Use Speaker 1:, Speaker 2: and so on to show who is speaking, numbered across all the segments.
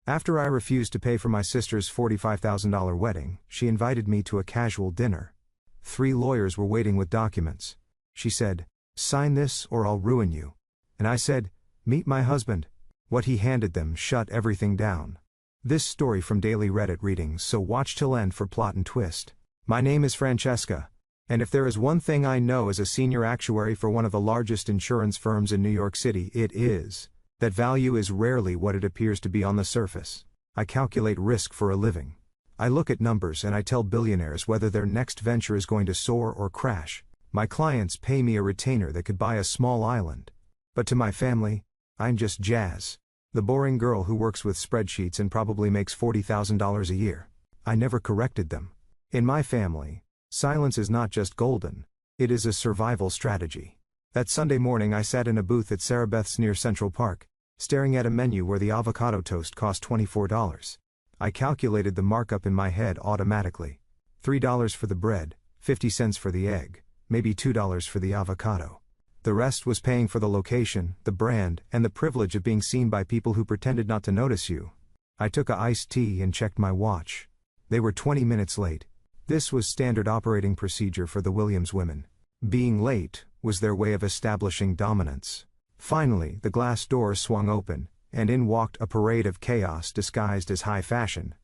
Speaker 1: After I refused to pay for my sister's $45,000 wedding, she invited me to a casual dinner. 3 lawyers were waiting with documents. She said, "Sign this or I'll ruin you." And I said, "Meet my husband." What he handed them shut everything down. This story from Daily Reddit readings, so watch till end for plot and twist. My name is Francesca. And if there is one thing I know as a senior actuary for one of the largest insurance firms in New York City, it is that value is rarely what it appears to be on the surface. I calculate risk for a living. I look at numbers and I tell billionaires whether their next venture is going to soar or crash. My clients pay me a retainer that could buy a small island. But to my family, I'm just Jazz, the boring girl who works with spreadsheets and probably makes $40,000 a year. I never corrected them. In my family, silence is not just golden, it is a survival strategy. That Sunday morning I sat in a booth at Sarah Beth's near Central Park, staring at a menu where the avocado toast cost $24. I calculated the markup in my head automatically. $3 for the bread, 50 cents for the egg, maybe $2 for the avocado. The rest was paying for the location, the brand, and the privilege of being seen by people who pretended not to notice you. I took a iced tea and checked my watch. They were 20 minutes late. This was standard operating procedure for the Williams women. Being late was their way of establishing dominance. Finally, the glass door swung open, and in walked a parade of chaos disguised as high fashion.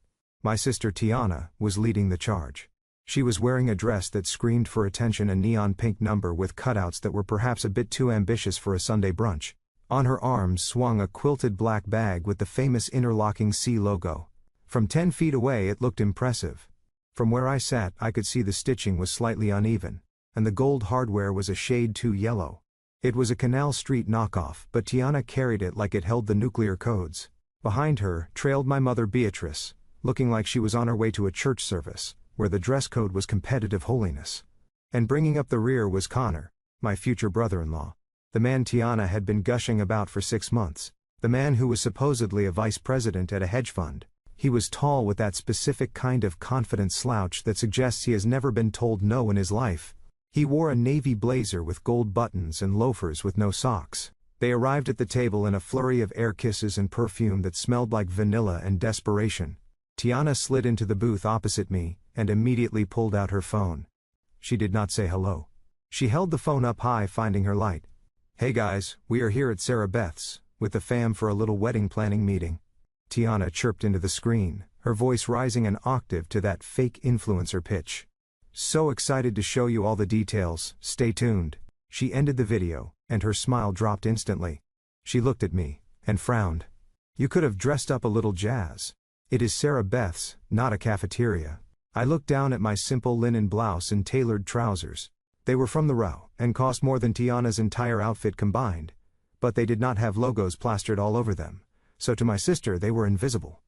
Speaker 1: My sister Tiana was leading the charge. She was wearing a dress that screamed for attention, a neon pink number with cutouts that were perhaps a bit too ambitious for a Sunday brunch. On her arms swung a quilted black bag with the famous interlocking C logo. From 10 feet away it looked impressive. From where I sat I could see the stitching was slightly uneven, and the gold hardware was a shade too yellow. It was a Canal Street knockoff, but Tiana carried it like it held the nuclear codes. Behind her trailed my mother Beatrice, looking like she was on her way to a church service, where the dress code was competitive holiness. And bringing up the rear was Connor, my future brother-in-law. The man Tiana had been gushing about for 6 months. The man who was supposedly a vice president at a hedge fund. He was tall with that specific kind of confident slouch that suggests he has never been told no in his life. He wore a navy blazer with gold buttons and loafers with no socks. They arrived at the table in a flurry of air kisses and perfume that smelled like vanilla and desperation. Tiana slid into the booth opposite me, and immediately pulled out her phone. She did not say hello. She held the phone up high, finding her light. "Hey guys, we are here at Sarah Beth's, with the fam for a little wedding planning meeting." Tiana chirped into the screen, her voice rising an octave to that fake influencer pitch. "So excited to show you all the details, stay tuned." She ended the video, and her smile dropped instantly. She looked at me, and frowned. "You could have dressed up a little, Jazz. It is Sarah Beth's, not a cafeteria." I looked down at my simple linen blouse and tailored trousers. They were from the Row, and cost more than Tiana's entire outfit combined. But they did not have logos plastered all over them, so to my sister they were invisible.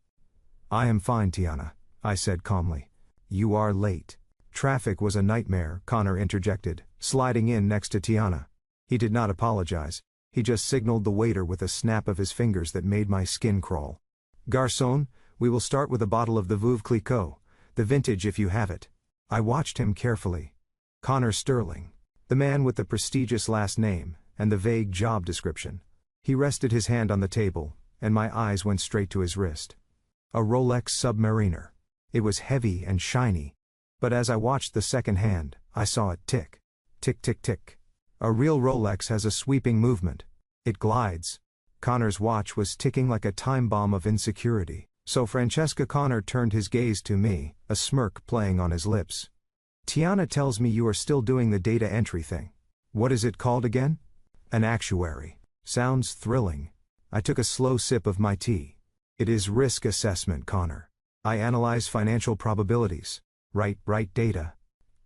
Speaker 1: "I am fine, Tiana," I said calmly. "You are late." "Traffic was a nightmare," Connor interjected, sliding in next to Tiana. He did not apologize. He just signaled the waiter with a snap of his fingers that made my skin crawl. "Garçon, we will start with a bottle of the Veuve Clicquot, the vintage if you have it." I watched him carefully. Connor Sterling, the man with the prestigious last name and the vague job description. He rested his hand on the table, and my eyes went straight to his wrist. A Rolex Submariner. It was heavy and shiny. But as I watched the second hand, I saw it tick. Tick tick tick. A real Rolex has a sweeping movement. It glides. Connor's watch was ticking like a time bomb of insecurity. So Francesca. Connor turned his gaze to me, a smirk playing on his lips. "Tiana tells me you are still doing the data entry thing. What is it called again?" "An actuary." Sounds thrilling. I took a slow sip of my tea. "It is risk assessment, Connor. I analyze financial probabilities. Write data."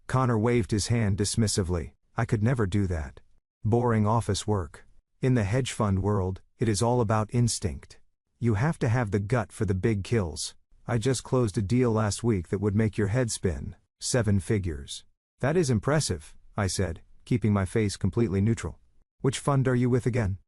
Speaker 1: Connor waved his hand dismissively. "I could never do that. Boring office work. In the hedge fund world, it is all about instinct. You have to have the gut for the big kills. I just closed a deal last week that would make your head spin. 7 figures. "That is impressive," I said, keeping my face completely neutral. "Which fund are you with again?"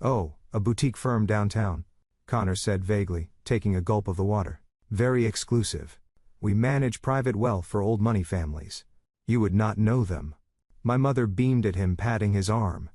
Speaker 1: "Oh, a boutique firm downtown," Connor said vaguely, taking a gulp of the water. "Very exclusive. We manage private wealth for old money families. You would not know them." My mother beamed at him, patting his arm.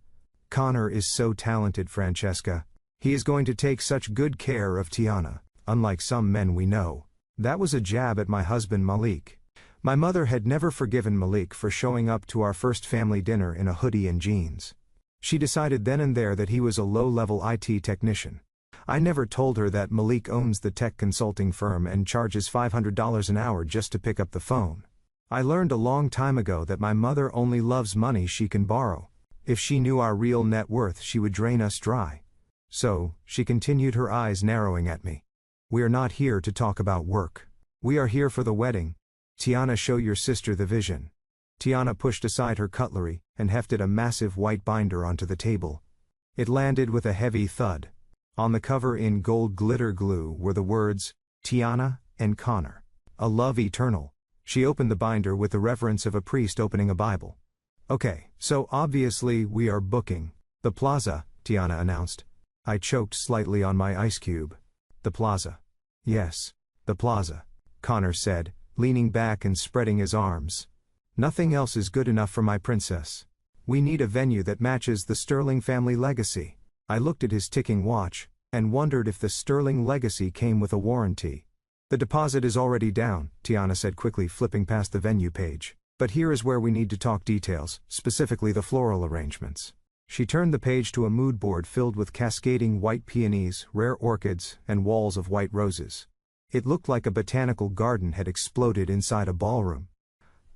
Speaker 1: "Connor is so talented, Francesca. He is going to take such good care of Tiana." unlike some men we know. That was a jab at my husband Malik. My mother had never forgiven Malik for showing up to our first family dinner in a hoodie and jeans. She decided then and there that he was a low-level IT technician. I never told her that Malik owns the tech consulting firm and charges $500 an hour just to pick up the phone. I learned a long time ago that my mother only loves money she can borrow. If she knew our real net worth, she would drain us dry. So, she continued, her eyes narrowing at me. We are not here to talk about work. We are here for the wedding. Tiana, show your sister the vision. Tiana pushed aside her cutlery and hefted a massive white binder onto the table. It landed with a heavy thud. On the cover in gold glitter glue were the words, Tiana and Connor. A love eternal. She opened the binder with the reverence of a priest opening a Bible. Okay, so obviously we are booking the Plaza, Tiana announced. I choked slightly on my ice cube. The Plaza. Yes, the Plaza, Connor said, leaning back and spreading his arms. Nothing else is good enough for my princess. We need a venue that matches the Sterling family legacy. I looked at his ticking watch and wondered if the Sterling legacy came with a warranty. The deposit is already down, Tiana said quickly, flipping past the venue page. But here is where we need to talk details, specifically the floral arrangements. She turned the page to a mood board filled with cascading white peonies, rare orchids, and walls of white roses. It looked like a botanical garden had exploded inside a ballroom.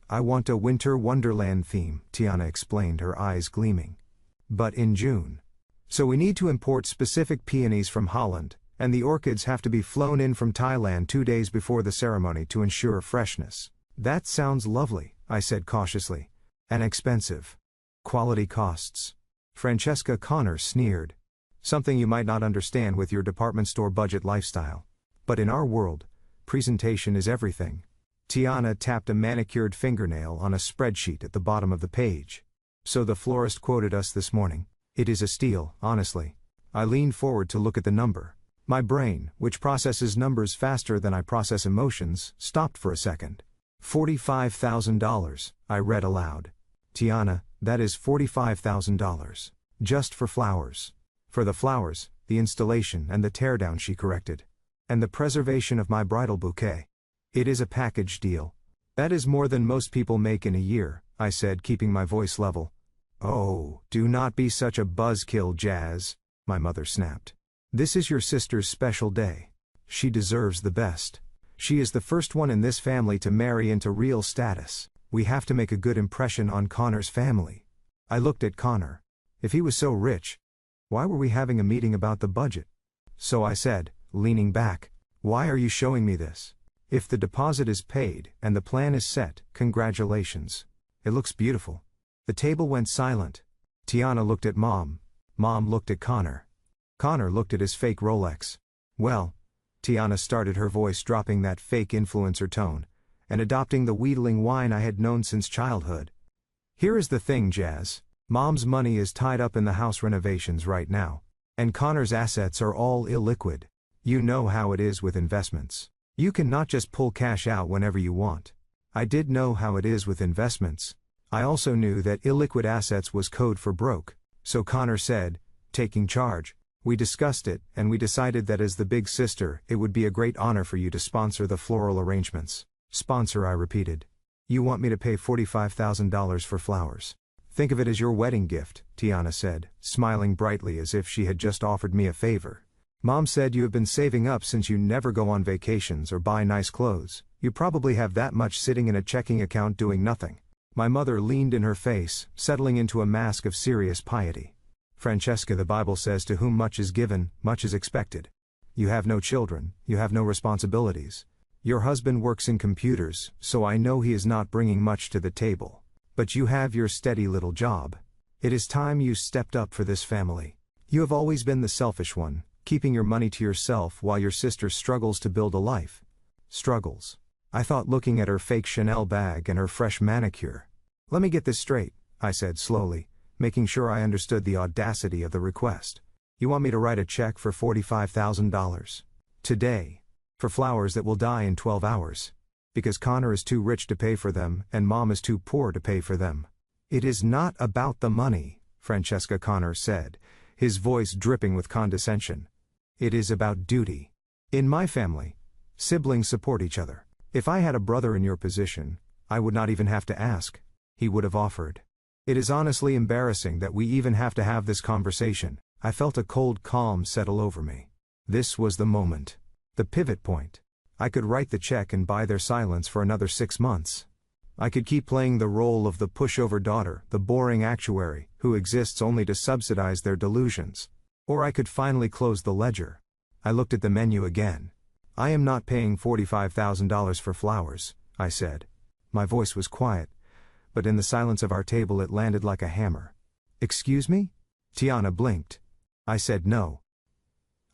Speaker 1: I want a winter wonderland theme, Tiana explained, her eyes gleaming. But in June. So we need to import specific peonies from Holland, and the orchids have to be flown in from Thailand 2 days before the ceremony to ensure freshness. That sounds lovely, I said cautiously. And expensive. Quality costs. Francesca Connor sneered. Something you might not understand with your department store budget lifestyle. But in our world, presentation is everything. Tiana tapped a manicured fingernail on a spreadsheet at the bottom of the page. So the florist quoted us this morning. It is a steal, honestly. I leaned forward to look at the number. My brain, which processes numbers faster than I process emotions, stopped for a second. $45,000, I read aloud. Tiana, that is $45,000. Just for flowers. For the flowers, the installation and the teardown, she corrected. And the preservation of my bridal bouquet. It is a package deal. That is more than most people make in a year, I said, keeping my voice level. Oh, do not be such a buzzkill, Jazz, my mother snapped. This is your sister's special day. She deserves the best. She is the first one in this family to marry into real status. We have to make a good impression on Connor's family. I looked at Connor. If he was so rich, why were we having a meeting about the budget? So I said, leaning back, why are you showing me this? If the deposit is paid and the plan is set, congratulations. It looks beautiful. The table went silent. Tiana looked at Mom. Mom looked at Connor. Connor looked at his fake Rolex. Well, Tiana started, her voice dropping that fake influencer tone, and adopting the wheedling whine I had known since childhood. Here is the thing, Jazz. Mom's money is tied up in the house renovations right now. And Connor's assets are all illiquid. You know how it is with investments. You can not just pull cash out whenever you want. I did know how it is with investments. I also knew that illiquid assets was code for broke. So Connor said, taking charge. We discussed it, and we decided that as the big sister, it would be a great honor for you to sponsor the floral arrangements. Sponsor, I repeated. You want me to pay $45,000 for flowers. Think of it as your wedding gift, Tiana said, smiling brightly as if she had just offered me a favor. Mom said you have been saving up since you never go on vacations or buy nice clothes. You probably have that much sitting in a checking account doing nothing. My mother leaned in her face, settling into a mask of serious piety. Francesca, the Bible says, to whom much is given, much is expected. You have no children, you have no responsibilities. Your husband works in computers, so I know he is not bringing much to the table. But you have your steady little job. It is time you stepped up for this family. You have always been the selfish one, keeping your money to yourself while your sister struggles to build a life. Struggles. I thought, looking at her fake Chanel bag and her fresh manicure. Let me get this straight, I said slowly, making sure I understood the audacity of the request. You want me to write a check for $45,000? Today. For flowers that will die in 12 hours. Because Connor is too rich to pay for them and Mom is too poor to pay for them. It is not about the money, Francesca Connor said, his voice dripping with condescension. It is about duty. In my family, siblings support each other. If I had a brother in your position, I would not even have to ask. He would have offered. It is honestly embarrassing that we even have to have this conversation. I felt a cold calm settle over me. This was the moment. The pivot point. I could write the check and buy their silence for another 6 months. I could keep playing the role of the pushover daughter, the boring actuary, who exists only to subsidize their delusions. Or I could finally close the ledger. I looked at the menu again. I am not paying $45,000 for flowers, I said. My voice was quiet, but in the silence of our table it landed like a hammer. Excuse me? Tiana blinked. I said no.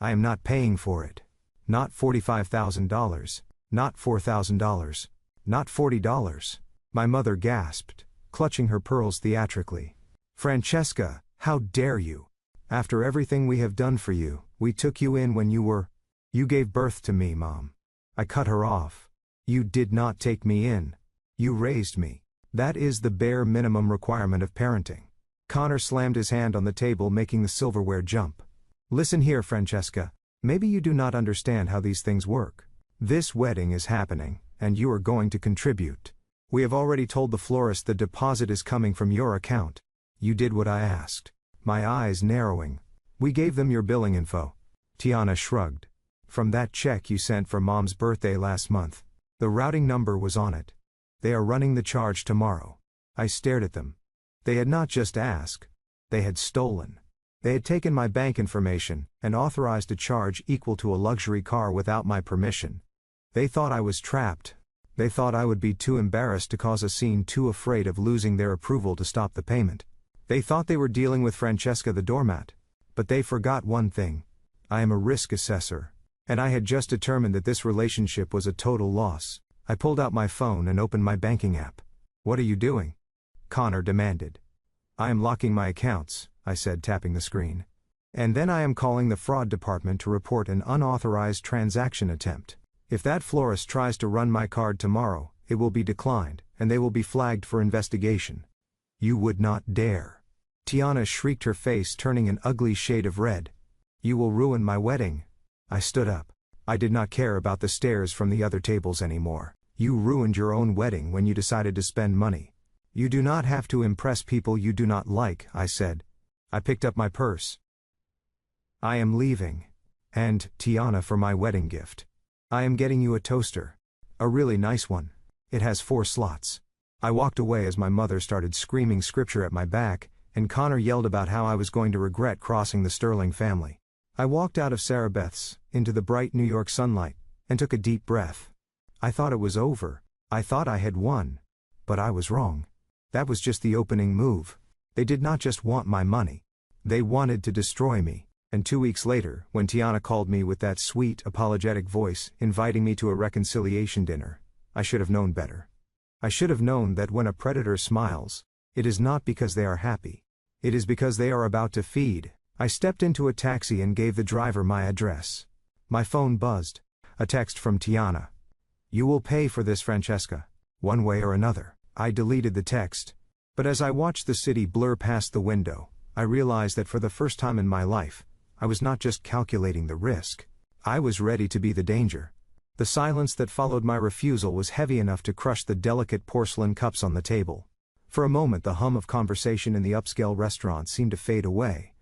Speaker 1: I am not paying for it. Not $45,000, not $4,000, not $40. My mother gasped, clutching her pearls theatrically. Francesca, how dare you? After everything we have done for you, we took you in when you gave birth to me, Mom. I cut her off. You did not take me in. You raised me. That is the bare minimum requirement of parenting. Connor slammed his hand on the table, making the silverware jump. Listen here, Francesca. Maybe you do not understand how these things work. This wedding is happening, and you are going to contribute. We have already told the florist the deposit is coming from your account. You did what I asked. My eyes narrowing. We gave them your billing info. Tiana shrugged. From that check you sent for Mom's birthday last month. The routing number was on it. They are running the charge tomorrow. I stared at them. They had not just asked. They had stolen. They had taken my bank information and authorized a charge equal to a luxury car without my permission. They thought I was trapped. They thought I would be too embarrassed to cause a scene, too afraid of losing their approval to stop the payment. They thought they were dealing with Francesca the doormat. But they forgot one thing. I am a risk assessor. And I had just determined that this relationship was a total loss. I pulled out my phone and opened my banking app. What are you doing? Connor demanded. I am locking my accounts, I said, tapping the screen. And then I am calling the fraud department to report an unauthorized transaction attempt. If that florist tries to run my card tomorrow, it will be declined, and they will be flagged for investigation. You would not dare. Tiana shrieked, her face turning an ugly shade of red. You will ruin my wedding. I stood up. I did not care about the stares from the other tables anymore. You ruined your own wedding when you decided to spend money. You do not have to impress people you do not like, I said. I picked up my purse. I am leaving. And, Tiana, for my wedding gift. I am getting you a toaster. A really nice one. It has 4 slots. I walked away as my mother started screaming scripture at my back, and Connor yelled about how I was going to regret crossing the Sterling family. I walked out of Sarah Beth's, into the bright New York sunlight, and took a deep breath. I thought it was over. I thought I had won. But I was wrong. That was just the opening move. They did not just want my money. They wanted to destroy me. And 2 weeks later, when Tiana called me with that sweet, apologetic voice, inviting me to a reconciliation dinner, I should have known better. I should have known that when a predator smiles, it is not because they are happy. It is because they are about to feed. I stepped into a taxi and gave the driver my address. My phone buzzed. A text from Tiana. You will pay for this, Francesca. One way or another. I deleted the text. But as I watched the city blur past the window, I realized that for the first time in my life, I was not just calculating the risk. I was ready to be the danger. The silence that followed my refusal was heavy enough to crush the delicate porcelain cups on the table. For a moment the hum of conversation in the upscale restaurant seemed to fade away,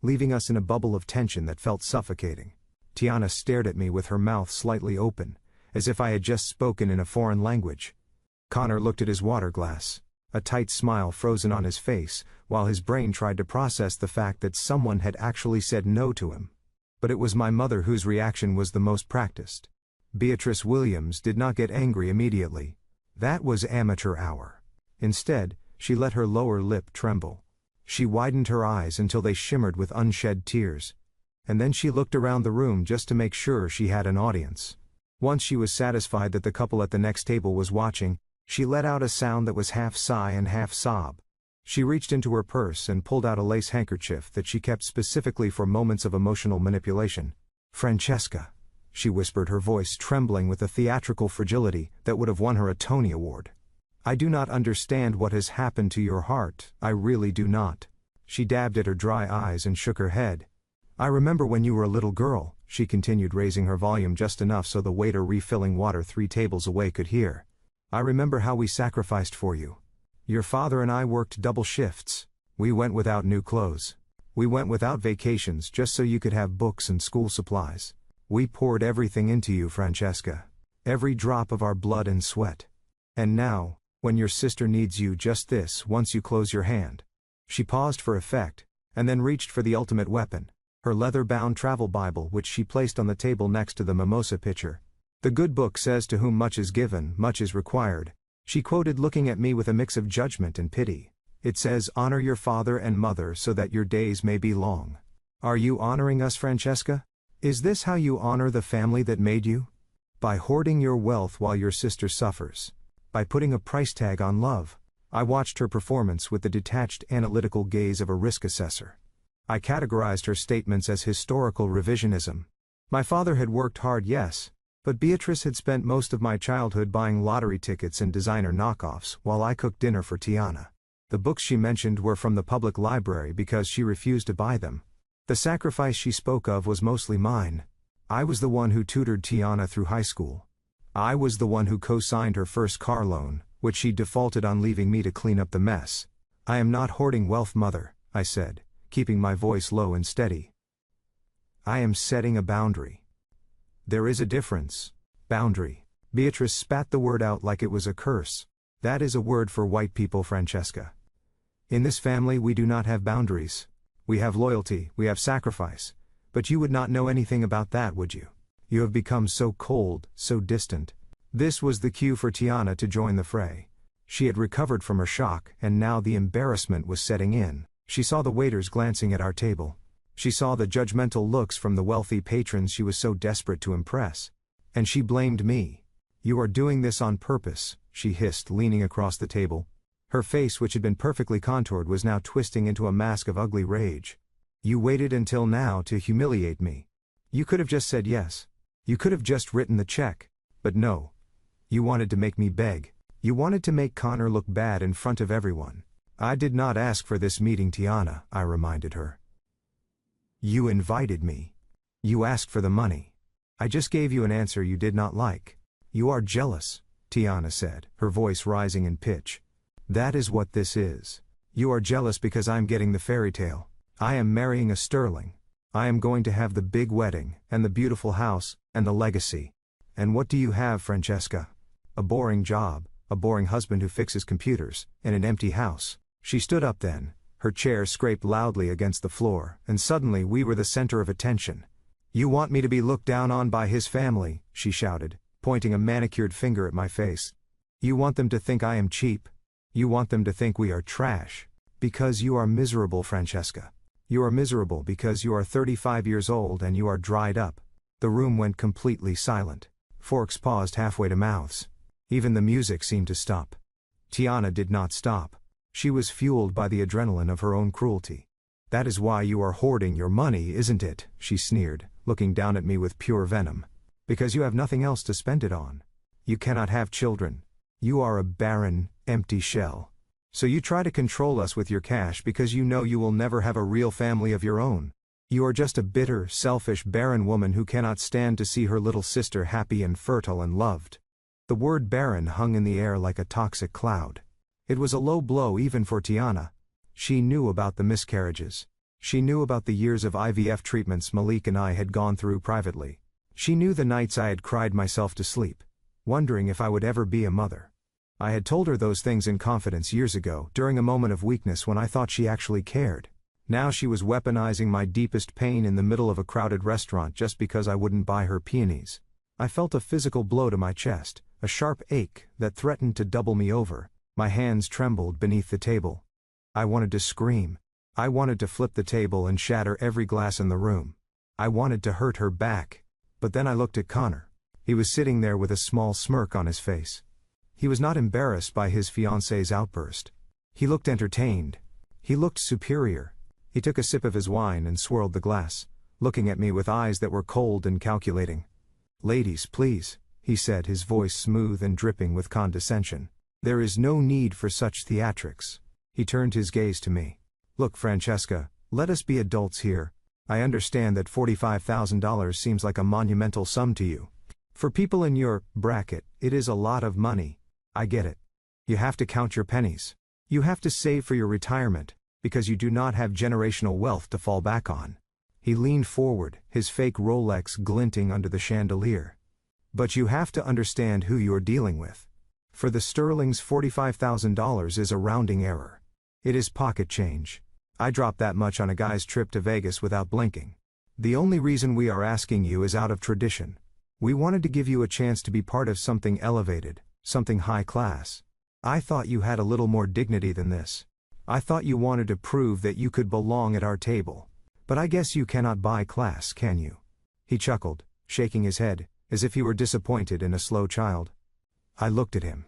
Speaker 1: leaving us in a bubble of tension that felt suffocating. Tiana stared at me with her mouth slightly open, as if I had just spoken in a foreign language. Connor looked at his water glass, a tight smile frozen on his face, while his brain tried to process the fact that someone had actually said no to him. But it was my mother whose reaction was the most practiced. Beatrice Williams did not get angry immediately. That was amateur hour. Instead, she let her lower lip tremble. She widened her eyes until they shimmered with unshed tears. And then she looked around the room just to make sure she had an audience. Once she was satisfied that the couple at the next table was watching, she let out a sound that was half sigh and half sob. She reached into her purse and pulled out a lace handkerchief that she kept specifically for moments of emotional manipulation. Francesca, she whispered, her voice trembling with a theatrical fragility that would have won her a Tony Award. I do not understand what has happened to your heart, I really do not. She dabbed at her dry eyes and shook her head. I remember when you were a little girl, she continued, raising her volume just enough so the waiter refilling water 3 tables away could hear. I remember how we sacrificed for you. Your father and I worked double shifts. We went without new clothes. We went without vacations just so you could have books and school supplies. We poured everything into you, Francesca. Every drop of our blood and sweat. And now, when your sister needs you just this once you close your hand. She paused for effect, and then reached for the ultimate weapon, her leather-bound travel Bible, which she placed on the table next to the mimosa pitcher. The good book says, "To whom much is given, much is required," she quoted, looking at me with a mix of judgment and pity. It says, "Honor your father and mother so that your days may be long." Are you honoring us, Francesca? Is this how you honor the family that made you? By hoarding your wealth while your sister suffers. By putting a price tag on love. I watched her performance with the detached, analytical gaze of a risk assessor. I categorized her statements as historical revisionism. My father had worked hard, yes, but Beatrice had spent most of my childhood buying lottery tickets and designer knockoffs while I cooked dinner for Tiana. The books she mentioned were from the public library because she refused to buy them. The sacrifice she spoke of was mostly mine. I was the one who tutored Tiana through high school. I was the one who co-signed her first car loan, which she defaulted on, leaving me to clean up the mess. I am not hoarding wealth, mother, I said, keeping my voice low and steady. I am setting a boundary. There is a difference. Boundary. Beatrice spat the word out like it was a curse. That is a word for white people, Francesca. In this family we do not have boundaries. We have loyalty, we have sacrifice. But you would not know anything about that, would you? You have become so cold, so distant. This was the cue for Tiana to join the fray. She had recovered from her shock, and now the embarrassment was setting in. She saw the waiters glancing at our table. She saw the judgmental looks from the wealthy patrons she was so desperate to impress. And she blamed me. You are doing this on purpose, she hissed, leaning across the table. Her face, which had been perfectly contoured, was now twisting into a mask of ugly rage. You waited until now to humiliate me. You could have just said yes. You could have just written the check. But no. You wanted to make me beg. You wanted to make Connor look bad in front of everyone. I did not ask for this meeting, Tiana, I reminded her. You invited me. You asked for the money. I just gave you an answer you did not like. You are jealous, Tiana said, her voice rising in pitch. That is what this is. You are jealous because I'm getting the fairy tale. I am marrying a Sterling. I am going to have the big wedding, and the beautiful house, and the legacy. And what do you have, Francesca? A boring job, a boring husband who fixes computers, and an empty house. She stood up then, her chair scraped loudly against the floor, and suddenly we were the center of attention. You want me to be looked down on by his family, she shouted, pointing a manicured finger at my face. You want them to think I am cheap. You want them to think we are trash. Because you are miserable, Francesca. You are miserable because you are 35 years old and you are dried up. The room went completely silent. Forks paused halfway to mouths. Even the music seemed to stop. Tiana did not stop. She was fueled by the adrenaline of her own cruelty. That is why you are hoarding your money, isn't it? She sneered, looking down at me with pure venom. Because you have nothing else to spend it on. You cannot have children. You are a barren, empty shell. So you try to control us with your cash because you know you will never have a real family of your own. You are just a bitter, selfish, barren woman who cannot stand to see her little sister happy and fertile and loved. The word barren hung in the air like a toxic cloud. It was a low blow even for Tiana. She knew about the miscarriages. She knew about the years of IVF treatments Malik and I had gone through privately. She knew the nights I had cried myself to sleep, wondering if I would ever be a mother. I had told her those things in confidence years ago, during a moment of weakness when I thought she actually cared. Now she was weaponizing my deepest pain in the middle of a crowded restaurant just because I wouldn't buy her peonies. I felt a physical blow to my chest, a sharp ache that threatened to double me over. My hands trembled beneath the table. I wanted to scream. I wanted to flip the table and shatter every glass in the room. I wanted to hurt her back. But then I looked at Connor. He was sitting there with a small smirk on his face. He was not embarrassed by his fiancée's outburst. He looked entertained. He looked superior. He took a sip of his wine and swirled the glass, looking at me with eyes that were cold and calculating. "Ladies, please," he said, his voice smooth and dripping with condescension. "There is no need for such theatrics." He turned his gaze to me. "Look, Francesca, let us be adults here. I understand that $45,000 seems like a monumental sum to you. For people in your bracket, it is a lot of money. I get it. You have to count your pennies. You have to save for your retirement, because you do not have generational wealth to fall back on. He leaned forward, his fake Rolex glinting under the chandelier. But you have to understand who you're dealing with. For the Sterling's $45,000 is a rounding error. It is pocket change. I dropped that much on a guy's trip to Vegas without blinking. The only reason we are asking you is out of tradition. We wanted to give you a chance to be part of something elevated, something high class. I thought you had a little more dignity than this. I thought you wanted to prove that you could belong at our table. But I guess you cannot buy class, can you? He chuckled, shaking his head, as if he were disappointed in a slow child. I looked at him.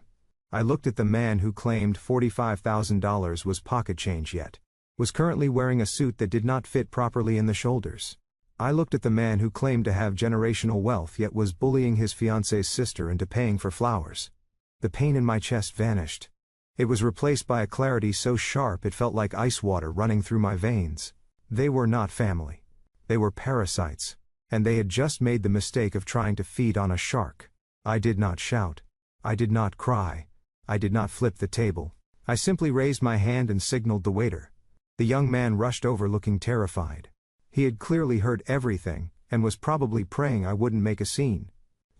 Speaker 1: I looked at the man who claimed $45,000 was pocket change yet was currently wearing a suit that did not fit properly in the shoulders. I looked at the man who claimed to have generational wealth yet was bullying his fiancée's sister into paying for flowers. The pain in my chest vanished. It was replaced by a clarity so sharp it felt like ice water running through my veins. They were not family. They were parasites, and they had just made the mistake of trying to feed on a shark. I did not shout. I did not cry. I did not flip the table. I simply raised my hand and signaled the waiter. The young man rushed over looking terrified. He had clearly heard everything, and was probably praying I wouldn't make a scene.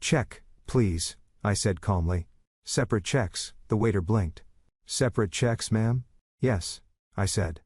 Speaker 1: "Check, please," I said calmly. "Separate checks," the waiter blinked. "Separate checks, ma'am?" "Yes," I said.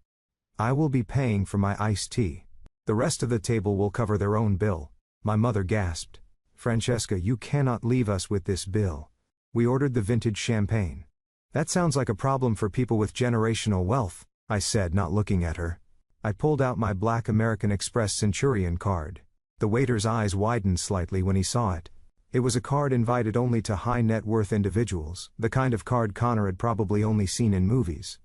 Speaker 1: "I will be paying for my iced tea. The rest of the table will cover their own bill." My mother gasped. "Francesca, you cannot leave us with this bill. We ordered the vintage champagne." "That sounds like a problem for people with generational wealth," I said, not looking at her. I pulled out my black American Express Centurion card. The waiter's eyes widened slightly when he saw it. It was a card invited only to high net worth individuals, the kind of card Connor had probably only seen in movies.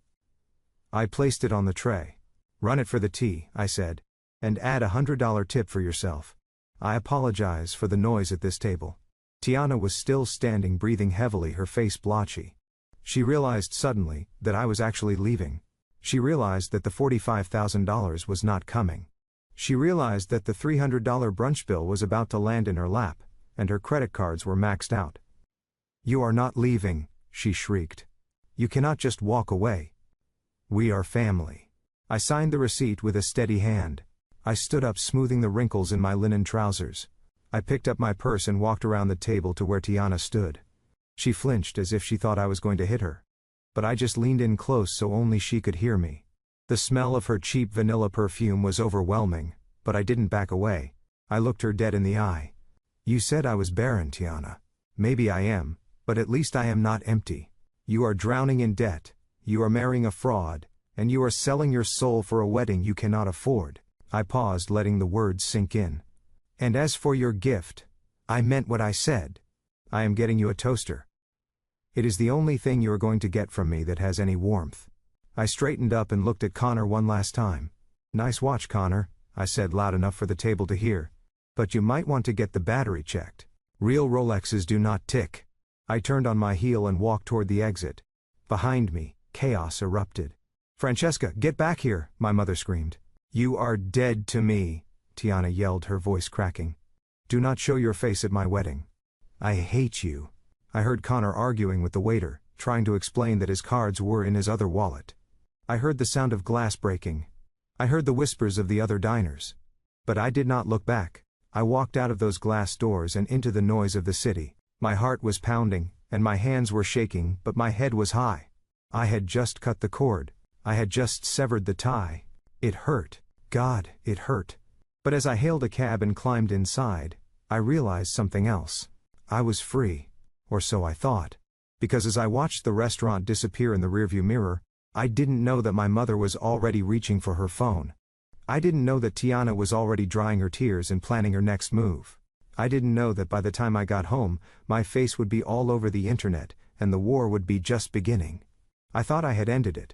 Speaker 1: I placed it on the tray. "Run it for the tea," I said. "And add $100 tip for yourself. I apologize for the noise at this table." Tiana was still standing, breathing heavily, her face blotchy. She realized suddenly that I was actually leaving. She realized that the $45,000 was not coming. She realized that the $300 brunch bill was about to land in her lap, and her credit cards were maxed out. "You are not leaving," she shrieked. "You cannot just walk away. We are family." I signed the receipt with a steady hand. I stood up, smoothing the wrinkles in my linen trousers. I picked up my purse and walked around the table to where Tiana stood. She flinched as if she thought I was going to hit her. But I just leaned in close so only she could hear me. The smell of her cheap vanilla perfume was overwhelming, but I didn't back away. I looked her dead in the eye. "You said I was barren, Tiana. Maybe I am, but at least I am not empty. You are drowning in debt, you are marrying a fraud, and you are selling your soul for a wedding you cannot afford." I paused, letting the words sink in. "And as for your gift, I meant what I said. I am getting you a toaster. It is the only thing you are going to get from me that has any warmth." I straightened up and looked at Connor one last time. "Nice watch, Connor," I said loud enough for the table to hear. "But you might want to get the battery checked. Real Rolexes do not tick." I turned on my heel and walked toward the exit. Behind me, chaos erupted. "Francesca, get back here," my mother screamed. "You are dead to me," Tiana yelled, her voice cracking. "Do not show your face at my wedding. I hate you." I heard Connor arguing with the waiter, trying to explain that his cards were in his other wallet. I heard the sound of glass breaking. I heard the whispers of the other diners. But I did not look back. I walked out of those glass doors and into the noise of the city. My heart was pounding, and my hands were shaking, but my head was high. I had just cut the cord. I had just severed the tie. It hurt. God, it hurt. But as I hailed a cab and climbed inside, I realized something else. I was free. Or so I thought. Because as I watched the restaurant disappear in the rearview mirror, I didn't know that my mother was already reaching for her phone. I didn't know that Tiana was already drying her tears and planning her next move. I didn't know that by the time I got home, my face would be all over the internet, and the war would be just beginning. I thought I had ended it.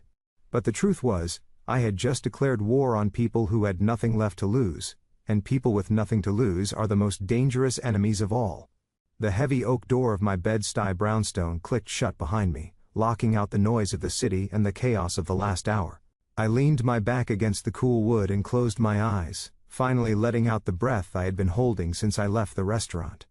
Speaker 1: But the truth was, I had just declared war on people who had nothing left to lose, and people with nothing to lose are the most dangerous enemies of all. The heavy oak door of my Bed-Stuy brownstone clicked shut behind me, locking out the noise of the city and the chaos of the last hour. I leaned my back against the cool wood and closed my eyes, finally letting out the breath I had been holding since I left the restaurant.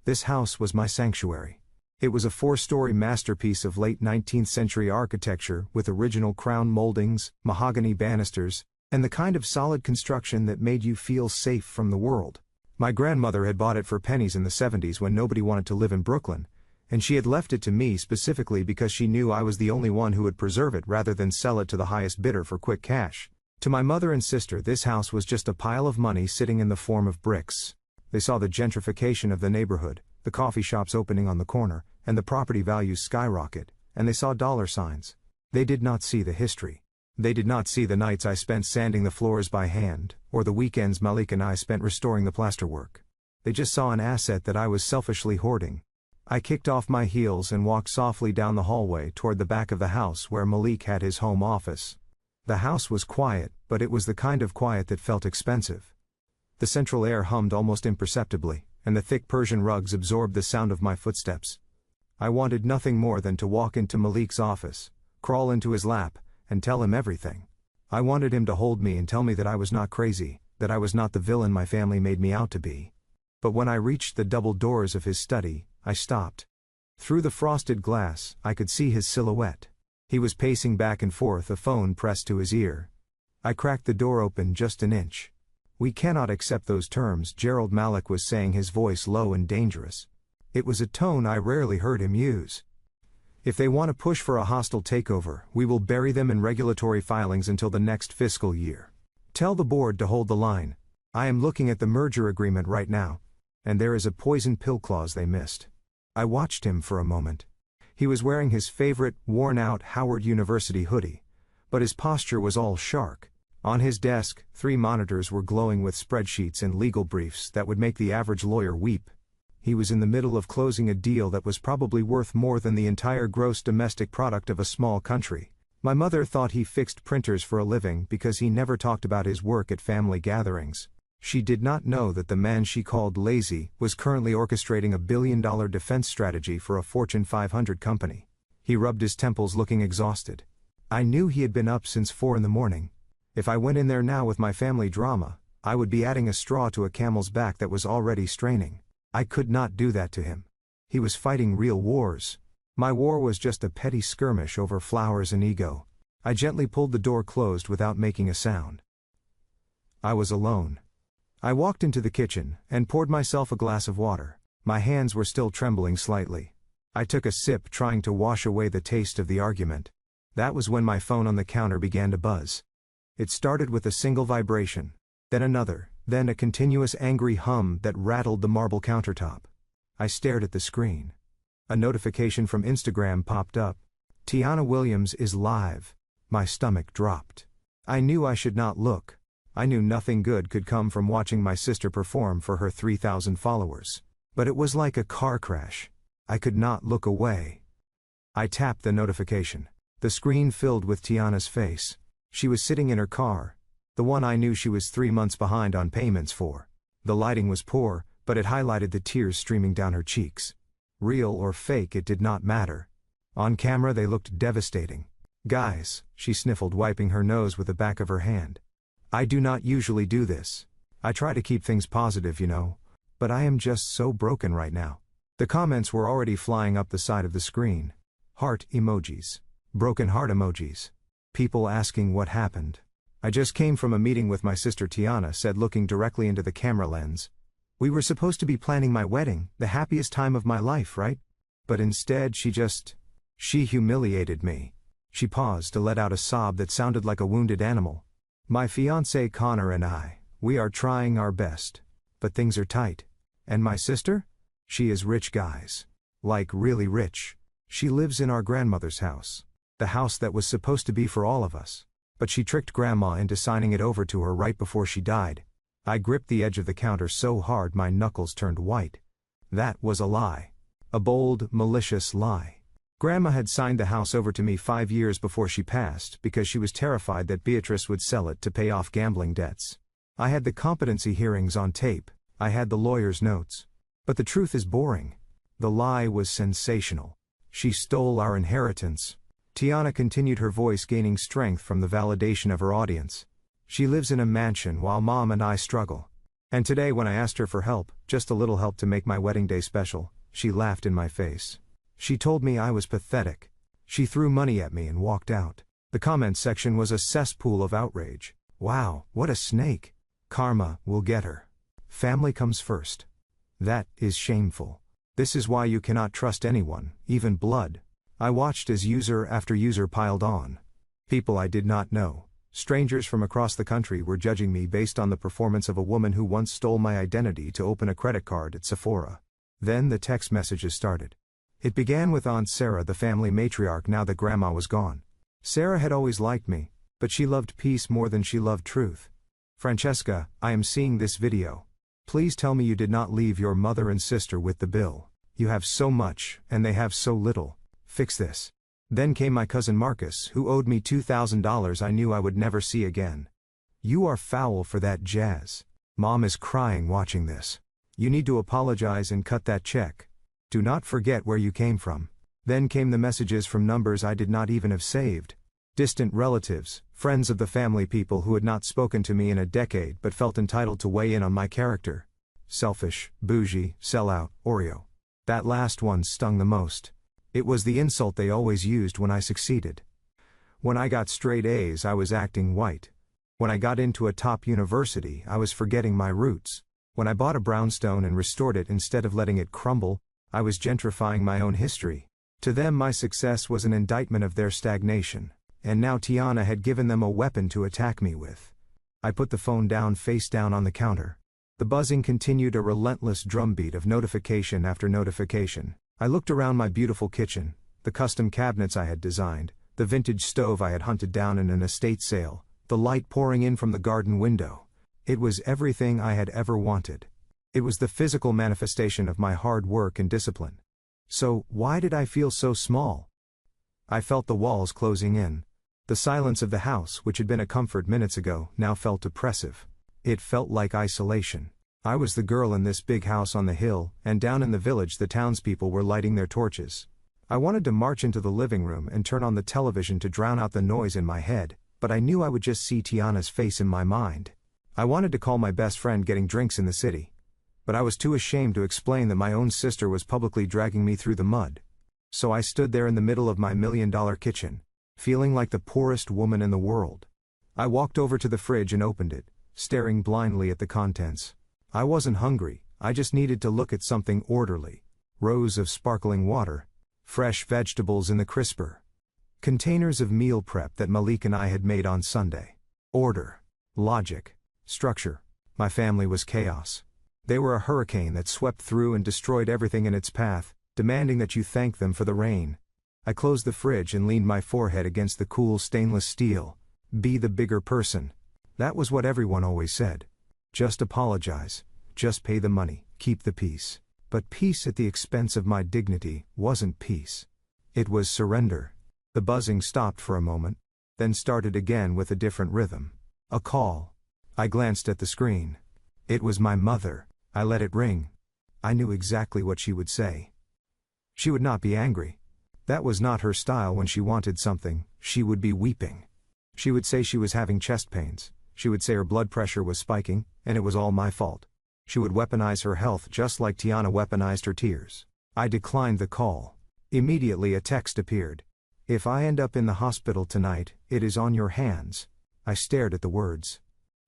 Speaker 1: This house was my sanctuary. It was a 4-story masterpiece of late 19th century architecture with original crown moldings, mahogany banisters, and the kind of solid construction that made you feel safe from the world. My grandmother had bought it for pennies in the 70s when nobody wanted to live in Brooklyn, and she had left it to me specifically because she knew I was the only one who would preserve it rather than sell it to the highest bidder for quick cash. To my mother and sister, this house was just a pile of money sitting in the form of bricks. They saw the gentrification of the neighborhood, the coffee shops opening on the corner, and the property values skyrocket, and they saw dollar signs. They did not see the history. They did not see the nights I spent sanding the floors by hand, or the weekends Malik and I spent restoring the plasterwork. They just saw an asset that I was selfishly hoarding. I kicked off my heels and walked softly down the hallway toward the back of the house where Malik had his home office. The house was quiet, but it was the kind of quiet that felt expensive. The central air hummed almost imperceptibly, and the thick Persian rugs absorbed the sound of my footsteps. I wanted nothing more than to walk into Malik's office, crawl into his lap, and tell him everything. I wanted him to hold me and tell me that I was not crazy, that I was not the villain my family made me out to be. But when I reached the double doors of his study, I stopped. Through the frosted glass, I could see his silhouette. He was pacing back and forth, a phone pressed to his ear. I cracked the door open just an inch. "We cannot accept those terms," Gerald Malik was saying, his voice low and dangerous. It was a tone I rarely heard him use. "If they want to push for a hostile takeover, we will bury them in regulatory filings until the next fiscal year. Tell the board to hold the line. I am looking at the merger agreement right now, and there is a poison pill clause they missed." I watched him for a moment. He was wearing his favorite, worn-out Howard University hoodie, but his posture was all shark. On his desk, 3 monitors were glowing with spreadsheets and legal briefs that would make the average lawyer weep. He was in the middle of closing a deal that was probably worth more than the entire gross domestic product of a small country. My mother thought he fixed printers for a living because he never talked about his work at family gatherings. She did not know that the man she called lazy was currently orchestrating a billion-dollar defense strategy for a Fortune 500 company. He rubbed his temples, looking exhausted. I knew he had been up since 4 in the morning. If I went in there now with my family drama, I would be adding a straw to a camel's back that was already straining. I could not do that to him. He was fighting real wars. My war was just a petty skirmish over flowers and ego. I gently pulled the door closed without making a sound. I was alone. I walked into the kitchen and poured myself a glass of water. My hands were still trembling slightly. I took a sip, trying to wash away the taste of the argument. That was when my phone on the counter began to buzz. It started with a single vibration, then another, then a continuous angry hum that rattled the marble countertop. I stared at the screen. A notification from Instagram popped up. "Tiana Williams is live." My stomach dropped. I knew I should not look. I knew nothing good could come from watching my sister perform for her 3,000 followers. But it was like a car crash. I could not look away. I tapped the notification. The screen filled with Tiana's face. She was sitting in her car, the one I knew she was 3 months behind on payments for. The lighting was poor, but it highlighted the tears streaming down her cheeks. Real or fake, it did not matter. On camera they looked devastating. "Guys," she sniffled, wiping her nose with the back of her hand. "I do not usually do this. I try to keep things positive, you know. But I am just so broken right now." The comments were already flying up the side of the screen. Heart emojis. Broken heart emojis. People asking what happened. "I just came from a meeting with my sister," Tiana said, looking directly into the camera lens. "We were supposed to be planning my wedding, the happiest time of my life, right? But instead she humiliated me." She paused to let out a sob that sounded like a wounded animal. "My fiancé Connor and I, we are trying our best. But things are tight. And my sister? She is rich, guys. Like really rich. She lives in our grandmother's house. The house that was supposed to be for all of us. But she tricked Grandma into signing it over to her right before she died." I gripped the edge of the counter so hard my knuckles turned white. That was a lie. A bold, malicious lie. Grandma had signed the house over to me 5 years before she passed because she was terrified that Beatrice would sell it to pay off gambling debts. I had the competency hearings on tape. I had the lawyer's notes. But the truth is boring. The lie was sensational. She stole our inheritance. Tiana continued, her voice gaining strength from the validation of her audience. She lives in a mansion while Mom and I struggle. And today when I asked her for help, just a little help to make my wedding day special, she laughed in my face. She told me I was pathetic. She threw money at me and walked out. The comments section was a cesspool of outrage. Wow, what a snake. Karma will get her. Family comes first. That is shameful. This is why you cannot trust anyone, even blood. I watched as user after user piled on. People I did not know, strangers from across the country, were judging me based on the performance of a woman who once stole my identity to open a credit card at Sephora. Then the text messages started. It began with Aunt Sarah, the family matriarch, now that Grandma was gone. Sarah had always liked me, but she loved peace more than she loved truth. Francesca, I am seeing this video. Please tell me you did not leave your mother and sister with the bill. You have so much, and they have so little. Fix this. Then came my cousin Marcus, who owed me $2,000 I knew I would never see again. You are foul for that, Jazz. Mom is crying watching this. You need to apologize and cut that check. Do not forget where you came from. Then came the messages from numbers I did not even have saved. Distant relatives, friends of the family, people who had not spoken to me in a decade but felt entitled to weigh in on my character. Selfish, bougie, sellout, Oreo. That last one stung the most. It was the insult they always used when I succeeded. When I got straight A's, I was acting white. When I got into a top university, I was forgetting my roots. When I bought a brownstone and restored it instead of letting it crumble, I was gentrifying my own history. To them, my success was an indictment of their stagnation. And now Tiana had given them a weapon to attack me with. I put the phone down face down on the counter. The buzzing continued, a relentless drumbeat of notification after notification. I looked around my beautiful kitchen, the custom cabinets I had designed, the vintage stove I had hunted down in an estate sale, the light pouring in from the garden window. It was everything I had ever wanted. It was the physical manifestation of my hard work and discipline. So, why did I feel so small? I felt the walls closing in. The silence of the house, which had been a comfort minutes ago, now felt oppressive. It felt like isolation. I was the girl in this big house on the hill, and down in the village the townspeople were lighting their torches. I wanted to march into the living room and turn on the television to drown out the noise in my head, but I knew I would just see Tiana's face in my mind. I wanted to call my best friend getting drinks in the city. But I was too ashamed to explain that my own sister was publicly dragging me through the mud. So I stood there in the middle of my $1,000,000 kitchen, feeling like the poorest woman in the world. I walked over to the fridge and opened it, staring blindly at the contents. I wasn't hungry, I just needed to look at something orderly. Rows of sparkling water, fresh vegetables in the crisper. Containers of meal prep that Malik and I had made on Sunday. Order, logic, structure. My family was chaos. They were a hurricane that swept through and destroyed everything in its path, demanding that you thank them for the rain. I closed the fridge and leaned my forehead against the cool stainless steel. Be the bigger person. That was what everyone always said. Just apologize. Just pay the money, keep the peace. But peace at the expense of my dignity wasn't peace. It was surrender. The buzzing stopped for a moment, then started again with a different rhythm. A call. I glanced at the screen. It was my mother. I let it ring. I knew exactly what she would say. She would not be angry. That was not her style. When she wanted something, she would be weeping. She would say she was having chest pains. She would say her blood pressure was spiking, and it was all my fault. She would weaponize her health just like Tiana weaponized her tears. I declined the call. Immediately a text appeared. If I end up in the hospital tonight, it is on your hands. I stared at the words.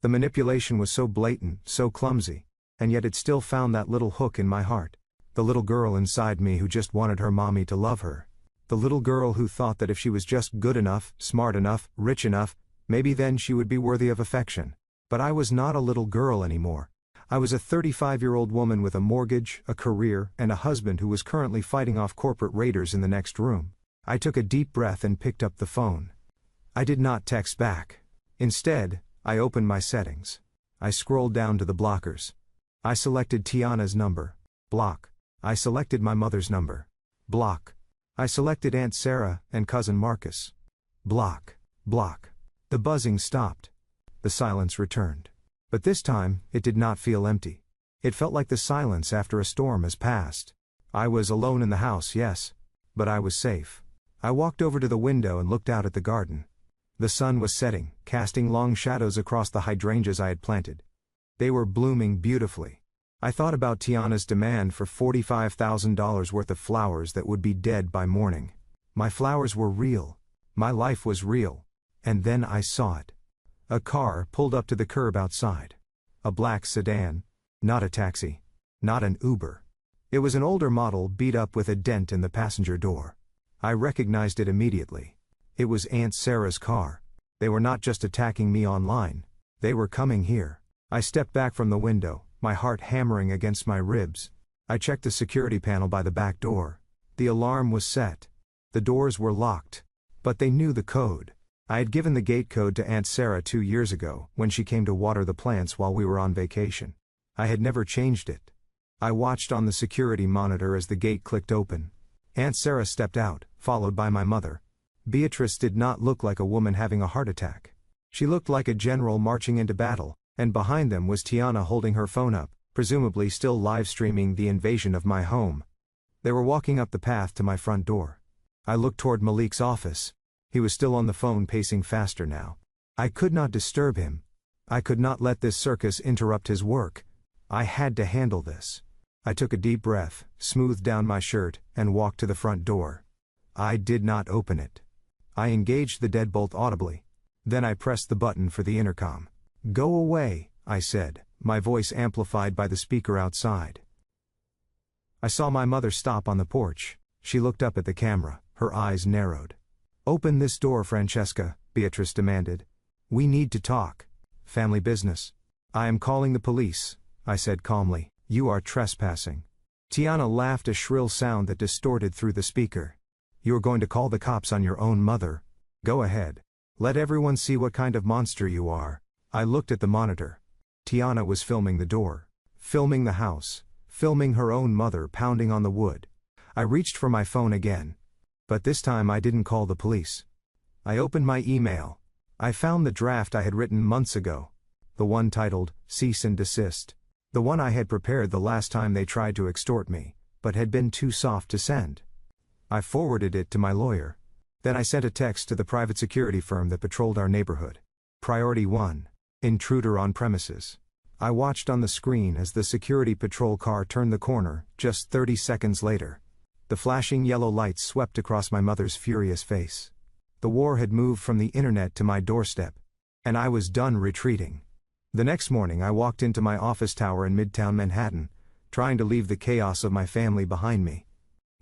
Speaker 1: The manipulation was so blatant, so clumsy, and yet it still found that little hook in my heart. The little girl inside me who just wanted her mommy to love her. The little girl who thought that if she was just good enough, smart enough, rich enough, maybe then she would be worthy of affection. But I was not a little girl anymore. I was a 35-year-old woman with a mortgage, a career, and a husband who was currently fighting off corporate raiders in the next room. I took a deep breath and picked up the phone. I did not text back. Instead, I opened my settings. I scrolled down to the blockers. I selected Tiana's number. Block. I selected my mother's number. Block. I selected Aunt Sarah and cousin Marcus. Block. Block. The buzzing stopped. The silence returned. But this time, it did not feel empty. It felt like the silence after a storm has passed. I was alone in the house, yes, but I was safe. I walked over to the window and looked out at the garden. The sun was setting, casting long shadows across the hydrangeas I had planted. They were blooming beautifully. I thought about Tiana's demand for $45,000 worth of flowers that would be dead by morning. My flowers were real. My life was real. And then I saw it. A car pulled up to the curb outside. A black sedan. Not a taxi. Not an Uber. It was an older model beat up with a dent in the passenger door. I recognized it immediately. It was Aunt Sarah's car. They were not just attacking me online. They were coming here. I stepped back from the window, my heart hammering against my ribs. I checked the security panel by the back door. The alarm was set. The doors were locked. But they knew the code. I had given the gate code to Aunt Sarah 2 years ago, when she came to water the plants while we were on vacation. I had never changed it. I watched on the security monitor as the gate clicked open. Aunt Sarah stepped out, followed by my mother. Beatrice did not look like a woman having a heart attack. She looked like a general marching into battle, and behind them was Tiana holding her phone up, presumably still live-streaming the invasion of my home. They were walking up the path to my front door. I looked toward Malik's office. He was still on the phone, pacing faster now. I could not disturb him. I could not let this circus interrupt his work. I had to handle this. I took a deep breath, smoothed down my shirt, and walked to the front door. I did not open it. I engaged the deadbolt audibly. Then I pressed the button for the intercom. "Go away," I said, my voice amplified by the speaker outside. I saw my mother stop on the porch. She looked up at the camera, her eyes narrowed. "Open this door, Francesca," Beatrice demanded. "We need to talk. Family business." "I am calling the police," I said calmly. "You are trespassing." Tiana laughed, a shrill sound that distorted through the speaker. "You are going to call the cops on your own mother? Go ahead. Let everyone see what kind of monster you are." I looked at the monitor. Tiana was filming the door, filming the house, filming her own mother pounding on the wood. I reached for my phone again. But this time I didn't call the police. I opened my email. I found the draft I had written months ago. The one titled, "Cease and Desist." The one I had prepared the last time they tried to extort me, but had been too soft to send. I forwarded it to my lawyer. Then I sent a text to the private security firm that patrolled our neighborhood. Priority 1. Intruder on premises. I watched on the screen as the security patrol car turned the corner, just 30 seconds later. The flashing yellow lights swept across my mother's furious face. The war had moved from the internet to my doorstep. And I was done retreating. The next morning I walked into my office tower in Midtown Manhattan, trying to leave the chaos of my family behind me.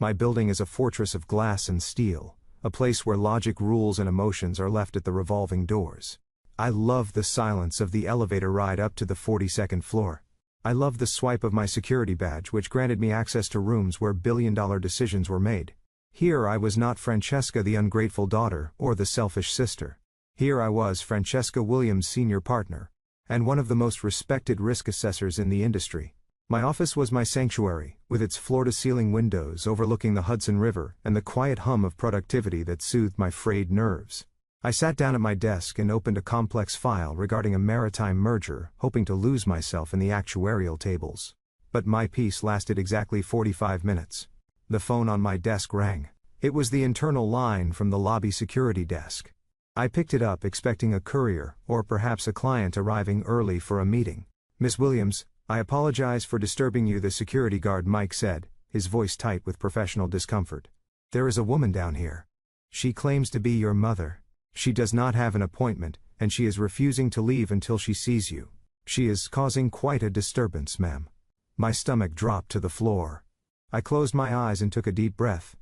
Speaker 1: My building is a fortress of glass and steel, a place where logic, rules, and emotions are left at the revolving doors. I love the silence of the elevator ride up to the 42nd floor. I love the swipe of my security badge, which granted me access to rooms where billion-dollar decisions were made. Here I was not Francesca, the ungrateful daughter, or the selfish sister. Here I was Francesca Williams, senior partner, and one of the most respected risk assessors in the industry. My office was my sanctuary, with its floor-to-ceiling windows overlooking the Hudson River and the quiet hum of productivity that soothed my frayed nerves. I sat down at my desk and opened a complex file regarding a maritime merger, hoping to lose myself in the actuarial tables. But my peace lasted exactly 45 minutes. The phone on my desk rang. It was the internal line from the lobby security desk. I picked it up, expecting a courier, or perhaps a client arriving early for a meeting. "Miss Williams, I apologize for disturbing you," the security guard Mike said, his voice tight with professional discomfort. "There is a woman down here. She claims to be your mother. She does not have an appointment, and she is refusing to leave until she sees you. She is causing quite a disturbance, ma'am." My stomach dropped to the floor. I closed my eyes and took a deep breath.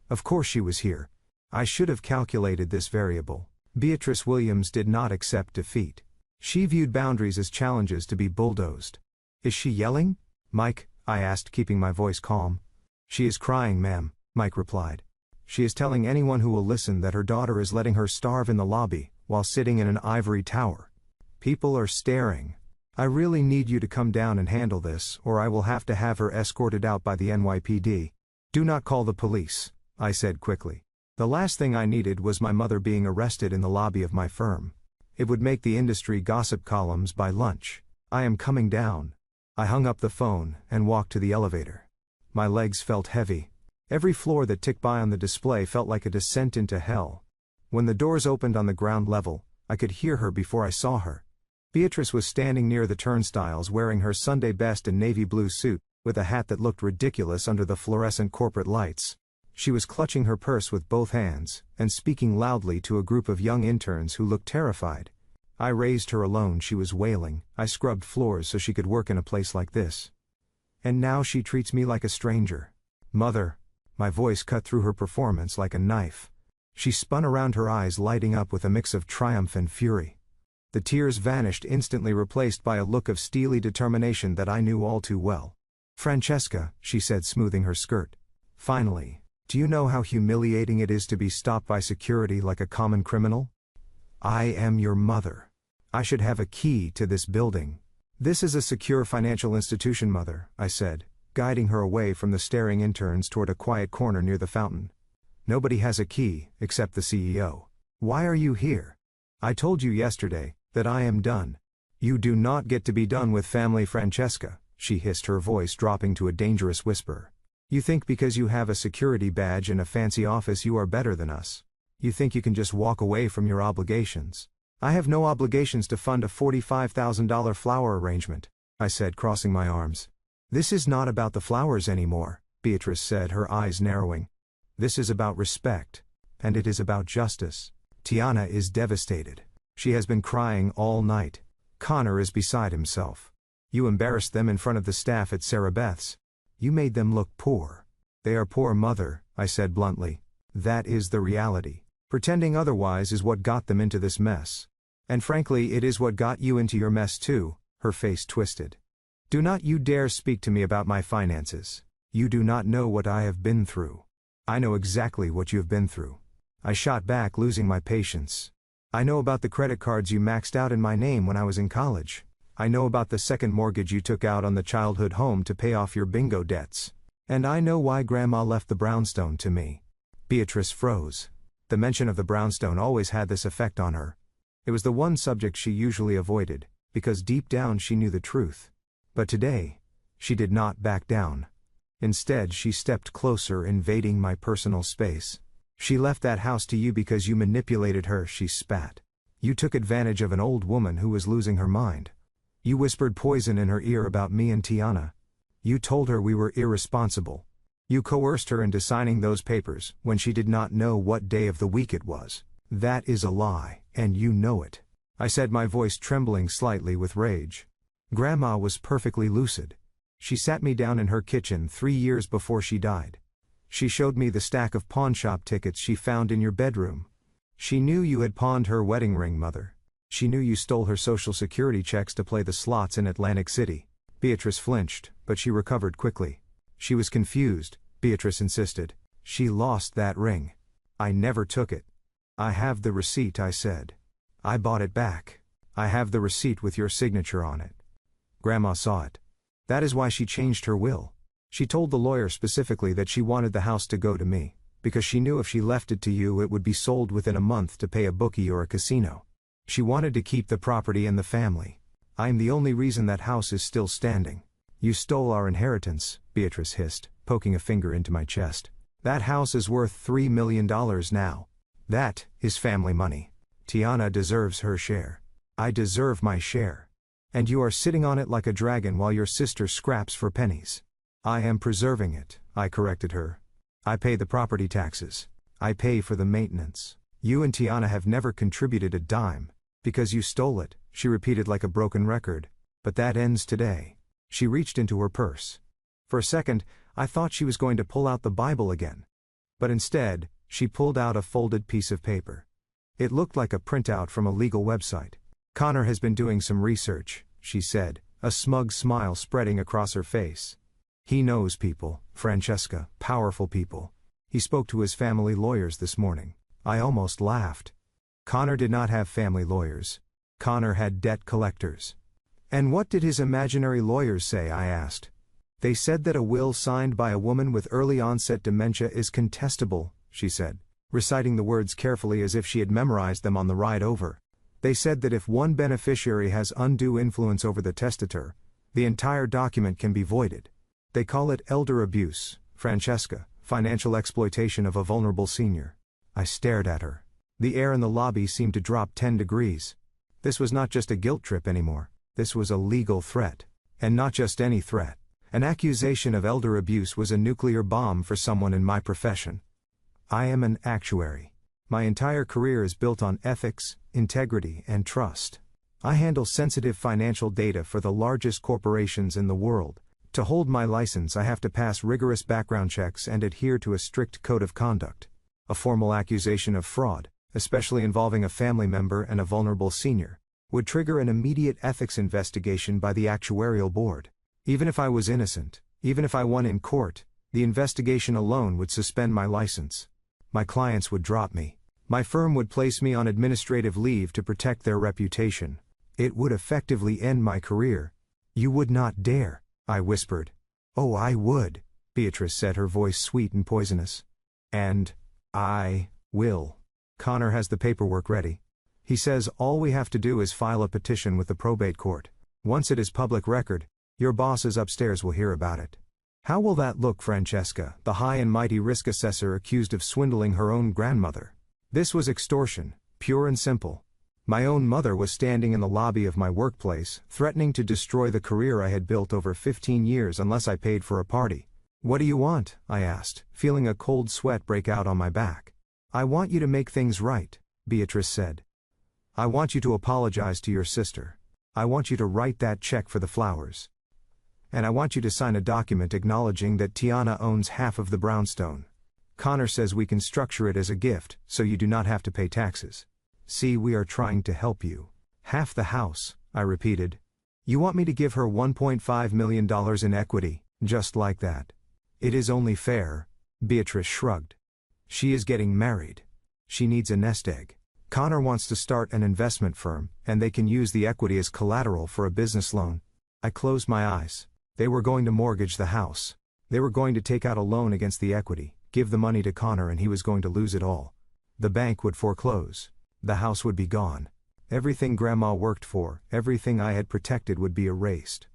Speaker 1: Of course she was here. I should have calculated this variable. Beatrice Williams did not accept defeat. She viewed boundaries as challenges to be bulldozed. "Is she yelling, Mike?" I asked, keeping my voice calm. "She is crying, ma'am," Mike replied. "She is telling anyone who will listen that her daughter is letting her starve in the lobby, while sitting in an ivory tower. People are staring. I really need you to come down and handle this, or I will have to have her escorted out by the NYPD. Do not call the police," I said quickly. The last thing I needed was my mother being arrested in the lobby of my firm. It would make the industry gossip columns by lunch. "I am coming down." I hung up the phone and walked to the elevator. My legs felt heavy. Every floor that ticked by on the display felt like a descent into hell. When the doors opened on the ground level, I could hear her before I saw her. Beatrice was standing near the turnstiles wearing her Sunday best and navy blue suit, with a hat that looked ridiculous under the fluorescent corporate lights. She was clutching her purse with both hands, and speaking loudly to a group of young interns who looked terrified. I raised her alone, she was wailing. I scrubbed floors so she could work in a place like this. And now she treats me like a stranger. Mother. My voice cut through her performance like a knife. She spun around, her eyes lighting up with a mix of triumph and fury. The tears vanished, instantly replaced by a look of steely determination that I knew all too well. Francesca, she said, smoothing her skirt. Finally, do you know how humiliating it is to be stopped by security like a common criminal? I am your mother. I should have a key to this building. This is a secure financial institution, Mother, I said, guiding her away from the staring interns toward a quiet corner near the fountain. Nobody has a key, except the CEO. Why are you here? I told you yesterday that I am done. You do not get to be done with family, Francesca, she hissed, her voice dropping to a dangerous whisper. You think because you have a security badge and a fancy office you are better than us. You think you can just walk away from your obligations. I have no obligations to fund a $45,000 flower arrangement, I said, crossing my arms. This is not about the flowers anymore, Beatrice said, her eyes narrowing. This is about respect. And it is about justice. Tiana is devastated. She has been crying all night. Connor is beside himself. You embarrassed them in front of the staff at Sarah Beth's. You made them look poor. They are poor, Mother, I said bluntly. That is the reality. Pretending otherwise is what got them into this mess. And frankly, it is what got you into your mess too, her face twisted. Do not you dare speak to me about my finances. You do not know what I have been through. I know exactly what you have been through. I shot back, losing my patience. I know about the credit cards you maxed out in my name when I was in college. I know about the second mortgage you took out on the childhood home to pay off your bingo debts. And I know why Grandma left the brownstone to me. Beatrice froze. The mention of the brownstone always had this effect on her. It was the one subject she usually avoided, because deep down she knew the truth. But today, she did not back down. Instead, she stepped closer, invading my personal space. She left that house to you because you manipulated her, she spat. You took advantage of an old woman who was losing her mind. You whispered poison in her ear about me and Tiana. You told her we were irresponsible. You coerced her into signing those papers when she did not know what day of the week it was. That is a lie, and you know it. I said, my voice trembling slightly with rage. Grandma was perfectly lucid. She sat me down in her kitchen 3 years before she died. She showed me the stack of pawnshop tickets she found in your bedroom. She knew you had pawned her wedding ring, Mother. She knew you stole her Social Security checks to play the slots in Atlantic City. Beatrice flinched, but she recovered quickly. She was confused, Beatrice insisted. She lost that ring. I never took it. I have the receipt, I said. I bought it back. I have the receipt with your signature on it. Grandma saw it. That is why she changed her will. She told the lawyer specifically that she wanted the house to go to me, because she knew if she left it to you it would be sold within a month to pay a bookie or a casino. She wanted to keep the property and the family. I am the only reason that house is still standing. You stole our inheritance, Beatrice hissed, poking a finger into my chest. That house is worth $3 million now. That is family money. Tiana deserves her share. I deserve my share. And you are sitting on it like a dragon while your sister scraps for pennies. I am preserving it, I corrected her. I pay the property taxes. I pay for the maintenance. You and Tiana have never contributed a dime. Because you stole it, she repeated like a broken record. But that ends today. She reached into her purse. For a second, I thought she was going to pull out the Bible again. But instead, she pulled out a folded piece of paper. It looked like a printout from a legal website. Connor has been doing some research, she said, a smug smile spreading across her face. He knows people, Francesca, powerful people. He spoke to his family lawyers this morning. I almost laughed. Connor did not have family lawyers. Connor had debt collectors. And what did his imaginary lawyers say, I asked. They said that a will signed by a woman with early onset dementia is contestable, she said, reciting the words carefully as if she had memorized them on the ride over. They said that if one beneficiary has undue influence over the testator, the entire document can be voided. They call it elder abuse, Francesca, financial exploitation of a vulnerable senior. I stared at her. The air in the lobby seemed to drop 10 degrees. This was not just a guilt trip anymore. This was a legal threat. And not just any threat. An accusation of elder abuse was a nuclear bomb for someone in my profession. I am an actuary. My entire career is built on ethics, integrity, and trust. I handle sensitive financial data for the largest corporations in the world. To hold my license, I have to pass rigorous background checks and adhere to a strict code of conduct. A formal accusation of fraud, especially involving a family member and a vulnerable senior, would trigger an immediate ethics investigation by the actuarial board. Even if I was innocent, even if I won in court, the investigation alone would suspend my license. My clients would drop me. My firm would place me on administrative leave to protect their reputation. It would effectively end my career. You would not dare, I whispered. Oh, I would, Beatrice said, her voice sweet and poisonous. And I will. Connor has the paperwork ready. He says all we have to do is file a petition with the probate court. Once it is public record, your bosses upstairs will hear about it. How will that look, Francesca, the high and mighty risk assessor accused of swindling her own grandmother? This was extortion, pure and simple. My own mother was standing in the lobby of my workplace, threatening to destroy the career I had built over 15 years unless I paid for a party. What do you want? I asked, feeling a cold sweat break out on my back. I want you to make things right, Beatrice said. I want you to apologize to your sister. I want you to write that check for the flowers. And I want you to sign a document acknowledging that Tiana owns half of the brownstone. Connor says we can structure it as a gift, so you do not have to pay taxes. See, we are trying to help you. Half the house, I repeated. You want me to give her $1.5 million in equity, just like that? It is only fair, Beatrice shrugged. She is getting married. She needs a nest egg. Connor wants to start an investment firm, and they can use the equity as collateral for a business loan. I closed my eyes. They were going to mortgage the house. They were going to take out a loan against the equity, give the money to Connor, and he was going to lose it all. The bank would foreclose. The house would be gone. Everything Grandma worked for, everything I had protected would be erased.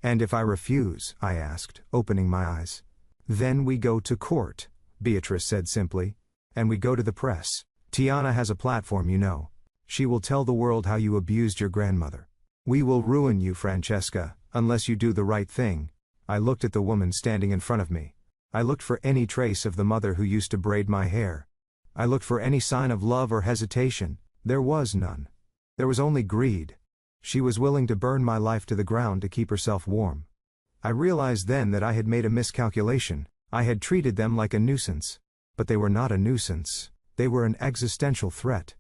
Speaker 1: And if I refuse, I asked, opening my eyes. Then we go to court, Beatrice said simply. And we go to the press. Tiana has a platform, you know. She will tell the world how you abused your grandmother. We will ruin you, Francesca, unless you do the right thing. I looked at the woman standing in front of me. I looked for any trace of the mother who used to braid my hair. I looked for any sign of love or hesitation. There was none. There was only greed. She was willing to burn my life to the ground to keep herself warm. I realized then that I had made a miscalculation. I had treated them like a nuisance. But they were not a nuisance. They were an existential threat.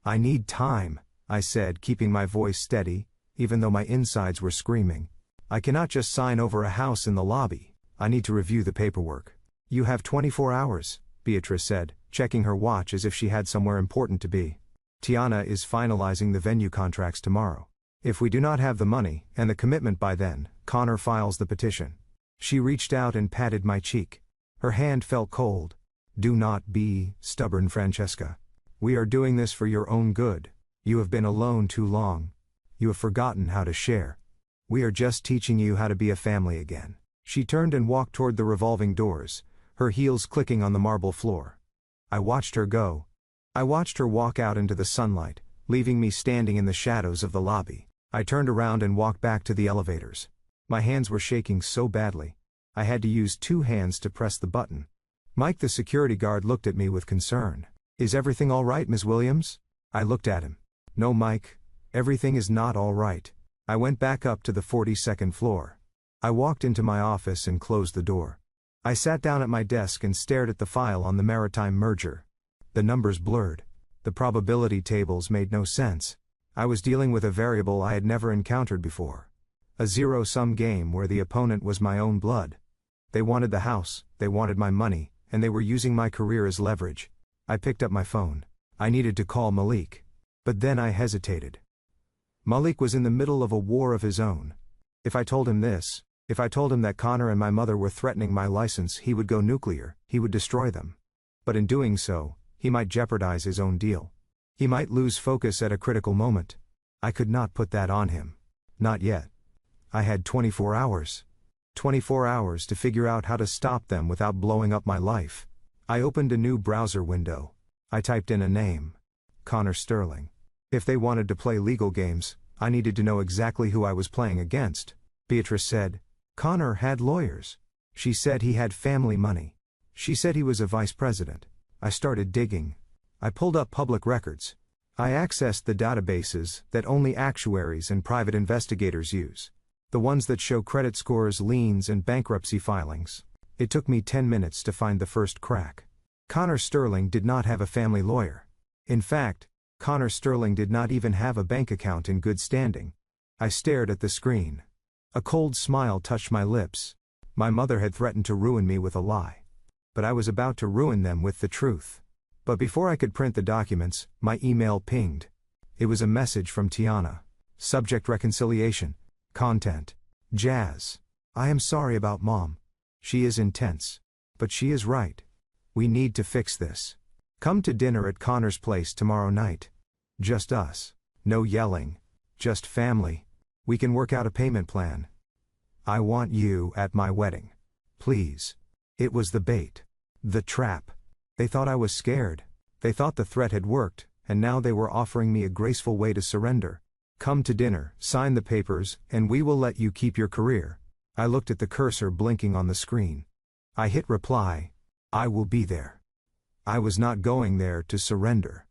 Speaker 1: I need time, I said, keeping my voice steady, even though my insides were screaming. I cannot just sign over a house in the lobby. I need to review the paperwork. You have 24 hours, Beatrice said, checking her watch as if she had somewhere important to be. Tiana is finalizing the venue contracts tomorrow. If we do not have the money and the commitment by then, Connor files the petition. She reached out and patted my cheek. Her hand felt cold. Do not be stubborn, Francesca. We are doing this for your own good. You have been alone too long. You have forgotten how to share. We are just teaching you how to be a family again. She turned and walked toward the revolving doors, her heels clicking on the marble floor. I watched her go. I watched her walk out into the sunlight, leaving me standing in the shadows of the lobby. I turned around and walked back to the elevators. My hands were shaking so badly. I had to use 2 hands to press the button. Mike, the security guard, looked at me with concern. Is everything all right, Ms. Williams? I looked at him. No, Mike, everything is not all right. I went back up to the 42nd floor. I walked into my office and closed the door. I sat down at my desk and stared at the file on the maritime merger. The numbers blurred. The probability tables made no sense. I was dealing with a variable I had never encountered before. A zero-sum game where the opponent was my own blood. They wanted the house, they wanted my money, and they were using my career as leverage. I picked up my phone. I needed to call Malik. But then I hesitated. Malik was in the middle of a war of his own. If I told him this, if I told him that Connor and my mother were threatening my license, he would go nuclear, he would destroy them. But in doing so, he might jeopardize his own deal. He might lose focus at a critical moment. I could not put that on him. Not yet. I had 24 hours. 24 hours to figure out how to stop them without blowing up my life. I opened a new browser window. I typed in a name. Connor Sterling. If they wanted to play legal games, I needed to know exactly who I was playing against. Beatrice said. Connor had lawyers. She said he had family money. She said he was a vice president. I started digging. I pulled up public records. I accessed the databases that only actuaries and private investigators use. The ones that show credit scores, liens, and bankruptcy filings. It took me 10 minutes to find the first crack. Connor Sterling did not have a family lawyer. In fact, Connor Sterling did not even have a bank account in good standing. I stared at the screen. A cold smile touched my lips. My mother had threatened to ruin me with a lie. But I was about to ruin them with the truth. But before I could print the documents, my email pinged. It was a message from Tiana. Subject: reconciliation. Content: Jazz. I am sorry about Mom. She is intense. But she is right. We need to fix this. Come to dinner at Connor's place tomorrow night. Just us. No yelling. Just family. We can work out a payment plan. I want you at my wedding. Please. It was the bait. The trap. They thought I was scared. They thought the threat had worked, and now they were offering me a graceful way to surrender. Come to dinner, sign the papers, and we will let you keep your career. I looked at the cursor blinking on the screen. I hit reply. I will be there. I was not going there to surrender.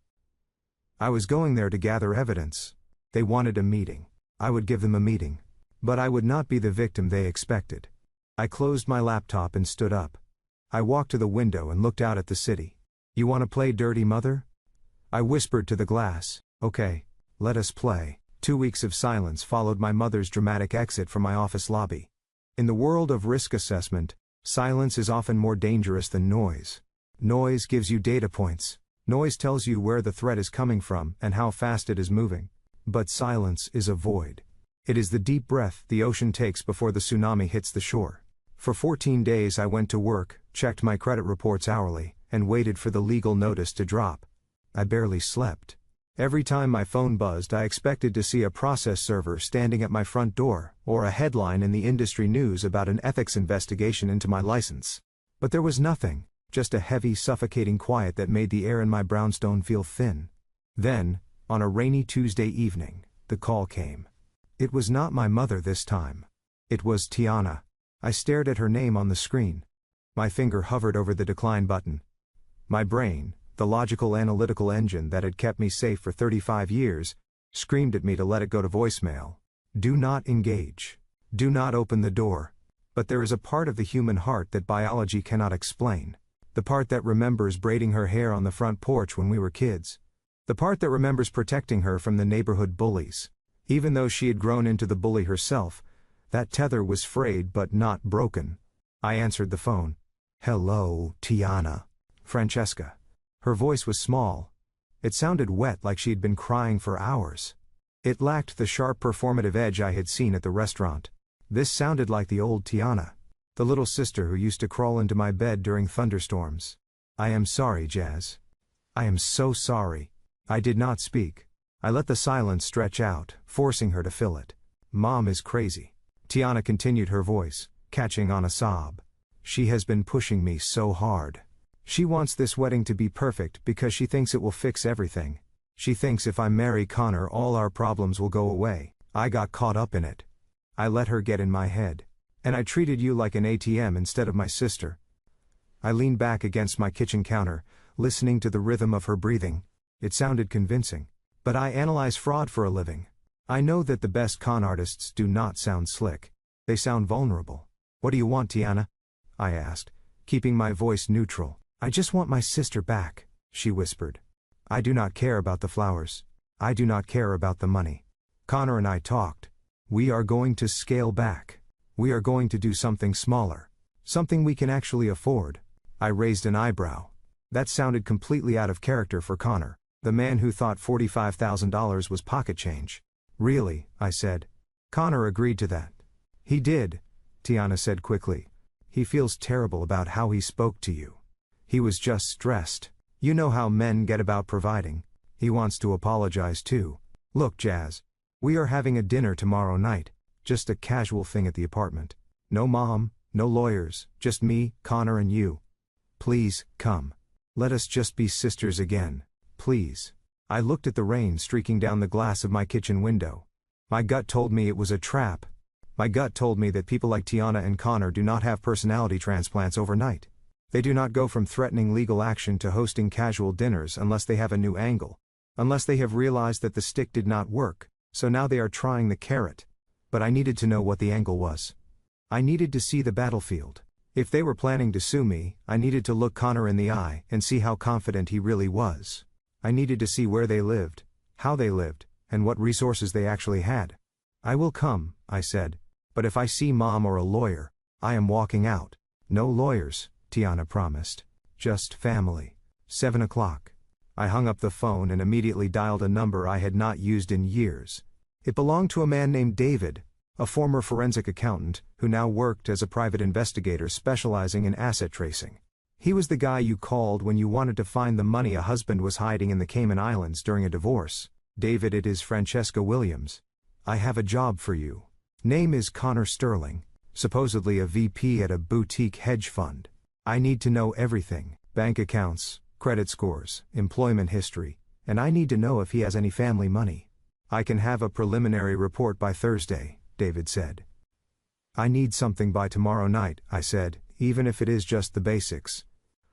Speaker 1: I was going there to gather evidence. They wanted a meeting. I would give them a meeting. But I would not be the victim they expected. I closed my laptop and stood up. I walked to the window and looked out at the city. You want to play dirty, mother? I whispered to the glass. Okay, let us play. 2 weeks of silence followed my mother's dramatic exit from my office lobby. In the world of risk assessment, silence is often more dangerous than noise. Noise gives you data points. Noise tells you where the threat is coming from and how fast it is moving. But silence is a void. It is the deep breath the ocean takes before the tsunami hits the shore. For 14 days I went to work, checked my credit reports hourly, and waited for the legal notice to drop. I barely slept. Every time my phone buzzed, I expected to see a process server standing at my front door, or a headline in the industry news about an ethics investigation into my license. But there was nothing, just a heavy, suffocating quiet that made the air in my brownstone feel thin. Then, on a rainy Tuesday evening, the call came. It was not my mother this time. It was Tiana. I stared at her name on the screen. My finger hovered over the decline button. My brain, the logical analytical engine that had kept me safe for 35 years, screamed at me to let it go to voicemail. Do not engage. Do not open the door. But there is a part of the human heart that biology cannot explain. The part that remembers braiding her hair on the front porch when we were kids. The part that remembers protecting her from the neighborhood bullies. Even though she had grown into the bully herself, that tether was frayed but not broken. I answered the phone. Hello, Tiana. Francesca. Her voice was small. It sounded wet, like she'd been crying for hours. It lacked the sharp performative edge I had seen at the restaurant. This sounded like the old Tiana. The little sister who used to crawl into my bed during thunderstorms. I am sorry, Jazz. I am so sorry. I did not speak. I let the silence stretch out, forcing her to fill it. Mom is crazy. Tiana continued, her voice catching on a sob. She has been pushing me so hard. She wants this wedding to be perfect because she thinks it will fix everything. She thinks if I marry Connor, all our problems will go away. I got caught up in it. I let her get in my head. And I treated you like an ATM instead of my sister. I leaned back against my kitchen counter, listening to the rhythm of her breathing. It sounded convincing. But I analyze fraud for a living. I know that the best con artists do not sound slick. They sound vulnerable. What do you want, Tiana? I asked, keeping my voice neutral. I just want my sister back, she whispered. I do not care about the flowers. I do not care about the money. Connor and I talked. We are going to scale back. We are going to do something smaller. Something we can actually afford. I raised an eyebrow. That sounded completely out of character for Connor, the man who thought $45,000 was pocket change. Really, I said. Connor agreed to that. He did, Tiana said quickly. He feels terrible about how he spoke to you. He was just stressed. You know how men get about providing. He wants to apologize too. Look, Jazz. We are having a dinner tomorrow night. Just a casual thing at the apartment. No mom, no lawyers, just me, Connor and you. Please, come. Let us just be sisters again. Please. I looked at the rain streaking down the glass of my kitchen window. My gut told me it was a trap. My gut told me that people like Tiana and Connor do not have personality transplants overnight. They do not go from threatening legal action to hosting casual dinners unless they have a new angle. Unless they have realized that the stick did not work, so now they are trying the carrot. But I needed to know what the angle was. I needed to see the battlefield. If they were planning to sue me, I needed to look Connor in the eye and see how confident he really was. I needed to see where they lived, how they lived, and what resources they actually had. I will come, I said. But if I see Mom or a lawyer, I am walking out. No lawyers, Tiana promised. Just family. 7 o'clock. I hung up the phone and immediately dialed a number I had not used in years. It belonged to a man named David, a former forensic accountant, who now worked as a private investigator specializing in asset tracing. He was the guy you called when you wanted to find the money a husband was hiding in the Cayman Islands during a divorce. David, it is Francesca Williams. I have a job for you. Name is Connor Sterling, supposedly a VP at a boutique hedge fund. I need to know everything, bank accounts, credit scores, employment history, and I need to know if he has any family money. I can have a preliminary report by Thursday, David said. I need something by tomorrow night, I said, even if it is just the basics.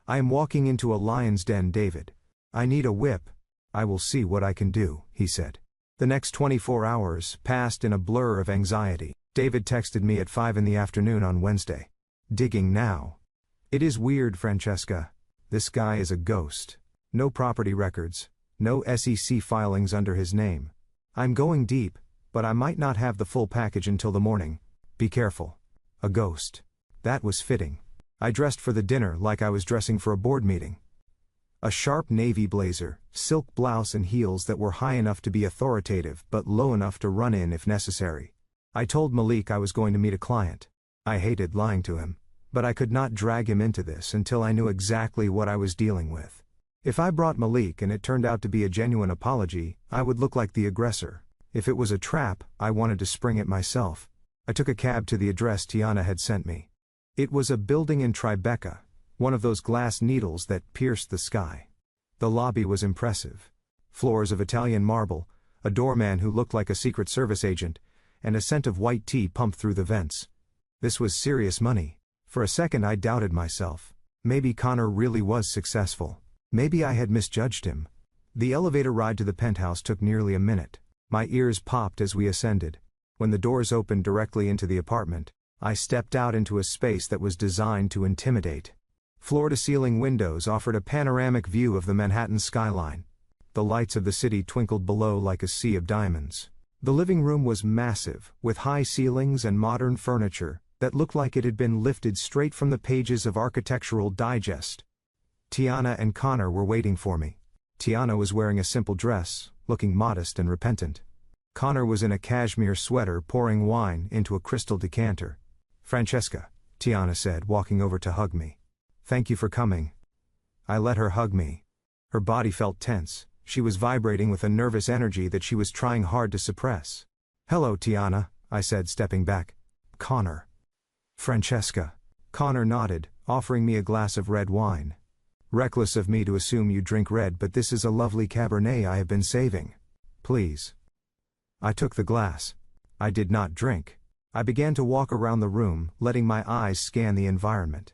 Speaker 1: I am walking into a lion's den, David. I need a whip. I will see what I can do, he said. The next 24 hours passed in a blur of anxiety. David texted me at 5 in the afternoon on Wednesday. Digging now. It is weird, Francesca. This guy is a ghost. No property records. No SEC filings under his name. I'm going deep, but I might not have the full package until the morning. Be careful. A ghost. That was fitting. I dressed for the dinner like I was dressing for a board meeting. A sharp navy blazer, silk blouse and heels that were high enough to be authoritative but low enough to run in if necessary. I told Malik I was going to meet a client. I hated lying to him, but I could not drag him into this until I knew exactly what I was dealing with. If I brought Malik and it turned out to be a genuine apology, I would look like the aggressor. If it was a trap, I wanted to spring it myself. I took a cab to the address Tiana had sent me. It was a building in Tribeca, one of those glass needles that pierced the sky. The lobby was impressive. Floors of Italian marble, a doorman who looked like a Secret Service agent, and a scent of white tea pumped through the vents. This was serious money. For a second I doubted myself. Maybe Connor really was successful. Maybe I had misjudged him. The elevator ride to the penthouse took nearly a minute. My ears popped as we ascended. When the doors opened directly into the apartment, I stepped out into a space that was designed to intimidate. Floor-to-ceiling windows offered a panoramic view of the Manhattan skyline. The lights of the city twinkled below like a sea of diamonds. The living room was massive, with high ceilings and modern furniture that looked like it had been lifted straight from the pages of Architectural Digest. Tiana and Connor were waiting for me. Tiana was wearing a simple dress, looking modest and repentant. Connor was in a cashmere sweater pouring wine into a crystal decanter. Francesca, Tiana said, walking over to hug me. Thank you for coming. I let her hug me. Her body felt tense. She was vibrating with a nervous energy that she was trying hard to suppress. Hello, Tiana, I said, stepping back. Connor. Francesca. Connor nodded, offering me a glass of red wine. Reckless of me to assume you drink red, but this is a lovely Cabernet I have been saving. Please. I took the glass. I did not drink. I began to walk around the room, letting my eyes scan the environment.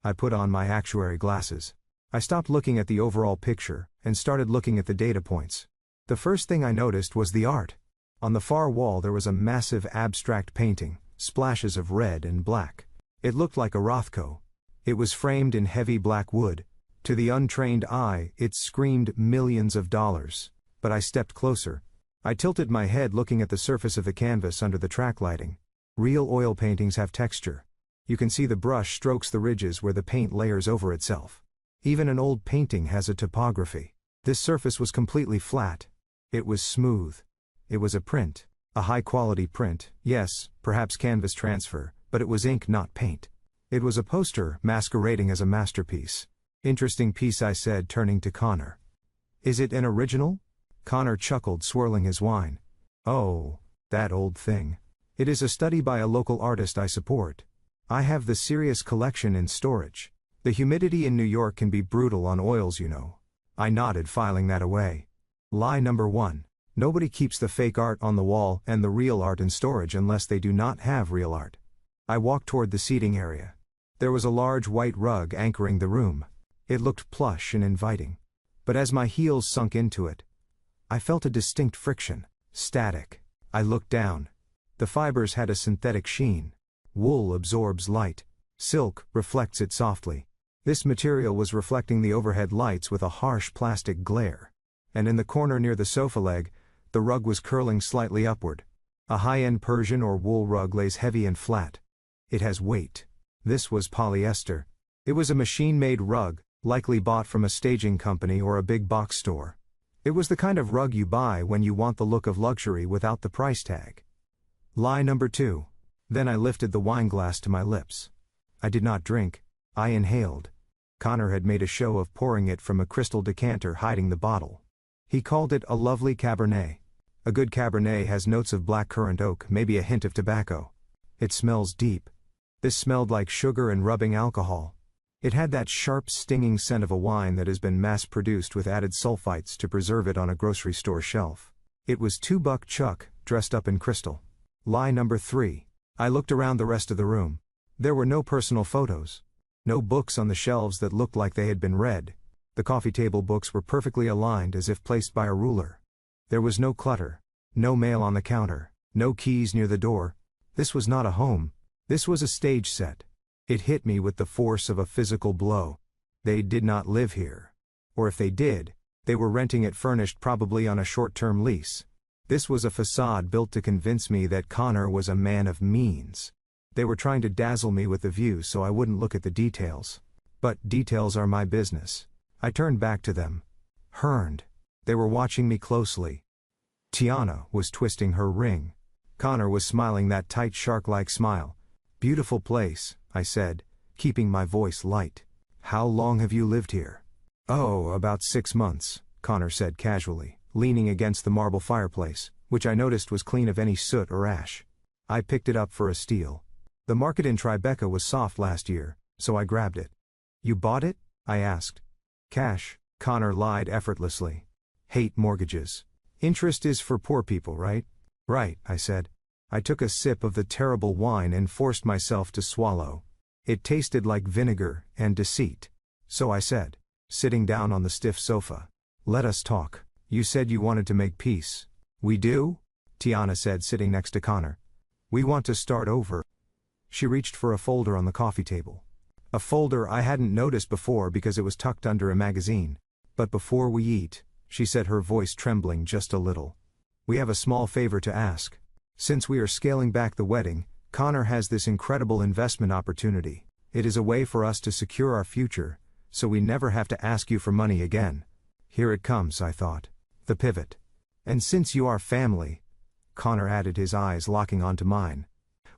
Speaker 1: I put on my actuary glasses. I stopped looking at the overall picture, and started looking at the data points. The first thing I noticed was the art. On the far wall there was a massive abstract painting, splashes of red and black. It looked like a Rothko. It was framed in heavy black wood. To the untrained eye, it screamed millions of dollars. But I stepped closer. I tilted my head looking at the surface of the canvas under the track lighting. Real oil paintings have texture. You can see the brush strokes the ridges where the paint layers over itself. Even an old painting has a topography. This surface was completely flat. It was smooth. It was a print. A high-quality print, yes, perhaps canvas transfer, but it was ink, not paint. It was a poster masquerading as a masterpiece. Interesting piece, I said, turning to Connor. Is it an original? Connor chuckled, swirling his wine. Oh, that old thing. It is a study by a local artist I support. I have the Sirius collection in storage. The humidity in New York can be brutal on oils, you know. I nodded, filing that away. Lie number 1. Nobody keeps the fake art on the wall and the real art in storage unless they do not have real art. I walked toward the seating area. There was a large white rug anchoring the room. It looked plush and inviting. But as my heels sunk into it, I felt a distinct friction, static. I looked down. The fibers had a synthetic sheen. Wool absorbs light. Silk reflects it softly. This material was reflecting the overhead lights with a harsh plastic glare. And in the corner near the sofa leg, the rug was curling slightly upward. A high-end Persian or wool rug lays heavy and flat. It has weight. This was polyester. It was a machine-made rug, likely bought from a staging company or a big box store. It was the kind of rug you buy when you want the look of luxury without the price tag. Lie number 2. Then I lifted the wine glass to my lips. I did not drink. I inhaled. Connor had made a show of pouring it from a crystal decanter hiding the bottle. He called it a lovely Cabernet. A good Cabernet has notes of blackcurrant oak, maybe a hint of tobacco. It smells deep. This smelled like sugar and rubbing alcohol. It had that sharp, stinging scent of a wine that has been mass-produced with added sulfites to preserve it on a grocery store shelf. It was $2 Chuck, dressed up in crystal. Lie number 3. I looked around the rest of the room. There were no personal photos. No books on the shelves that looked like they had been read. The coffee table books were perfectly aligned as if placed by a ruler. There was no clutter. No mail on the counter. No keys near the door. This was not a home. This was a stage set. It hit me with the force of a physical blow. They did not live here. Or if they did, they were renting it furnished, probably on a short-term lease. This was a facade built to convince me that Connor was a man of means. They were trying to dazzle me with the view so I wouldn't look at the details. But details are my business. I turned back to them. Hurned. They were watching me closely. Tiana was twisting her ring. Connor was smiling that tight shark-like smile. Beautiful place, I said, keeping my voice light. How long have you lived here? Oh, about 6 months, Connor said casually, leaning against the marble fireplace, which I noticed was clean of any soot or ash. I picked it up for a steal. The market in Tribeca was soft last year, so I grabbed it. You bought it? I asked. Cash, Connor lied effortlessly. Hate mortgages. Interest is for poor people, right? Right, I said. I took a sip of the terrible wine and forced myself to swallow. It tasted like vinegar and deceit. So I said, sitting down on the stiff sofa. Let us talk. You said you wanted to make peace. We do? Tiana said, sitting next to Connor. We want to start over. She reached for a folder on the coffee table. A folder I hadn't noticed before because it was tucked under a magazine. But before we eat, she said, her voice trembling just a little, we have a small favor to ask. Since we are scaling back the wedding, Connor has this incredible investment opportunity. It is a way for us to secure our future, so we never have to ask you for money again. Here it comes, I thought. The pivot. And since you are family, Connor added, his eyes locking onto mine,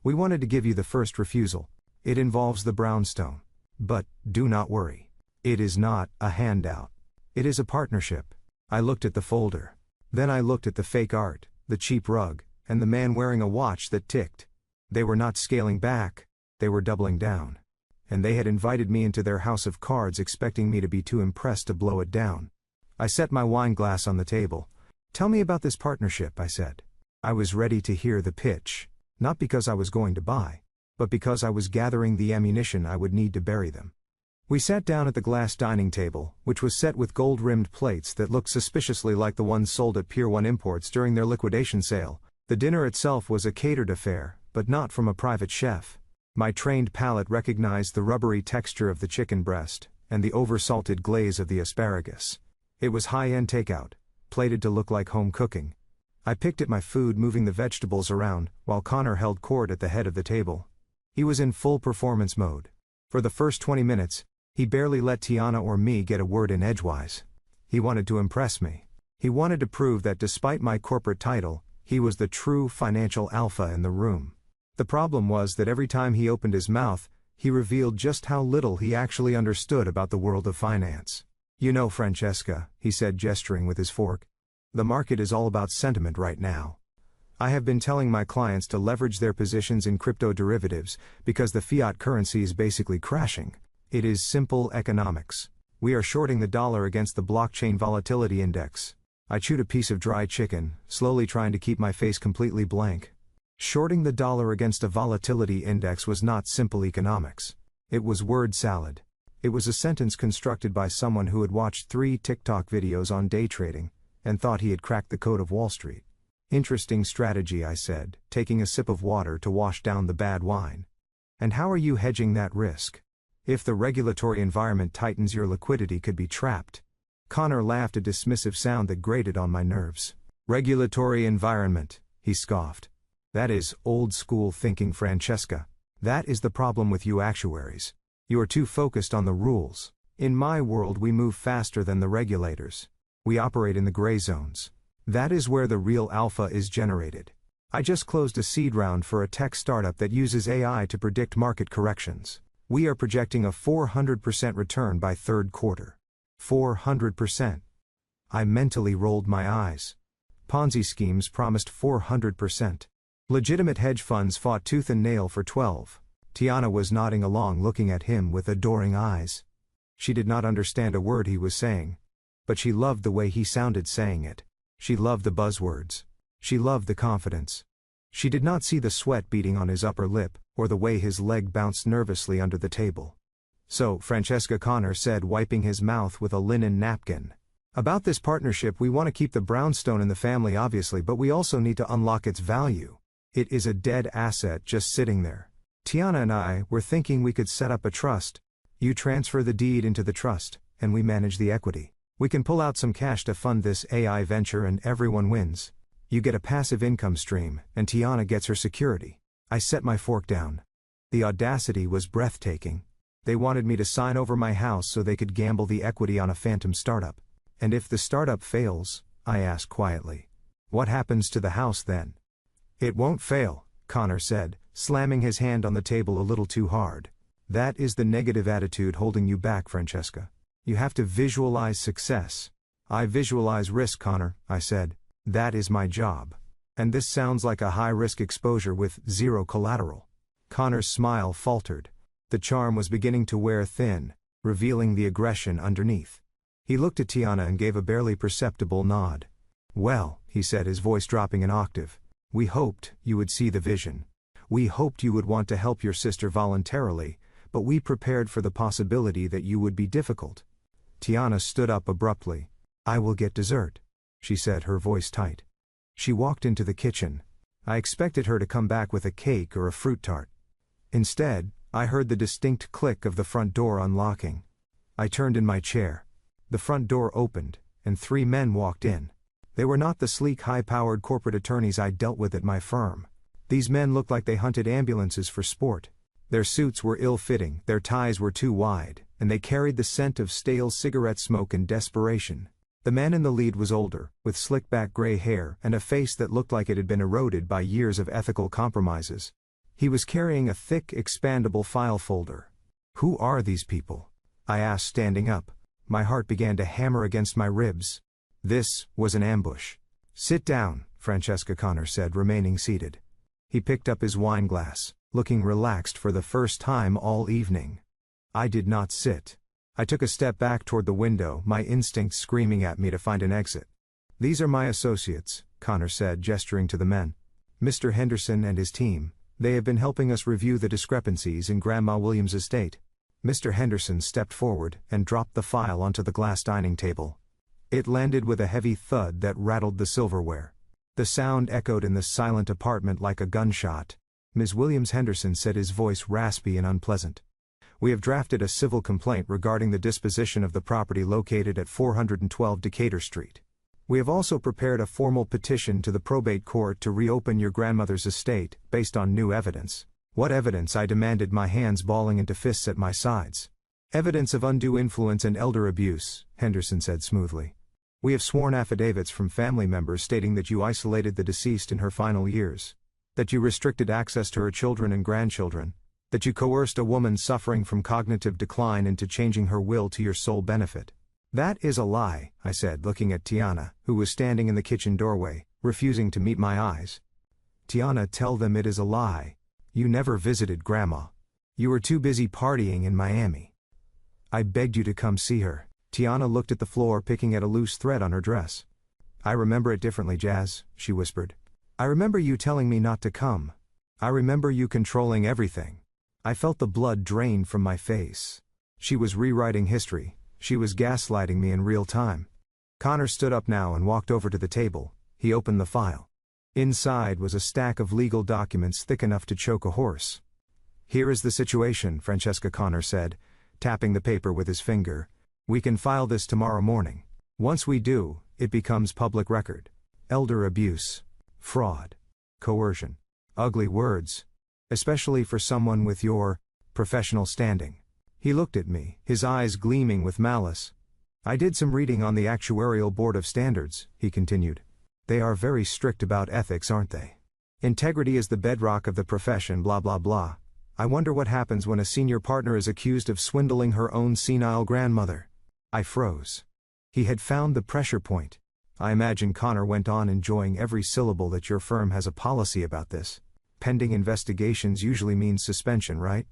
Speaker 1: we wanted to give you the first refusal. It involves the brownstone. But, do not worry. It is not a handout. It is a partnership. I looked at the folder. Then I looked at the fake art, the cheap rug, and the man wearing a watch that ticked. They were not scaling back, they were doubling down. And they had invited me into their house of cards expecting me to be too impressed to blow it down. I set my wine glass on the table. Tell me about this partnership, I said. I was ready to hear the pitch, not because I was going to buy, but because I was gathering the ammunition I would need to bury them. We sat down at the glass dining table, which was set with gold-rimmed plates that looked suspiciously like the ones sold at Pier 1 Imports during their liquidation sale. The dinner itself was a catered affair, but not from a private chef. My trained palate recognized the rubbery texture of the chicken breast, and the over-salted glaze of the asparagus. It was high-end takeout, plated to look like home cooking. I picked at my food, moving the vegetables around, while Connor held court at the head of the table. He was in full performance mode. For the first 20 minutes, he barely let Tiana or me get a word in edgewise. He wanted to impress me. He wanted to prove that despite my corporate title, he was the true financial alpha in the room. The problem was that every time he opened his mouth, he revealed just how little he actually understood about the world of finance. You know, Francesca, he said, gesturing with his fork. The market is all about sentiment right now. I have been telling my clients to leverage their positions in crypto derivatives because the fiat currency is basically crashing. It is simple economics. We are shorting the dollar against the blockchain volatility index. I chewed a piece of dry chicken, slowly trying to keep my face completely blank. Shorting the dollar against a volatility index was not simple economics. It was word salad. It was a sentence constructed by someone who had watched 3 TikTok videos on day trading, and thought he had cracked the code of Wall Street. Interesting strategy, I said, taking a sip of water to wash down the bad wine. And how are you hedging that risk? If the regulatory environment tightens, your liquidity could be trapped. Connor laughed, a dismissive sound that grated on my nerves. Regulatory environment, he scoffed. That is old school thinking, Francesca. That is the problem with you actuaries. You are too focused on the rules. In my world, we move faster than the regulators. We operate in the gray zones. That is where the real alpha is generated. I just closed a seed round for a tech startup that uses AI to predict market corrections. We are projecting a 400% return by third quarter. 400%. I mentally rolled my eyes. Ponzi schemes promised 400%. Legitimate hedge funds fought tooth and nail for 12. Tiana was nodding along, looking at him with adoring eyes. She did not understand a word he was saying, but she loved the way he sounded saying it. She loved the buzzwords. She loved the confidence. She did not see the sweat beading on his upper lip, or the way his leg bounced nervously under the table. So, Francesca, Connor said, wiping his mouth with a linen napkin. About this partnership, we want to keep the brownstone in the family, obviously, but we also need to unlock its value. It is a dead asset just sitting there. Tiana and I were thinking we could set up a trust. You transfer the deed into the trust, and we manage the equity. We can pull out some cash to fund this AI venture and everyone wins. You get a passive income stream, and Tiana gets her security. I set my fork down. The audacity was breathtaking. They wanted me to sign over my house so they could gamble the equity on a phantom startup. And if the startup fails, I asked quietly, what happens to the house then? It won't fail, Connor said, slamming his hand on the table a little too hard. That is the negative attitude holding you back, Francesca. You have to visualize success. I visualize risk, Connor, I said. That is my job. And this sounds like a high-risk exposure with zero collateral. Connor's smile faltered. The charm was beginning to wear thin, revealing the aggression underneath. He looked at Tiana and gave a barely perceptible nod. Well, he said, his voice dropping an octave, we hoped you would see the vision. We hoped you would want to help your sister voluntarily, but we prepared for the possibility that you would be difficult. Tiana stood up abruptly. I will get dessert, she said, her voice tight. She walked into the kitchen. I expected her to come back with a cake or a fruit tart. Instead, I heard the distinct click of the front door unlocking. I turned in my chair. The front door opened, and 3 men walked in. They were not the sleek, high-powered corporate attorneys I dealt with at my firm. These men looked like they hunted ambulances for sport. Their suits were ill-fitting, their ties were too wide, and they carried the scent of stale cigarette smoke and desperation. The man in the lead was older, with slick-back gray hair and a face that looked like it had been eroded by years of ethical compromises. He was carrying a thick, expandable file folder. Who are these people? I asked, standing up. My heart began to hammer against my ribs. This was an ambush. Sit down, Francesca, Connor said, remaining seated. He picked up his wine glass, looking relaxed for the first time all evening. I did not sit. I took a step back toward the window, my instincts screaming at me to find an exit. These are my associates, Connor said, gesturing to the men. Mr. Henderson and his team. They have been helping us review the discrepancies in Grandma Williams' estate. Mr. Henderson stepped forward and dropped the file onto the glass dining table. It landed with a heavy thud that rattled the silverware. The sound echoed in the silent apartment like a gunshot. Ms. Williams, Henderson said, his voice raspy and unpleasant. We have drafted a civil complaint regarding the disposition of the property located at 412 Decatur Street. We have also prepared a formal petition to the probate court to reopen your grandmother's estate, based on new evidence. What evidence? I demanded, my hands balling into fists at my sides. Evidence of undue influence and elder abuse, Henderson said smoothly. We have sworn affidavits from family members stating that you isolated the deceased in her final years, that you restricted access to her children and grandchildren, that you coerced a woman suffering from cognitive decline into changing her will to your sole benefit. That is a lie, I said, looking at Tiana, who was standing in the kitchen doorway, refusing to meet my eyes. Tiana, tell them it is a lie. You never visited Grandma. You were too busy partying in Miami. I begged you to come see her. Tiana looked at the floor, picking at a loose thread on her dress. I remember it differently, Jazz, she whispered. I remember you telling me not to come. I remember you controlling everything. I felt the blood drain from my face. She was rewriting history, she was gaslighting me in real time. Connor stood up now and walked over to the table. He opened the file. Inside was a stack of legal documents thick enough to choke a horse. Here is the situation, Francesca, Connor said, tapping the paper with his finger. We can file this tomorrow morning. Once we do, it becomes public record. Elder abuse. Fraud. Coercion. Ugly words. Especially for someone with your professional standing. He looked at me, his eyes gleaming with malice. I did some reading on the Actuarial Board of Standards, he continued. They are very strict about ethics, aren't they? Integrity is the bedrock of the profession, blah blah blah. I wonder what happens when a senior partner is accused of swindling her own senile grandmother. I froze. He had found the pressure point. I imagine Connor went on, enjoying every syllable. That your firm has a policy about this. Pending investigations usually means suspension, right?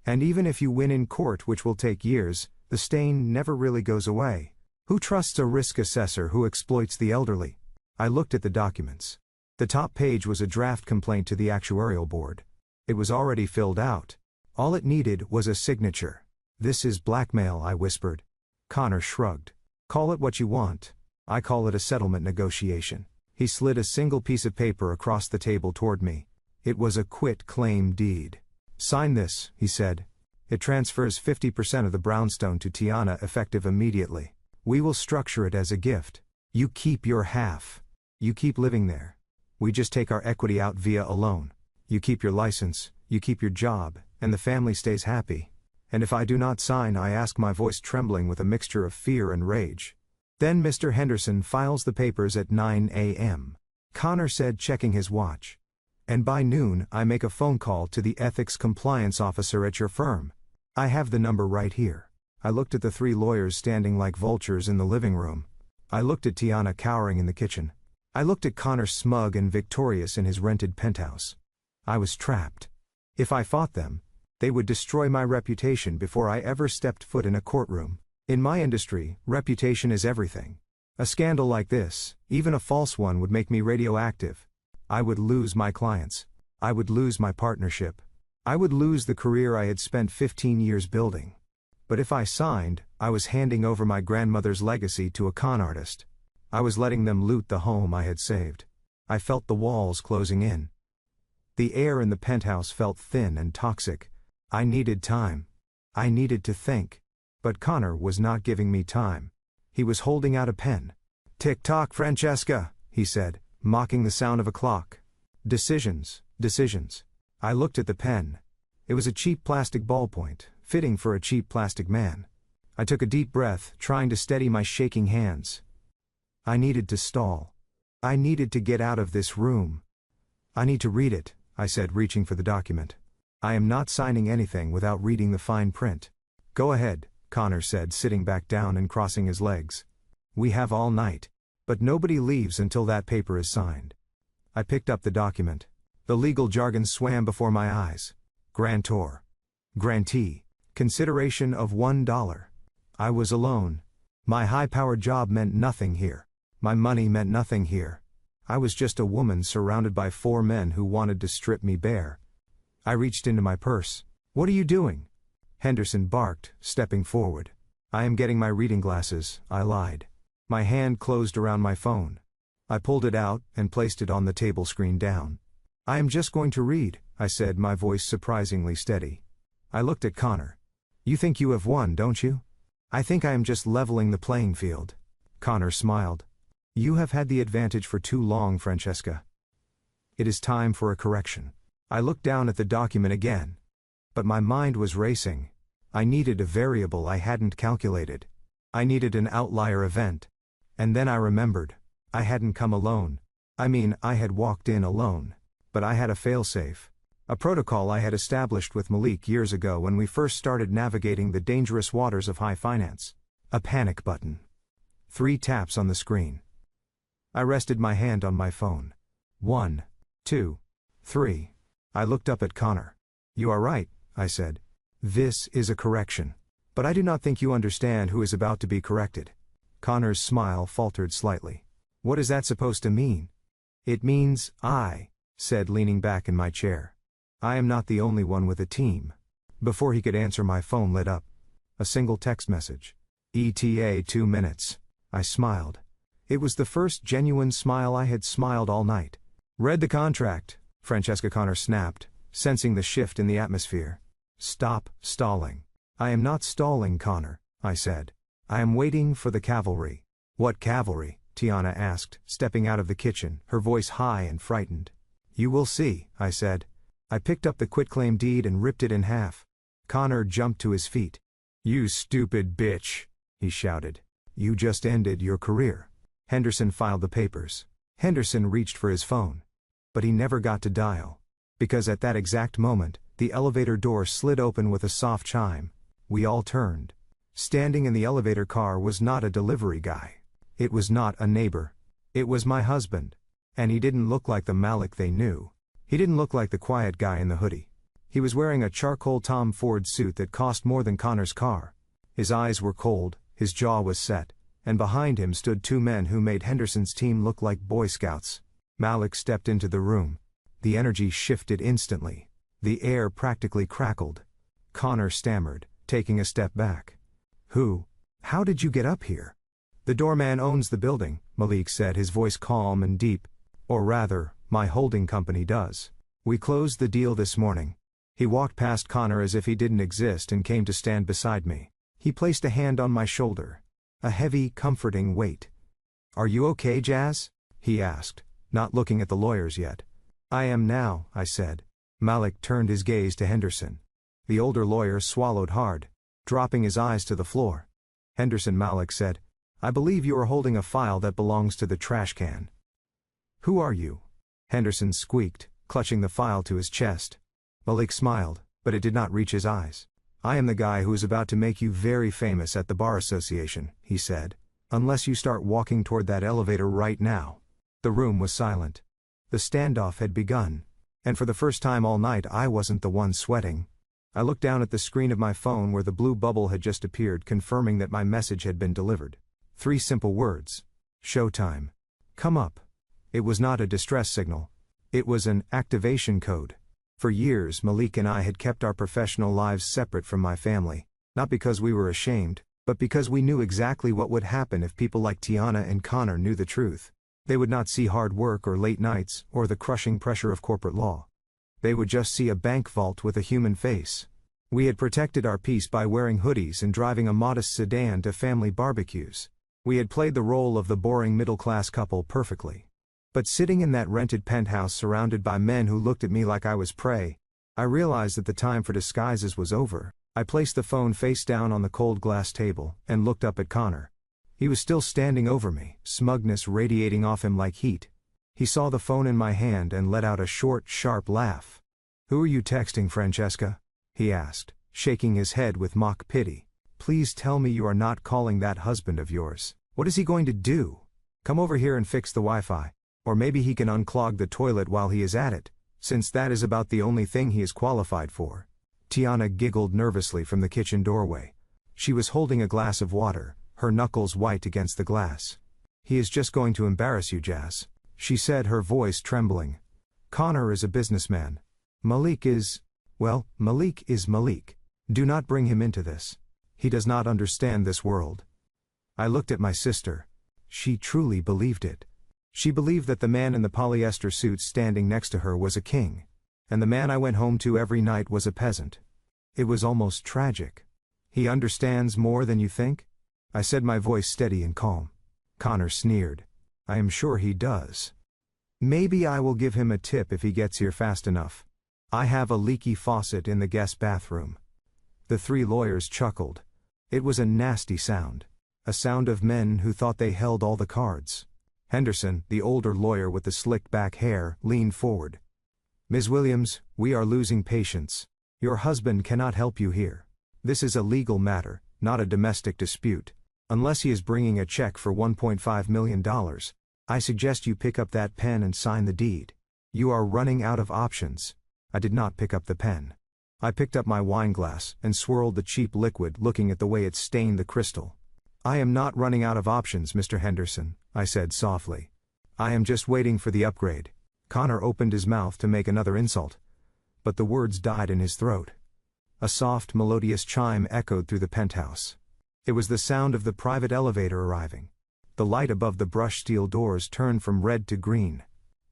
Speaker 1: And even if you win in court, which will take years, the stain never really goes away. Who trusts a risk assessor who exploits the elderly? I looked at the documents. The top page was a draft complaint to the Actuarial Board. It was already filled out. All it needed was a signature. This is blackmail, I whispered. Connor shrugged. Call it what you want. I call it a settlement negotiation. He slid a single piece of paper across the table toward me. It was a quit-claim deed. Sign this, he said. It transfers 50% of the brownstone to Tiana effective immediately. We will structure it as a gift. You keep your half. You keep living there. We just take our equity out via a loan. You keep your license, you keep your job, and the family stays happy. And if I do not sign, I ask, my voice trembling with a mixture of fear and rage. Then Mr. Henderson files the papers at 9 a.m. Connor said, checking his watch. And by noon, I make a phone call to the ethics compliance officer at your firm. I have the number right here. I looked at the three lawyers standing like vultures in the living room. I looked at Tiana cowering in the kitchen. I looked at Connor smug and victorious in his rented penthouse. I was trapped. If I fought them, they would destroy my reputation before I ever stepped foot in a courtroom. In my industry, reputation is everything. A scandal like this, even a false one, would make me radioactive. I would lose my clients. I would lose my partnership. I would lose the career I had spent 15 years building. But if I signed, I was handing over my grandmother's legacy to a con artist. I was letting them loot the home I had saved. I felt the walls closing in. The air in the penthouse felt thin and toxic. I needed time. I needed to think. But Connor was not giving me time. He was holding out a pen. Tick-tock, Francesca, he said, mocking the sound of a clock. Decisions, decisions. I looked at the pen. It was a cheap plastic ballpoint, fitting for a cheap plastic man. I took a deep breath, trying to steady my shaking hands. I needed to stall. I needed to get out of this room. I need to read it, I said, reaching for the document. I am not signing anything without reading the fine print. Go ahead, Connor said, sitting back down and crossing his legs. We have all night. But nobody leaves until that paper is signed. I picked up the document. The legal jargon swam before my eyes. Grantor. Grantee. Consideration of $1. I was alone. My high-powered job meant nothing here. My money meant nothing here. I was just a woman surrounded by 4 men who wanted to strip me bare. I reached into my purse. What are you doing? Henderson barked, stepping forward. I am getting my reading glasses, I lied. My hand closed around my phone. I pulled it out and placed it on the table, screen down. I am just going to read, I said, my voice surprisingly steady. I looked at Connor. You think you have won, don't you? I think I am just leveling the playing field. Connor smiled. You have had the advantage for too long, Francesca. It is time for a correction. I looked down at the document again. But my mind was racing. I needed a variable I hadn't calculated. I needed an outlier event. And then I remembered. I hadn't come alone. I mean, I had walked in alone. But I had a failsafe. A protocol I had established with Malik years ago when we first started navigating the dangerous waters of high finance. A panic button. 3 taps on the screen. I rested my hand on my phone. 1, 2, 3. I looked up at Connor. You are right, I said. This is a correction. But I do not think you understand who is about to be corrected. Connor's smile faltered slightly. What is that supposed to mean? It means, I said, leaning back in my chair. I am not the only one with a team. Before he could answer, my phone lit up. A single text message. ETA 2 minutes. I smiled. It was the first genuine smile I had smiled all night. Read the contract, Francesca Connor snapped, sensing the shift in the atmosphere. Stop stalling. I am not stalling, Connor, I said. I am waiting for the cavalry. What cavalry? Tiana asked, stepping out of the kitchen, her voice high and frightened. You will see, I said. I picked up the quitclaim deed and ripped it in half. Connor jumped to his feet. You stupid bitch, he shouted. You just ended your career. Henderson filed the papers. Henderson reached for his phone. But he never got to dial. Because at that exact moment, the elevator door slid open with a soft chime. We all turned. Standing in the elevator car was not a delivery guy. It was not a neighbor. It was my husband. And he didn't look like the Malik they knew. He didn't look like the quiet guy in the hoodie. He was wearing a charcoal Tom Ford suit that cost more than Connor's car. His eyes were cold, his jaw was set, and behind him stood 2 men who made Henderson's team look like Boy Scouts. Malik stepped into the room. The energy shifted instantly. The air practically crackled. Connor stammered, taking a step back. How did you get up here? The doorman owns the building, Malik said, his voice calm and deep. Or rather, my holding company does. We closed the deal this morning. He walked past Connor as if he didn't exist and came to stand beside me. He placed a hand on my shoulder. A heavy, comforting weight. Are you okay, Jazz? He asked, not looking at the lawyers yet. I am now, I said. Malik turned his gaze to Henderson. The older lawyer swallowed hard, dropping his eyes to the floor. Henderson, Malik said, I believe you are holding a file that belongs to the trash can. Who are you? Henderson squeaked, clutching the file to his chest. Malik smiled, but it did not reach his eyes. I am the guy who is about to make you very famous at the Bar Association, he said. Unless you start walking toward that elevator right now. The room was silent. The standoff had begun. And for the first time all night I wasn't the one sweating. I looked down at the screen of my phone where the blue bubble had just appeared, confirming that my message had been delivered. 3 simple words. Showtime. Come up. It was not a distress signal. It was an activation code. For years Malik and I had kept our professional lives separate from my family, not because we were ashamed, but because we knew exactly what would happen if people like Tiana and Connor knew the truth. They would not see hard work or late nights, or the crushing pressure of corporate law. They would just see a bank vault with a human face. We had protected our peace by wearing hoodies and driving a modest sedan to family barbecues. We had played the role of the boring middle-class couple perfectly. But sitting in that rented penthouse surrounded by men who looked at me like I was prey, I realized that the time for disguises was over. I placed the phone face down on the cold glass table and looked up at Connor. He was still standing over me, smugness radiating off him like heat. He saw the phone in my hand and let out a short, sharp laugh. Who are you texting, Francesca? He asked, shaking his head with mock pity. Please tell me you are not calling that husband of yours. What is he going to do? Come over here and fix the Wi-Fi. Or maybe he can unclog the toilet while he is at it, since that is about the only thing he is qualified for. Tiana giggled nervously from the kitchen doorway. She was holding a glass of water, her knuckles white against the glass. He is just going to embarrass you, Jazz, she said, her voice trembling. Connor is a businessman. Malik is Malik. Do not bring him into this. He does not understand this world. I looked at my sister. She truly believed it. She believed that the man in the polyester suit standing next to her was a king, and the man I went home to every night was a peasant. It was almost tragic. He understands more than you think? I said, my voice steady and calm. Connor sneered. I am sure he does. Maybe I will give him a tip if he gets here fast enough. I have a leaky faucet in the guest bathroom. The 3 lawyers chuckled. It was a nasty sound. A sound of men who thought they held all the cards. Henderson, the older lawyer with the slicked back hair, leaned forward. Ms. Williams, we are losing patience. Your husband cannot help you here. This is a legal matter, not a domestic dispute. Unless he is bringing a check for $1.5 million, I suggest you pick up that pen and sign the deed. You are running out of options. I did not pick up the pen. I picked up my wine glass and swirled the cheap liquid, looking at the way it stained the crystal. I am not running out of options, Mr. Henderson, I said softly. I am just waiting for the upgrade. Connor opened his mouth to make another insult, but the words died in his throat. A soft, melodious chime echoed through the penthouse. It was the sound of the private elevator arriving. The light above the brushed steel doors turned from red to green.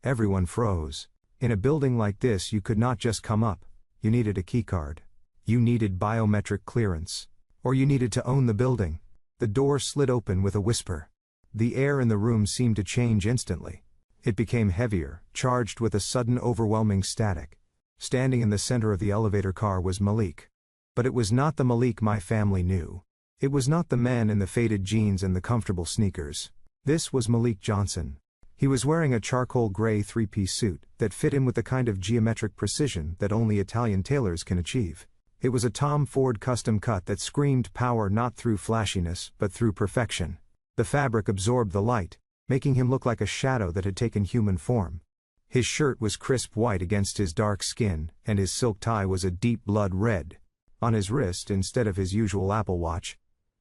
Speaker 1: Everyone froze. In a building like this, you could not just come up. You needed a keycard. You needed biometric clearance. Or you needed to own the building. The door slid open with a whisper. The air in the room seemed to change instantly. It became heavier, charged with a sudden overwhelming static. Standing in the center of the elevator car was Malik. But it was not the Malik my family knew. It was not the man in the faded jeans and the comfortable sneakers. This was Malik Johnson. He was wearing a charcoal gray three-piece suit that fit him with the kind of geometric precision that only Italian tailors can achieve. It was a Tom Ford custom cut that screamed power not through flashiness but through perfection. The fabric absorbed the light, making him look like a shadow that had taken human form. His shirt was crisp white against his dark skin, and his silk tie was a deep blood red. On his wrist, instead of his usual Apple Watch,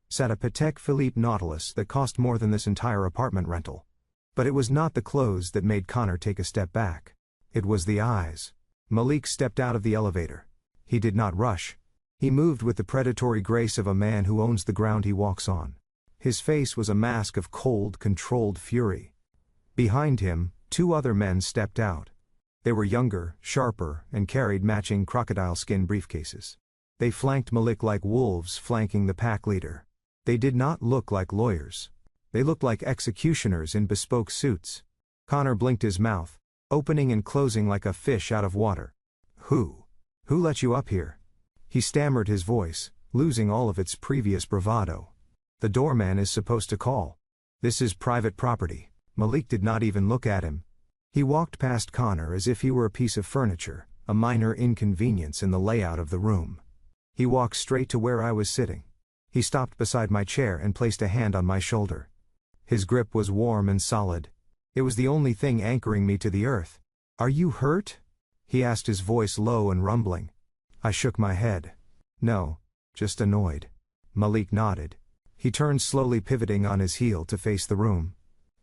Speaker 1: sat a Patek Philippe Nautilus that cost more than this entire apartment rental. But it was not the clothes that made Connor take a step back. It was the eyes. Malik stepped out of the elevator. He did not rush. He moved with the predatory grace of a man who owns the ground he walks on. His face was a mask of cold, controlled fury. Behind him, two other men stepped out. They were younger, sharper, and carried matching crocodile skin briefcases. They flanked Malik like wolves flanking the pack leader. They did not look like lawyers. They looked like executioners in bespoke suits. Connor blinked his mouth, opening and closing like a fish out of water. Who let you up here? He stammered, his voice losing all of its previous bravado. The doorman is supposed to call. This is private property. Malik did not even look at him. He walked past Connor as if he were a piece of furniture, a minor inconvenience in the layout of the room. He walked straight to where I was sitting. He stopped beside my chair and placed a hand on my shoulder. His grip was warm and solid. It was the only thing anchoring me to the earth. Are you hurt? He asked, his voice low and rumbling. I shook my head. No, just annoyed. Malik nodded. He turned slowly, pivoting on his heel to face the room.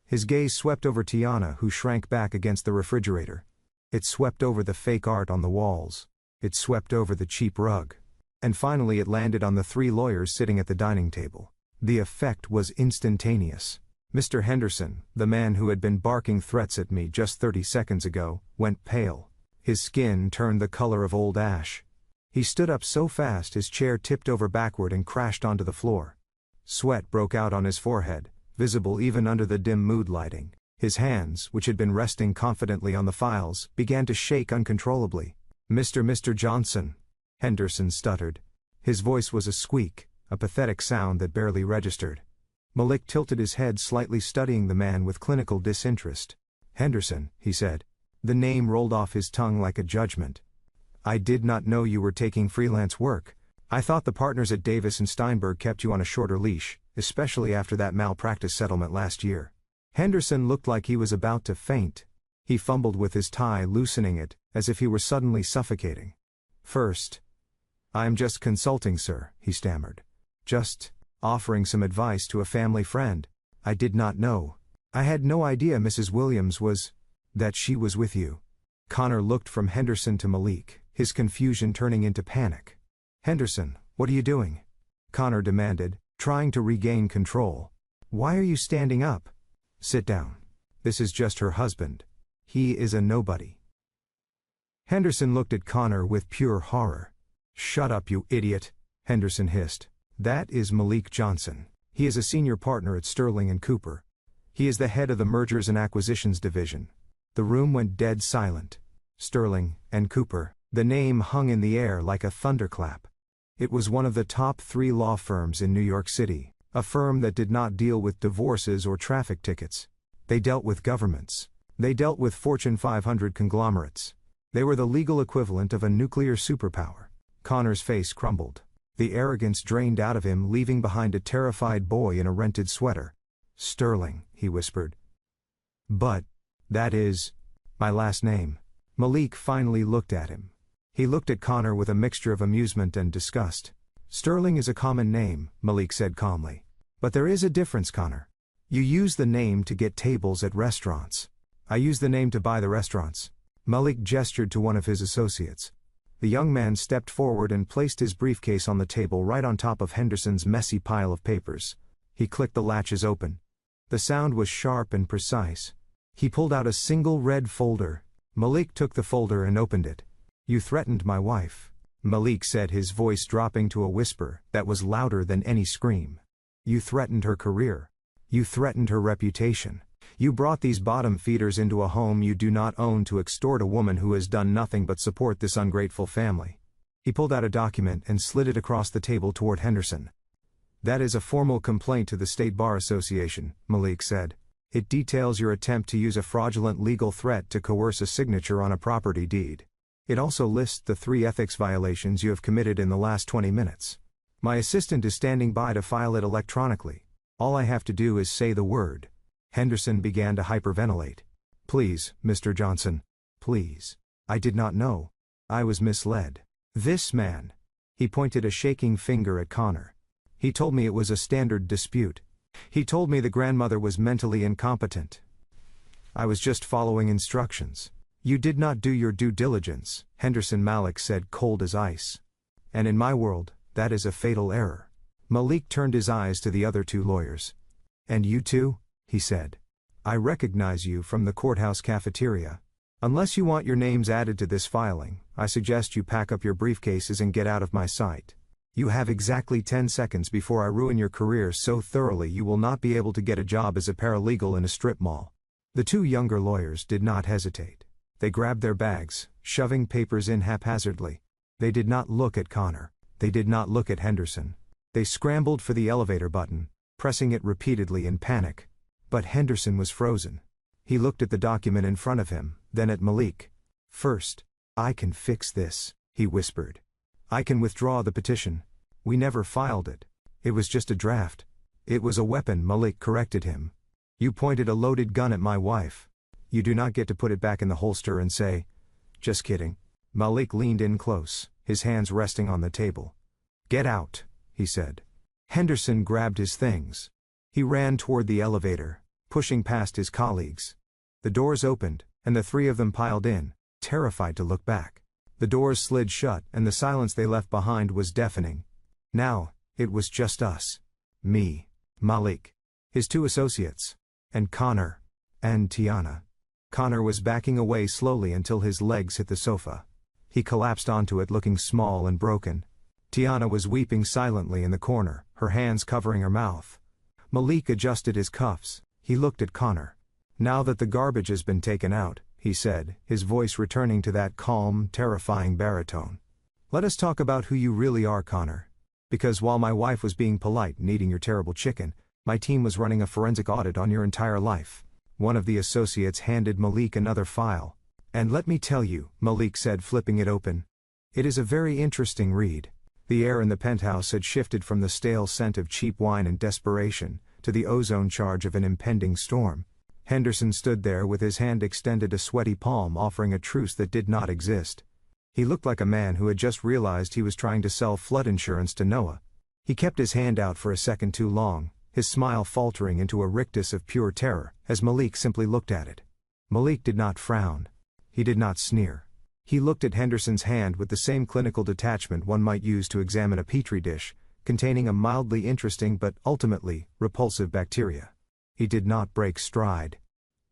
Speaker 1: His gaze swept over Tiana, who shrank back against the refrigerator. It swept over the fake art on the walls. It swept over the cheap rug. And finally it landed on the three lawyers sitting at the dining table. The effect was instantaneous. Mr. Henderson, the man who had been barking threats at me just 30 seconds ago, went pale. His skin turned the color of old ash. He stood up so fast his chair tipped over backward and crashed onto the floor. Sweat broke out on his forehead, visible even under the dim mood lighting. His hands, which had been resting confidently on the files, began to shake uncontrollably. Mr. Johnson, Henderson stuttered. His voice was a squeak, a pathetic sound that barely registered. Malik tilted his head slightly, studying the man with clinical disinterest. Henderson, he said. The name rolled off his tongue like a judgment. I did not know you were taking freelance work. I thought the partners at Davis and Steinberg kept you on a shorter leash, especially after that malpractice settlement last year. Henderson looked like he was about to faint. He fumbled with his tie, loosening it, as if he were suddenly suffocating. First, I am just consulting, sir, he stammered. Just offering some advice to a family friend. I did not know. I had no idea Mrs. Williams that she was with you. Connor looked from Henderson to Malik, his confusion turning into panic. Henderson, what are you doing? Connor demanded, trying to regain control. Why are you standing up? Sit down. This is just her husband. He is a nobody. Henderson looked at Connor with pure horror. Shut up, you idiot, Henderson hissed. That is Malik Johnson. He is a senior partner at Sterling & Cooper. He is the head of the Mergers and Acquisitions division. The room went dead silent. Sterling & Cooper. The name hung in the air like a thunderclap. It was one of the top 3 law firms in New York City, a firm that did not deal with divorces or traffic tickets. They dealt with governments. They dealt with Fortune 500 conglomerates. They were the legal equivalent of a nuclear superpower. Connor's face crumbled. The arrogance drained out of him, leaving behind a terrified boy in a rented sweater. Sterling, he whispered. But that is my last name. Malik finally looked at him. He looked at Connor with a mixture of amusement and disgust. Sterling is a common name, Malik said calmly. But there is a difference, Connor. You use the name to get tables at restaurants. I used the name to buy the restaurants. Malik gestured to one of his associates. The young man stepped forward and placed his briefcase on the table right on top of Henderson's messy pile of papers. He clicked the latches open. The sound was sharp and precise. He pulled out a single red folder. Malik took the folder and opened it. "You threatened my wife," Malik said, his voice dropping to a whisper that was louder than any scream. "You threatened her career. You threatened her reputation. You brought these bottom feeders into a home you do not own to extort a woman who has done nothing but support this ungrateful family." He pulled out a document and slid it across the table toward Henderson. "That is a formal complaint to the State Bar Association," Malik said. "It details your attempt to use a fraudulent legal threat to coerce a signature on a property deed. It also lists the 3 ethics violations you have committed in the last 20 minutes. My assistant is standing by to file it electronically. All I have to do is say the word." Henderson began to hyperventilate. "Please, Mr. Johnson. Please. I did not know. I was misled. This man." He pointed a shaking finger at Connor. "He told me it was a standard dispute. He told me the grandmother was mentally incompetent. I was just following instructions. You did not do your due diligence," Henderson Malik said, cold as ice. "And in my world, that is a fatal error." Malik turned his eyes to the other 2 lawyers. "And you too?" he said. "I recognize you from the courthouse cafeteria. Unless you want your names added to this filing, I suggest you pack up your briefcases and get out of my sight. You have exactly 10 seconds before I ruin your career so thoroughly you will not be able to get a job as a paralegal in a strip mall." The 2 younger lawyers did not hesitate. They grabbed their bags, shoving papers in haphazardly. They did not look at Connor. They did not look at Henderson. They scrambled for the elevator button, pressing it repeatedly in panic. But Henderson was frozen. He looked at the document in front of him, then at Malik. "First, I can fix this," he whispered. "I can withdraw the petition. We never filed it. It was just a draft." "It was a weapon," Malik corrected him. "You pointed a loaded gun at my wife. You do not get to put it back in the holster and say, 'Just kidding.'" Malik leaned in close, his hands resting on the table. "Get out," he said. Henderson grabbed his things. He ran toward the elevator, pushing past his colleagues. The doors opened, and the 3 of them piled in, terrified to look back. The doors slid shut, and the silence they left behind was deafening. Now, it was just us. Me, Malik, his 2 associates, and Connor, and Tiana. Connor was backing away slowly until his legs hit the sofa. He collapsed onto it looking small and broken. Tiana was weeping silently in the corner, her hands covering her mouth. Malik adjusted his cuffs. He looked at Connor. "Now that the garbage has been taken out," he said, his voice returning to that calm, terrifying baritone. "Let us talk about who you really are, Connor. Because while my wife was being polite and eating your terrible chicken, my team was running a forensic audit on your entire life." One of the associates handed Malik another file. "And let me tell you," Malik said, flipping it open. "It is a very interesting read." The air in the penthouse had shifted from the stale scent of cheap wine and desperation, to the ozone charge of an impending storm. Henderson stood there with his hand extended, a sweaty palm offering a truce that did not exist. He looked like a man who had just realized he was trying to sell flood insurance to Noah. He kept his hand out for a second too long, his smile faltering into a rictus of pure terror, as Malik simply looked at it. Malik did not frown. He did not sneer. He looked at Henderson's hand with the same clinical detachment one might use to examine a petri dish, containing a mildly interesting but ultimately repulsive bacteria. He did not break stride.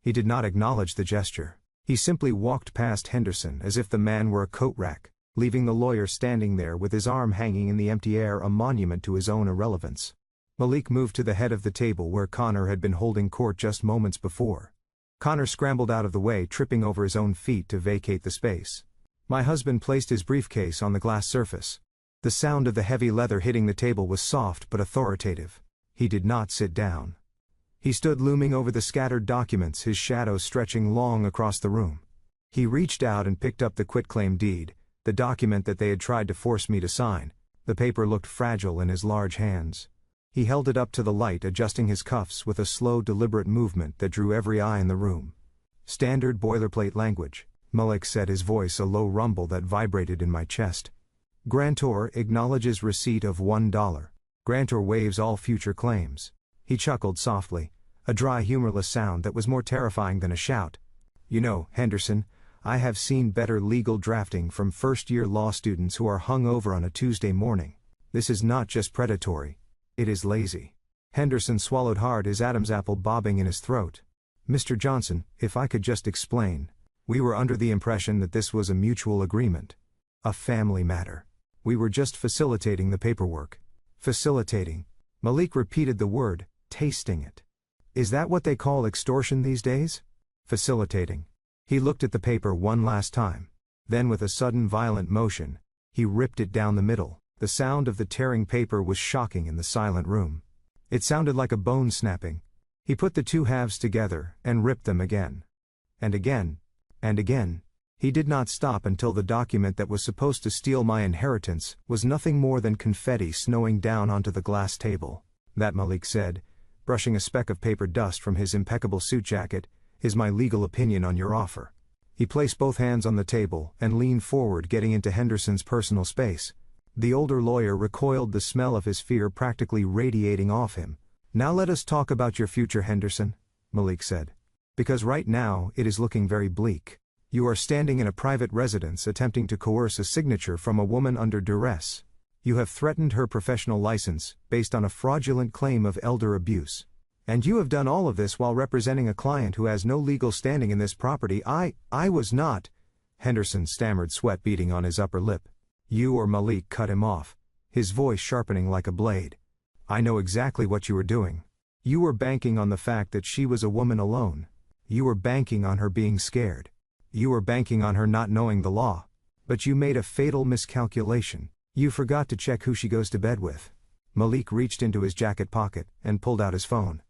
Speaker 1: He did not acknowledge the gesture. He simply walked past Henderson as if the man were a coat rack, leaving the lawyer standing there with his arm hanging in the empty air, a monument to his own irrelevance. Malik moved to the head of the table where Connor had been holding court just moments before. Connor scrambled out of the way, tripping over his own feet to vacate the space. My husband placed his briefcase on the glass surface. The sound of the heavy leather hitting the table was soft but authoritative. He did not sit down. He stood looming over the scattered documents, his shadow stretching long across the room. He reached out and picked up the quitclaim deed, the document that they had tried to force me to sign. The paper looked fragile in his large hands. He held it up to the light, adjusting his cuffs with a slow, deliberate movement that drew every eye in the room. "Standard boilerplate language," Malik said, his voice a low rumble that vibrated in my chest. "Grantor acknowledges receipt of $1. Grantor waives all future claims." He chuckled softly, a dry, humorless sound that was more terrifying than a shout. You know, Henderson, I have seen better legal drafting from first-year law students who are hung over on a Tuesday morning. This is not just predatory. It is lazy. Henderson swallowed hard, his Adam's apple bobbing in his throat. Mr. Johnson, if I could just explain. We were under the impression that this was a mutual agreement. A family matter. We were just facilitating the paperwork. Facilitating. Malik repeated the word, tasting it. Is that what they call extortion these days? Facilitating. He looked at the paper one last time. Then with a sudden violent motion, he ripped it down the middle. The sound of the tearing paper was shocking in the silent room. It sounded like a bone snapping. He put the two halves together and ripped them again. And again. And again. He did not stop until the document that was supposed to steal my inheritance was nothing more than confetti snowing down onto the glass table. That, Malik said, brushing a speck of paper dust from his impeccable suit jacket, is my legal opinion on your offer. He placed both hands on the table and leaned forward, getting into Henderson's personal space. The older lawyer recoiled, the smell of his fear practically radiating off him. Now let us talk about your future, Henderson, Malik said. Because right now it is looking very bleak. You are standing in a private residence attempting to coerce a signature from a woman under duress. You have threatened her professional license, based on a fraudulent claim of elder abuse. And you have done all of this while representing a client who has no legal standing in this property. I was not. Henderson stammered, sweat beading on his upper lip. You or Malik cut him off, his voice sharpening like a blade. I know exactly what you were doing. You were banking on the fact that she was a woman alone. You were banking on her being scared. You were banking on her not knowing the law. But you made a fatal miscalculation. You forgot to check who she goes to bed with. Malik reached into his jacket pocket and pulled out his phone.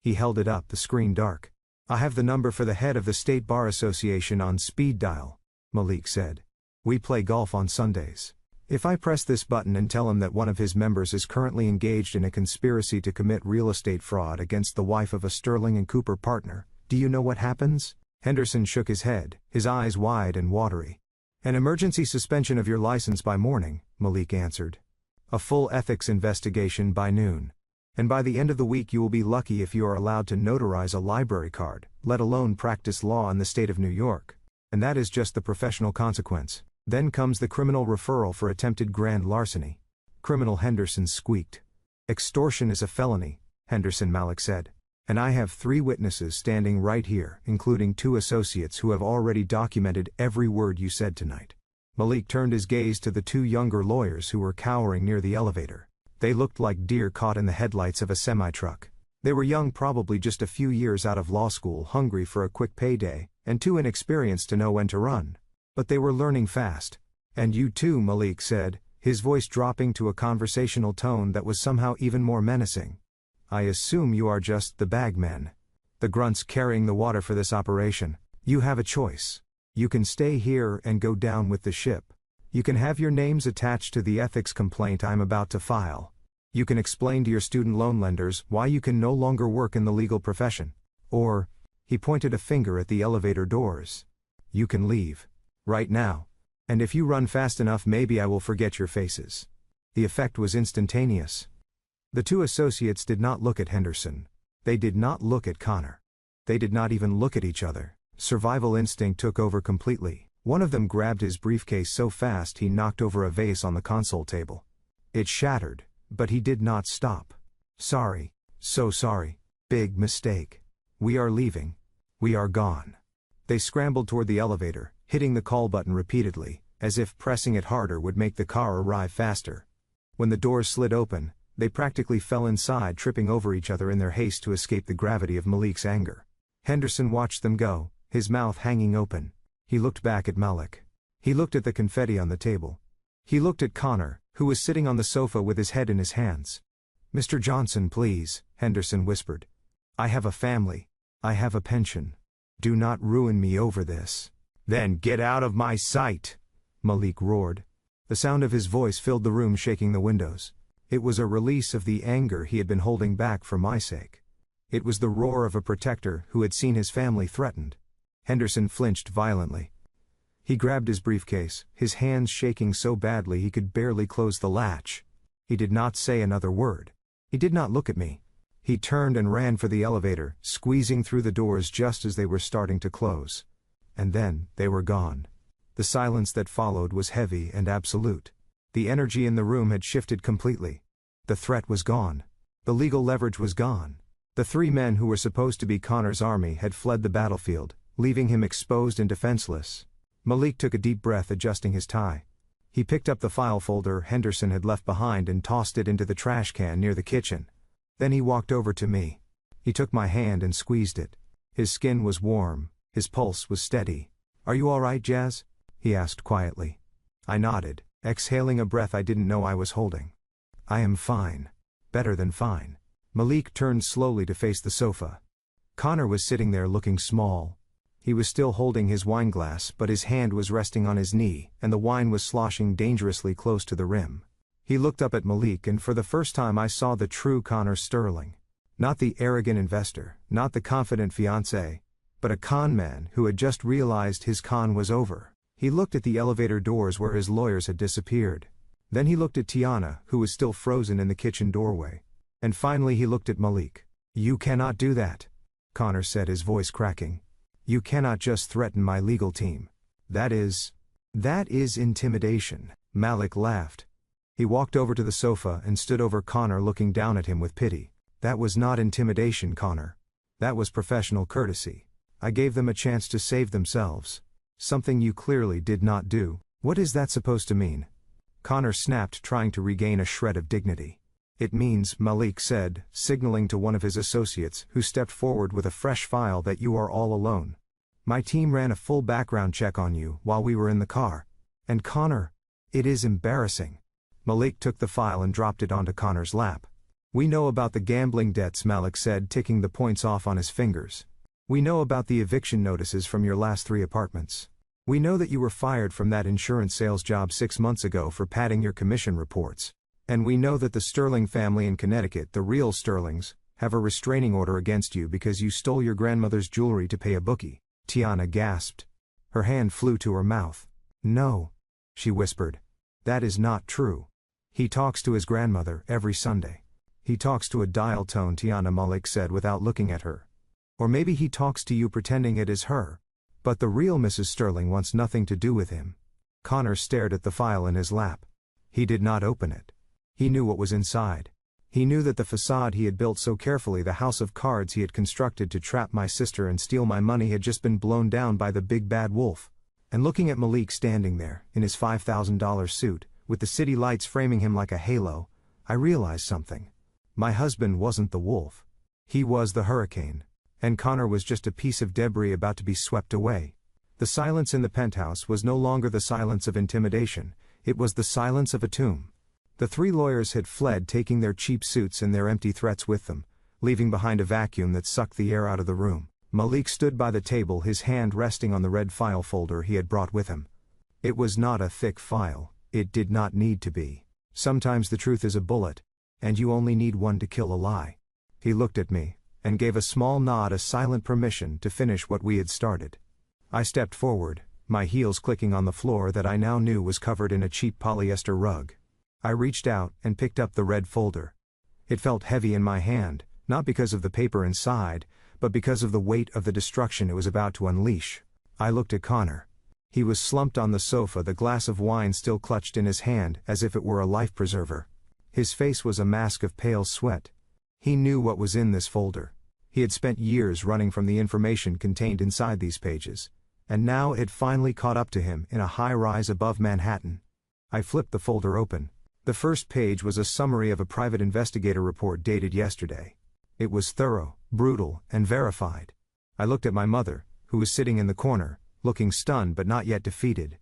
Speaker 1: He held it up, the screen dark. I have the number for the head of the State Bar Association on speed dial, Malik said. We play golf on Sundays. If I press this button and tell him that one of his members is currently engaged in a conspiracy to commit real estate fraud against the wife of a Sterling and Cooper partner, do you know what happens? Henderson shook his head, his eyes wide and watery. An emergency suspension of your license by morning, Malik answered. A full ethics investigation by noon. And by the end of the week you will be lucky if you are allowed to notarize a library card, let alone practice law in the state of New York. And that is just the professional consequence. Then comes the criminal referral for attempted grand larceny. Criminal, Henderson squeaked. Extortion is a felony, Henderson, Malik said. And I have 3 witnesses standing right here, including 2 associates who have already documented every word you said tonight. Malik turned his gaze to the 2 younger lawyers who were cowering near the elevator. They looked like deer caught in the headlights of a semi-truck. They were young, probably just a few years out of law school, hungry for a quick payday, and too inexperienced to know when to run. But they were learning fast. And you too, Malik said, his voice dropping to a conversational tone that was somehow even more menacing. I assume you are just the bagmen. The grunts carrying the water for this operation. You have a choice. You can stay here and go down with the ship. You can have your names attached to the ethics complaint I'm about to file. You can explain to your student loan lenders why you can no longer work in the legal profession. Or, he pointed a finger at the elevator doors. You can leave. Right now. And if you run fast enough, maybe I will forget your faces. The effect was instantaneous. The 2 associates did not look at Henderson. They did not look at Connor. They did not even look at each other. Survival instinct took over completely. One of them grabbed his briefcase so fast he knocked over a vase on the console table. It shattered, but he did not stop. Sorry. So sorry. Big mistake. We are leaving. We are gone. They scrambled toward the elevator, hitting the call button repeatedly, as if pressing it harder would make the car arrive faster. When the doors slid open, they practically fell inside, tripping over each other in their haste to escape the gravity of Malik's anger. Henderson watched them go, his mouth hanging open. He looked back at Malik. He looked at the confetti on the table. He looked at Connor, who was sitting on the sofa with his head in his hands. Mr. Johnson, please, Henderson whispered. I have a family. I have a pension. Do not ruin me over this. Then get out of my sight, Malik roared. The sound of his voice filled the room, shaking the windows. It was a release of the anger he had been holding back for my sake. It was the roar of a protector who had seen his family threatened. Henderson flinched violently. He grabbed his briefcase, his hands shaking so badly he could barely close the latch. He did not say another word. He did not look at me. He turned and ran for the elevator, squeezing through the doors just as they were starting to close. And then, they were gone. The silence that followed was heavy and absolute. The energy in the room had shifted completely. The threat was gone. The legal leverage was gone. The three men who were supposed to be Connor's army had fled the battlefield, leaving him exposed and defenseless. Malik took a deep breath, adjusting his tie. He picked up the file folder Henderson had left behind and tossed it into the trash can near the kitchen. Then he walked over to me. He took my hand and squeezed it. His skin was warm, his pulse was steady. "Are you all right, Jazz?" he asked quietly. I nodded, exhaling a breath I didn't know I was holding. "I am fine. Better than fine." Malik turned slowly to face the sofa. Connor was sitting there looking small. He was still holding his wineglass, but his hand was resting on his knee, and the wine was sloshing dangerously close to the rim. He looked up at Malik, and for the first time I saw the true Connor Sterling. Not the arrogant investor, not the confident fiancé, but a con man who had just realized his con was over. He looked at the elevator doors where his lawyers had disappeared. Then he looked at Tiana, who was still frozen in the kitchen doorway. And finally he looked at Malik. "You cannot do that," Connor said, his voice cracking. "You cannot just threaten my legal team. That is intimidation." Malik laughed. He walked over to the sofa and stood over Connor, looking down at him with pity. "That was not intimidation, Connor. That was professional courtesy. I gave them a chance to save themselves. Something you clearly did not do." "What is that supposed to mean?" Connor snapped, trying to regain a shred of dignity. "It means," Malik said, signaling to one of his associates, who stepped forward with a fresh file, "that you are all alone. My team ran a full background check on you while we were in the car. And Connor, it is embarrassing." Malik took the file and dropped it onto Connor's lap. "We know about the gambling debts," Malik said, ticking the points off on his fingers. "We know about the eviction notices from your last 3 apartments. We know that you were fired from that insurance sales job 6 months ago for padding your commission reports. And we know that the Sterling family in Connecticut, the real Sterlings, have a restraining order against you because you stole your grandmother's jewelry to pay a bookie." Tiana gasped. Her hand flew to her mouth. "No," she whispered. "That is not true. He talks to his grandmother every Sunday." "He talks to a dial tone," Tiana, Malik said without looking at her. "Or maybe he talks to you pretending it is her. But the real Mrs. Sterling wants nothing to do with him." Connor stared at the file in his lap. He did not open it. He knew what was inside. He knew that the facade he had built so carefully, the house of cards he had constructed to trap my sister and steal my money, had just been blown down by the big bad wolf. And looking at Malik standing there, in his $5,000 suit, with the city lights framing him like a halo, I realized something. My husband wasn't the wolf. He was the hurricane. And Connor was just a piece of debris about to be swept away. The silence in the penthouse was no longer the silence of intimidation, it was the silence of a tomb. The 3 lawyers had fled, taking their cheap suits and their empty threats with them, leaving behind a vacuum that sucked the air out of the room. Malik stood by the table, his hand resting on the red file folder he had brought with him. It was not a thick file, it did not need to be. Sometimes the truth is a bullet, and you only need one to kill a lie. He looked at me, and gave a small nod, a silent permission to finish what we had started. I stepped forward, my heels clicking on the floor that I now knew was covered in a cheap polyester rug. I reached out and picked up the red folder. It felt heavy in my hand, not because of the paper inside, but because of the weight of the destruction it was about to unleash. I looked at Connor. He was slumped on the sofa, the glass of wine still clutched in his hand as if it were a life preserver. His face was a mask of pale sweat. He knew what was in this folder. He had spent years running from the information contained inside these pages, and now it finally caught up to him in a high-rise above Manhattan. I flipped the folder open. The first page was a summary of a private investigator report dated yesterday. It was thorough, brutal, and verified. I looked at my mother, who was sitting in the corner, looking stunned but not yet defeated.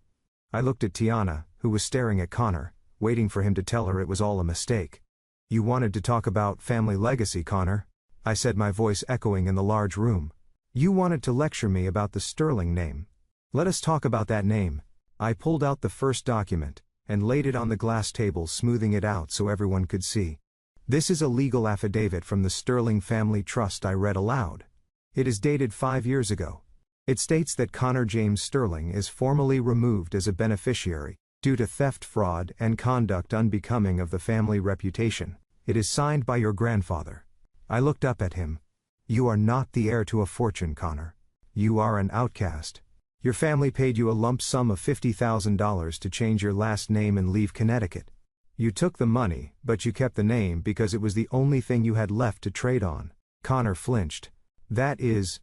Speaker 1: I looked at Tiana, who was staring at Connor, waiting for him to tell her it was all a mistake. "You wanted to talk about family legacy, Connor," I said, my voice echoing in the large room. "You wanted to lecture me about the Sterling name. Let us talk about that name." I pulled out the first document, and laid it on the glass table, smoothing it out so everyone could see. "This is a legal affidavit from the Sterling Family Trust," I read aloud. "It is dated 5 years ago. It states that Connor James Sterling is formally removed as a beneficiary, due to theft, fraud, and conduct unbecoming of the family reputation. It is signed by your grandfather." I looked up at him. "You are not the heir to a fortune, Connor. You are an outcast. Your family paid you a lump sum of $50,000 to change your last name and leave Connecticut. You took the money, but you kept the name because it was the only thing you had left to trade on. Connor flinched. That is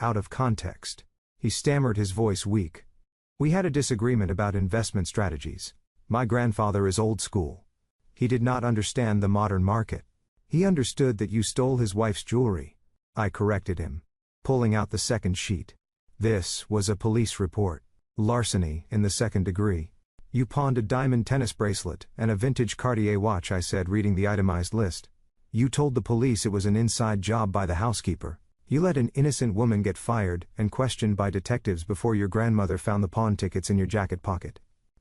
Speaker 1: out of context. He stammered, his voice weak. We had a disagreement about investment strategies. My grandfather is old school. He did not understand the modern market. He understood that you stole his wife's jewelry. I corrected him, pulling out the second sheet. This was a police report. Larceny in the second degree. You pawned a diamond tennis bracelet and a vintage Cartier watch, I said, reading the itemized list. You told the police it was an inside job by the housekeeper. You let an innocent woman get fired and questioned by detectives before your grandmother found the pawn tickets in your jacket pocket.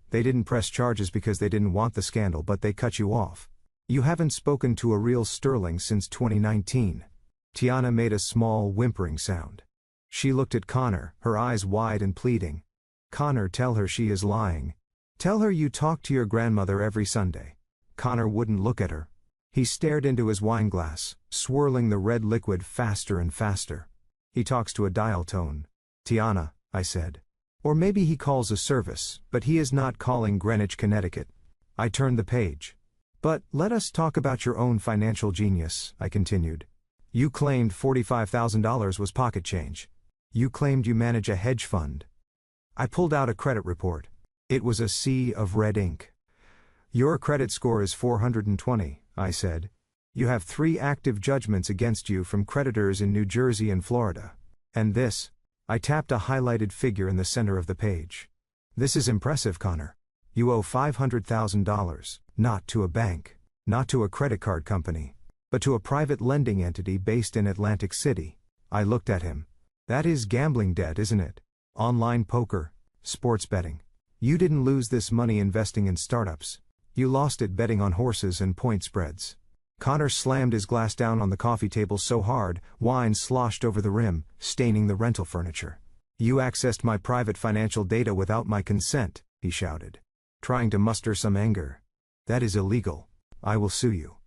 Speaker 1: They didn't press charges because they didn't want the scandal, but they cut you off. You haven't spoken to a real Sterling since 2019. Tiana made a small whimpering sound. She looked at Connor, her eyes wide and pleading. Connor, tell her she is lying. Tell her you talk to your grandmother every Sunday. Connor wouldn't look at her. He stared into his wineglass, swirling the red liquid faster and faster. He talks to a dial tone. Tiana, I said. Or maybe he calls a service, but he is not calling Greenwich, Connecticut. I turned the page. But let us talk about your own financial genius, I continued. You claimed $45,000 was pocket change. You claimed you manage a hedge fund. I pulled out a credit report. It was a sea of red ink. Your credit score is 420, I said. You have 3 active judgments against you from creditors in New Jersey and Florida. And this, I tapped a highlighted figure in the center of the page. This is impressive, Connor. You owe $500,000, not to a bank, not to a credit card company, but to a private lending entity based in Atlantic City. I looked at him. That is gambling debt, isn't it? Online poker, sports betting. You didn't lose this money investing in startups. You lost it betting on horses and point spreads. Connor slammed his glass down on the coffee table so hard, wine sloshed over the rim, staining the rental furniture. You accessed my private financial data without my consent, he shouted, trying to muster some anger. That is illegal. I will sue you.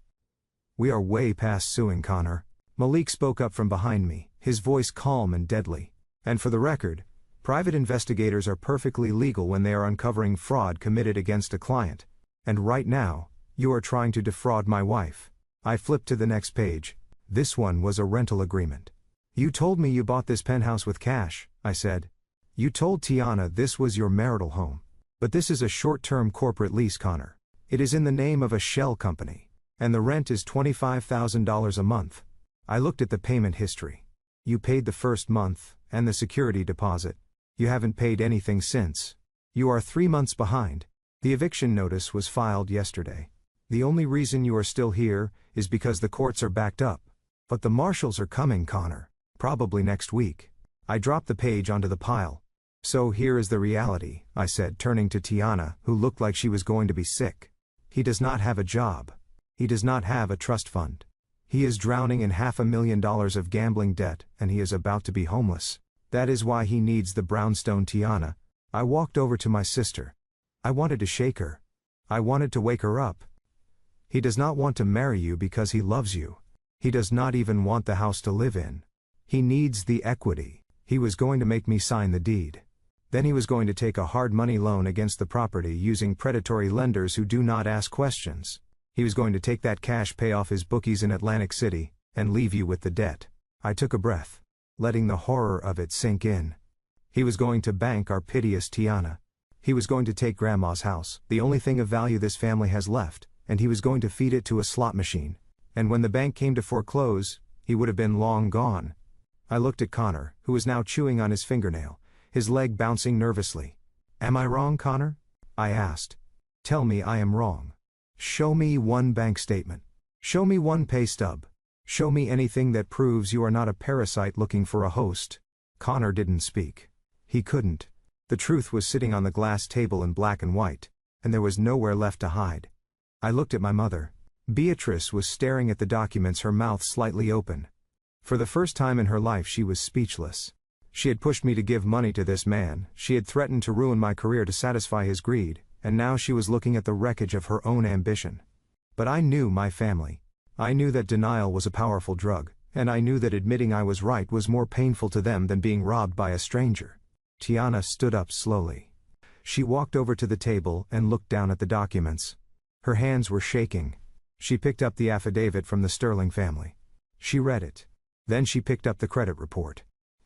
Speaker 1: We are way past suing, Connor. Malik spoke up from behind me, his voice calm and deadly. And for the record, private investigators are perfectly legal when they are uncovering fraud committed against a client. And right now, you are trying to defraud my wife. I flipped to the next page. This one was a rental agreement. You told me you bought this penthouse with cash, I said. You told Tiana this was your marital home. But this is a short-term corporate lease, Connor. It is in the name of a shell company. And the rent is $25,000 a month. I looked at the payment history. You paid the first month, and the security deposit. You haven't paid anything since. You are 3 months behind. The eviction notice was filed yesterday. The only reason you are still here is because the courts are backed up. But the marshals are coming, Connor. Probably next week. I dropped the page onto the pile. So here is the reality, I said, turning to Tiana, who looked like she was going to be sick. He does not have a job. He does not have a trust fund. He is drowning in $500,000 of gambling debt, and he is about to be homeless. That is why he needs the brownstone. Tiana. I walked over to my sister. I wanted to shake her. I wanted to wake her up. He does not want to marry you because he loves you. He does not even want the house to live in. He needs the equity. He was going to make me sign the deed. Then he was going to take a hard money loan against the property using predatory lenders who do not ask questions. He was going to take that cash, pay off his bookies in Atlantic City, and leave you with the debt. I took a breath, letting the horror of it sink in. He was going to bank our piteous Tiana. He was going to take Grandma's house, the only thing of value this family has left, and he was going to feed it to a slot machine. And when the bank came to foreclose, he would have been long gone. I looked at Connor, who was now chewing on his fingernail, his leg bouncing nervously. Am I wrong, Connor? I asked. Tell me I am wrong. Show me one bank statement. Show me one pay stub. Show me anything that proves you are not a parasite looking for a host. Connor didn't speak. He couldn't. The truth was sitting on the glass table in black and white, and there was nowhere left to hide. I looked at my mother. Beatrice was staring at the documents, her mouth slightly open. For the first time in her life she was speechless. She had pushed me to give money to this man, she had threatened to ruin my career to satisfy his greed, and now she was looking at the wreckage of her own ambition. But I knew my family. I knew that denial was a powerful drug, and I knew that admitting I was right was more painful to them than being robbed by a stranger. Tiana stood up slowly. She walked over to the table and looked down at the documents. Her hands were shaking. She picked up the affidavit from the Sterling family. She read it. Then she picked up the credit report.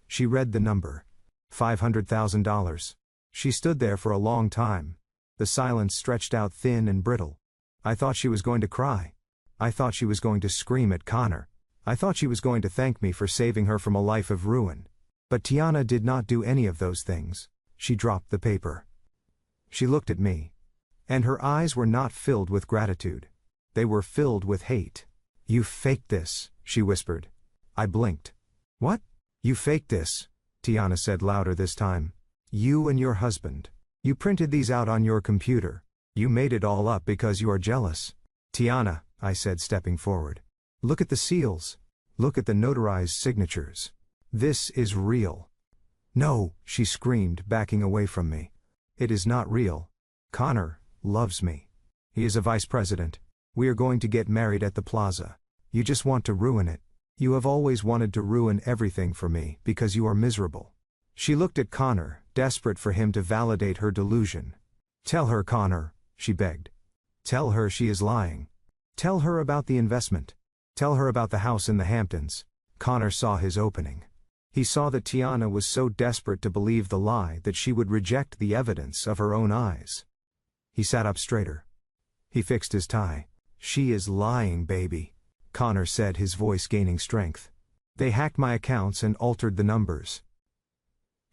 Speaker 1: She read the number. $500,000. She stood there for a long time. The silence stretched out thin and brittle. I thought she was going to cry. I thought she was going to scream at Connor. I thought she was going to thank me for saving her from a life of ruin. But Tiana did not do any of those things. She dropped the paper. She looked at me. And her eyes were not filled with gratitude. They were filled with hate. "You faked this," she whispered. I blinked. "What? You faked this?" Tiana said louder this time. "You and your husband. You printed these out on your computer. You made it all up because you are jealous." "Tiana," I said, stepping forward. "Look at the seals. Look at the notarized signatures. This is real." "No," she screamed, backing away from me. "It is not real. Connor loves me. He is a vice president. We are going to get married at the plaza. You just want to ruin it. You have always wanted to ruin everything for me because you are miserable." She looked at Connor, desperate for him to validate her delusion. "Tell her, Connor," she begged. "Tell her she is lying. Tell her about the investment. Tell her about the house in the Hamptons." Connor saw his opening. He saw that Tiana was so desperate to believe the lie that she would reject the evidence of her own eyes. He sat up straighter. He fixed his tie. "She is lying, baby," Connor said, his voice gaining strength. "They hacked my accounts and altered the numbers.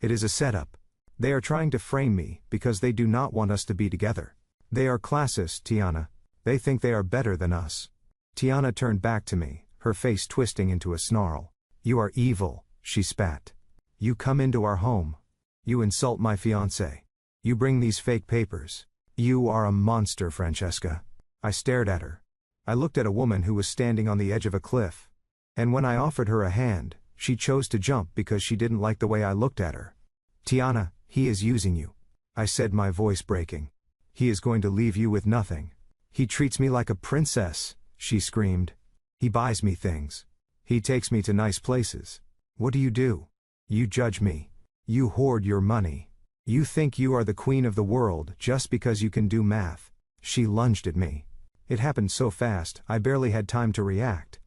Speaker 1: It is a setup. They are trying to frame me because they do not want us to be together. They are classist, Tiana. They think they are better than us." Tiana turned back to me, her face twisting into a snarl. "You are evil," she spat. "You come into our home. You insult my fiancé. You bring these fake papers. You are a monster, Francesca." I stared at her. I looked at a woman who was standing on the edge of a cliff. And when I offered her a hand, she chose to jump because she didn't like the way I looked at her. "Tiana, he is using you," I said, my voice breaking. "He is going to leave you with nothing. He treats me like a princess," she screamed. "He buys me things. He takes me to nice places. What do? You judge me. You hoard your money. You think you are the queen of the world just because you can do math." She lunged at me. It happened so fast, I barely had time to react.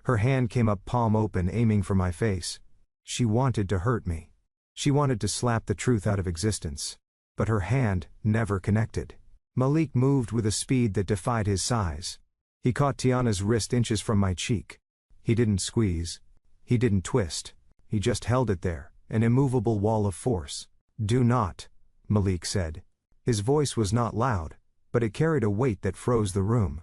Speaker 1: Her hand came up palm open, aiming for my face. She wanted to hurt me. She wanted to slap the truth out of existence. But her hand never connected. Malik moved with a speed that defied his size. He caught Tiana's wrist inches from my cheek. He didn't squeeze. He didn't twist. He just held it there, an immovable wall of force. "Do not," Malik said. His voice was not loud, but it carried a weight that froze the room.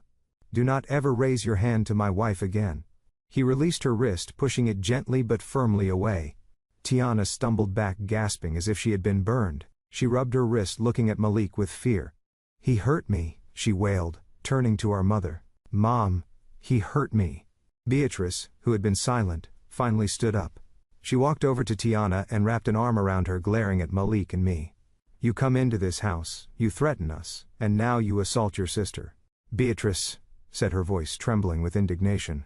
Speaker 1: "Do not ever raise your hand to my wife again." He released her wrist, pushing it gently but firmly away. Tiana stumbled back, gasping as if she had been burned. She rubbed her wrist, looking at Malik with fear. "He hurt me," she wailed, turning to our mother. "Mom, he hurt me." Beatrice, who had been silent, finally stood up. She walked over to Tiana and wrapped an arm around her, glaring at Malik and me. "You come into this house, you threaten us, and now you assault your sister." "Beatrice," said her voice trembling with indignation.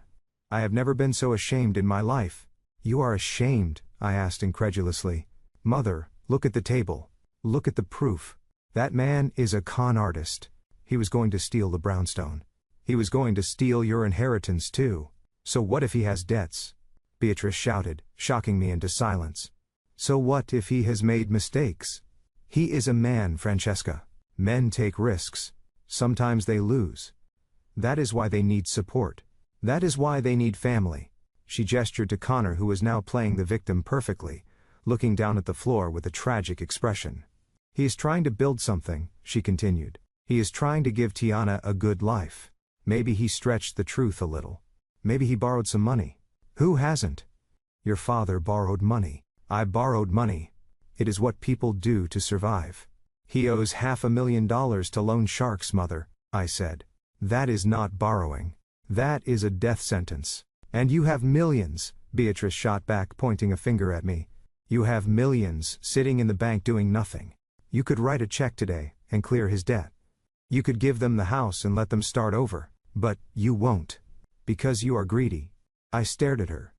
Speaker 1: "I have never been so ashamed in my life." "You are ashamed?" I asked incredulously. "Mother, look at the table. Look at the proof. That man is a con artist. He was going to steal the brownstone. He was going to steal your inheritance too. So what if he has debts?" Beatrice shouted, shocking me into silence. "So what if he has made mistakes? He is a man, Francesca. Men take risks. Sometimes they lose. That is why they need support. That is why they need family." She gestured to Connor, who was now playing the victim perfectly, looking down at the floor with a tragic expression. "He is trying to build something," she continued. "He is trying to give Tiana a good life. Maybe he stretched the truth a little. Maybe he borrowed some money. Who hasn't? Your father borrowed money. I borrowed money. It is what people do to survive." "He owes $500,000 to loan sharks, mother," I said. "That is not borrowing. That is a death sentence. And you have millions," Beatrice shot back, pointing a finger at me. "You have millions sitting in the bank doing nothing. You could write a check today and clear his debt. You could give them the house and let them start over. But you won't. Because you are greedy." I stared at her.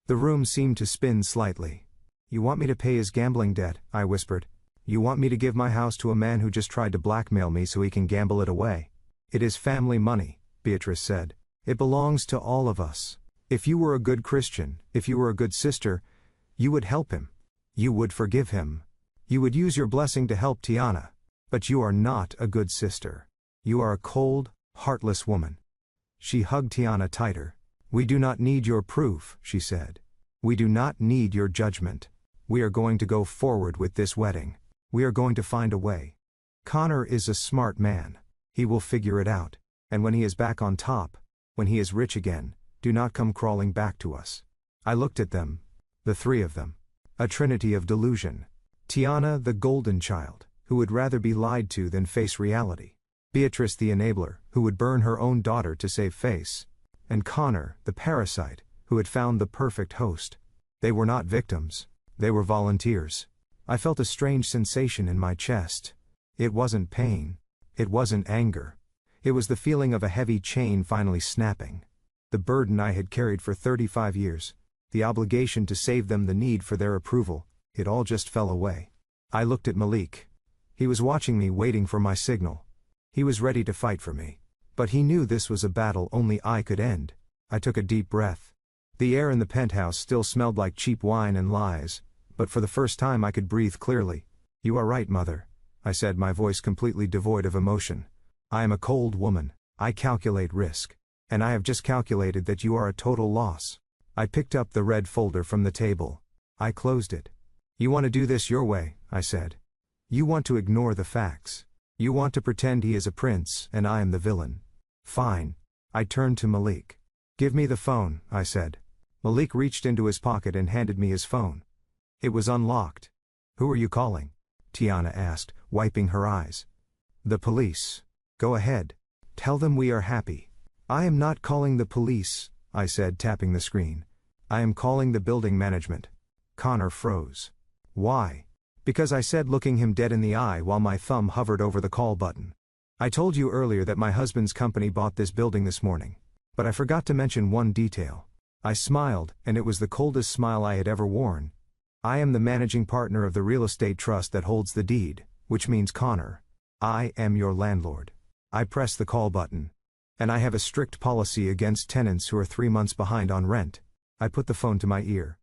Speaker 1: The room seemed to spin slightly. You want me to pay his gambling debt, I whispered. You want me to give my house to a man who just tried to blackmail me so he can gamble it away. It is family money, Beatrice said. It belongs to all of us. If you were a good Christian, if you were a good sister, you would help him. You would forgive him. You would use your blessing to help Tiana. But you are not a good sister. You are a cold, heartless woman. She hugged Tiana tighter. We do not need your proof, she said. We do not need your judgment. We are going to go forward with this wedding. We are going to find a way. Connor is a smart man. He will figure it out. And when he is back on top, when he is rich again, do not come crawling back to us. I looked at them, the three of them. A trinity of delusion. Tiana, the golden child, who would rather be lied to than face reality. Beatrice, the enabler, who would burn her own daughter to save face. And Connor, the parasite, who had found the perfect host. They were not victims. They were volunteers. I felt a strange sensation in my chest. It wasn't pain. It wasn't anger. It was the feeling of a heavy chain finally snapping. The burden I had carried for 35 years. The obligation to save them, the need for their approval. It all just fell away. I looked at Malik. He was watching me, waiting for my signal. He was ready to fight for me. But he knew this was a battle only I could end. I took a deep breath. The air in the penthouse still smelled like cheap wine and lies, but for the first time I could breathe clearly. You are right, Mother, I said, my voice completely devoid of emotion. I am a cold woman. I calculate risk. And I have just calculated that you are a total loss. I picked up the red folder from the table. I closed it. You want to do this your way, I said. You want to ignore the facts. You want to pretend he is a prince and I am the villain. Fine. I turned to Malik. Give me the phone, I said. Malik reached into his pocket and handed me his phone. It was unlocked. Who are you calling? Tiana asked, wiping her eyes. The police. Go ahead. Tell them we are happy. I am not calling the police, I said, tapping the screen. I am calling the building management. Connor froze. Why? Because I said, looking him dead in the eye while my thumb hovered over the call button. I told you earlier that my husband's company bought this building this morning. But I forgot to mention one detail. I smiled, and it was the coldest smile I had ever worn. I am the managing partner of the real estate trust that holds the deed, which means Connor. I am your landlord. I pressed the call button. And I have a strict policy against tenants who are 3 months behind on rent. I put the phone to my ear.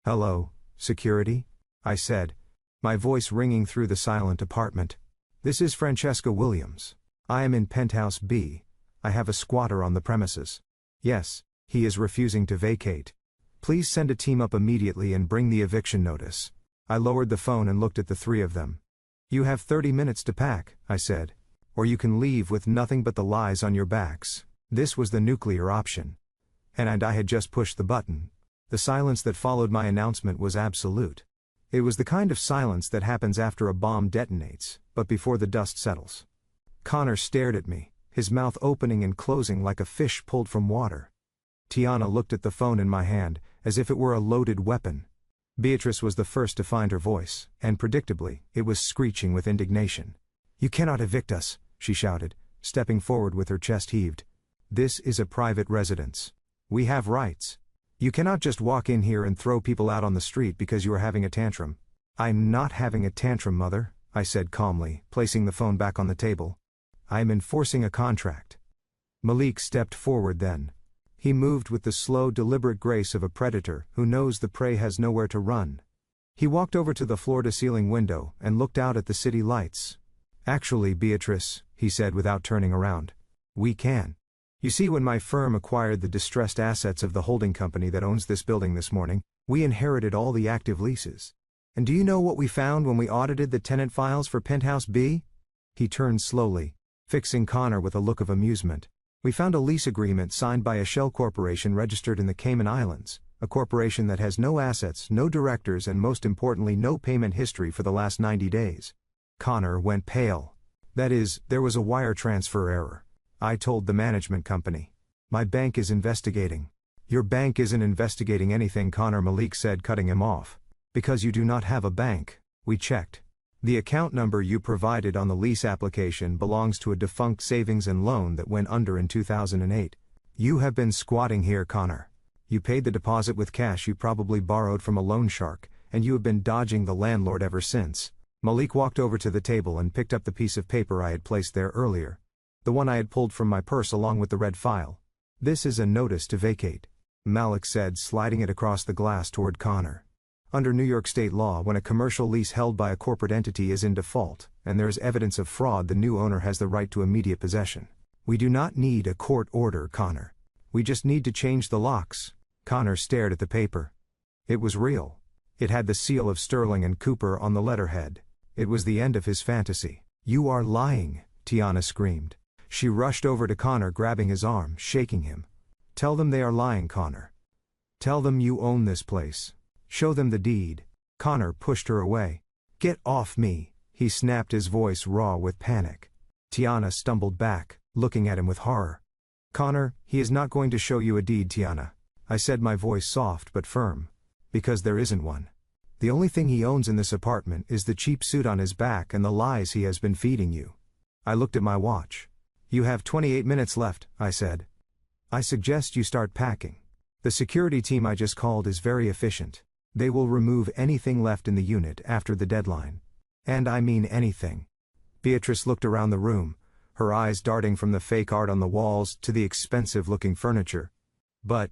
Speaker 1: Hello, security? I said, my voice ringing through the silent apartment. This is Francesca Williams. I am in Penthouse B. I have a squatter on the premises. Yes, he is refusing to vacate. Please send a team up immediately and bring the eviction notice. I lowered the phone and looked at the three of them. You have 30 minutes to pack, I said. Or you can leave with nothing but the lies on your backs. This was the nuclear option. And I had just pushed the button. The silence that followed my announcement was absolute. It was the kind of silence that happens after a bomb detonates, but before the dust settles. Connor stared at me, his mouth opening and closing like a fish pulled from water. Tiana looked at the phone in my hand, as if it were a loaded weapon. Beatrice was the first to find her voice, and predictably, it was screeching with indignation. You cannot evict us, she shouted, stepping forward with her chest heaved. This is a private residence. We have rights. You cannot just walk in here and throw people out on the street because you are having a tantrum. I'm not having a tantrum, Mother, I said calmly, placing the phone back on the table. I am enforcing a contract. Malik stepped forward then. He moved with the slow, deliberate grace of a predator who knows the prey has nowhere to run. He walked over to the floor-to-ceiling window and looked out at the city lights. Actually, Beatrice, he said without turning around. We can. You see, when my firm acquired the distressed assets of the holding company that owns this building this morning, we inherited all the active leases. And do you know what we found when we audited the tenant files for Penthouse B? He turned slowly, fixing Connor with a look of amusement. We found a lease agreement signed by a shell corporation registered in the Cayman Islands, a corporation that has no assets, no directors, and most importantly no payment history for the last 90 days. Connor went pale. That is, there was a wire transfer error. I told the management company. My bank is investigating. Your bank isn't investigating anything, Connor, Malik said, cutting him off. Because you do not have a bank. We checked. The account number you provided on the lease application belongs to a defunct savings and loan that went under in 2008. You have been squatting here, Connor. You paid the deposit with cash you probably borrowed from a loan shark, and you have been dodging the landlord ever since. Malik walked over to the table and picked up the piece of paper I had placed there earlier. The one I had pulled from my purse along with the red file. This is a notice to vacate, Malik said, sliding it across the glass toward Connor. Under New York state law, when a commercial lease held by a corporate entity is in default, and there is evidence of fraud, the new owner has the right to immediate possession. We do not need a court order, Connor. We just need to change the locks. Connor stared at the paper. It was real. It had the seal of Sterling and Cooper on the letterhead. It was the end of his fantasy. You are lying, Tiana screamed. She rushed over to Connor, grabbing his arm, shaking him. Tell them they are lying, Connor. Tell them you own this place. Show them the deed. Connor pushed her away. Get off me, he snapped, his voice raw with panic. Tiana stumbled back, looking at him with horror. Connor, he is not going to show you a deed, Tiana. I said, my voice soft but firm. Because there isn't one. The only thing he owns in this apartment is the cheap suit on his back and the lies he has been feeding you. I looked at my watch. You have 28 minutes left, I said. I suggest you start packing. The security team I just called is very efficient. They will remove anything left in the unit after the deadline. And I mean anything. Beatrice looked around the room, her eyes darting from the fake art on the walls to the expensive-looking furniture. But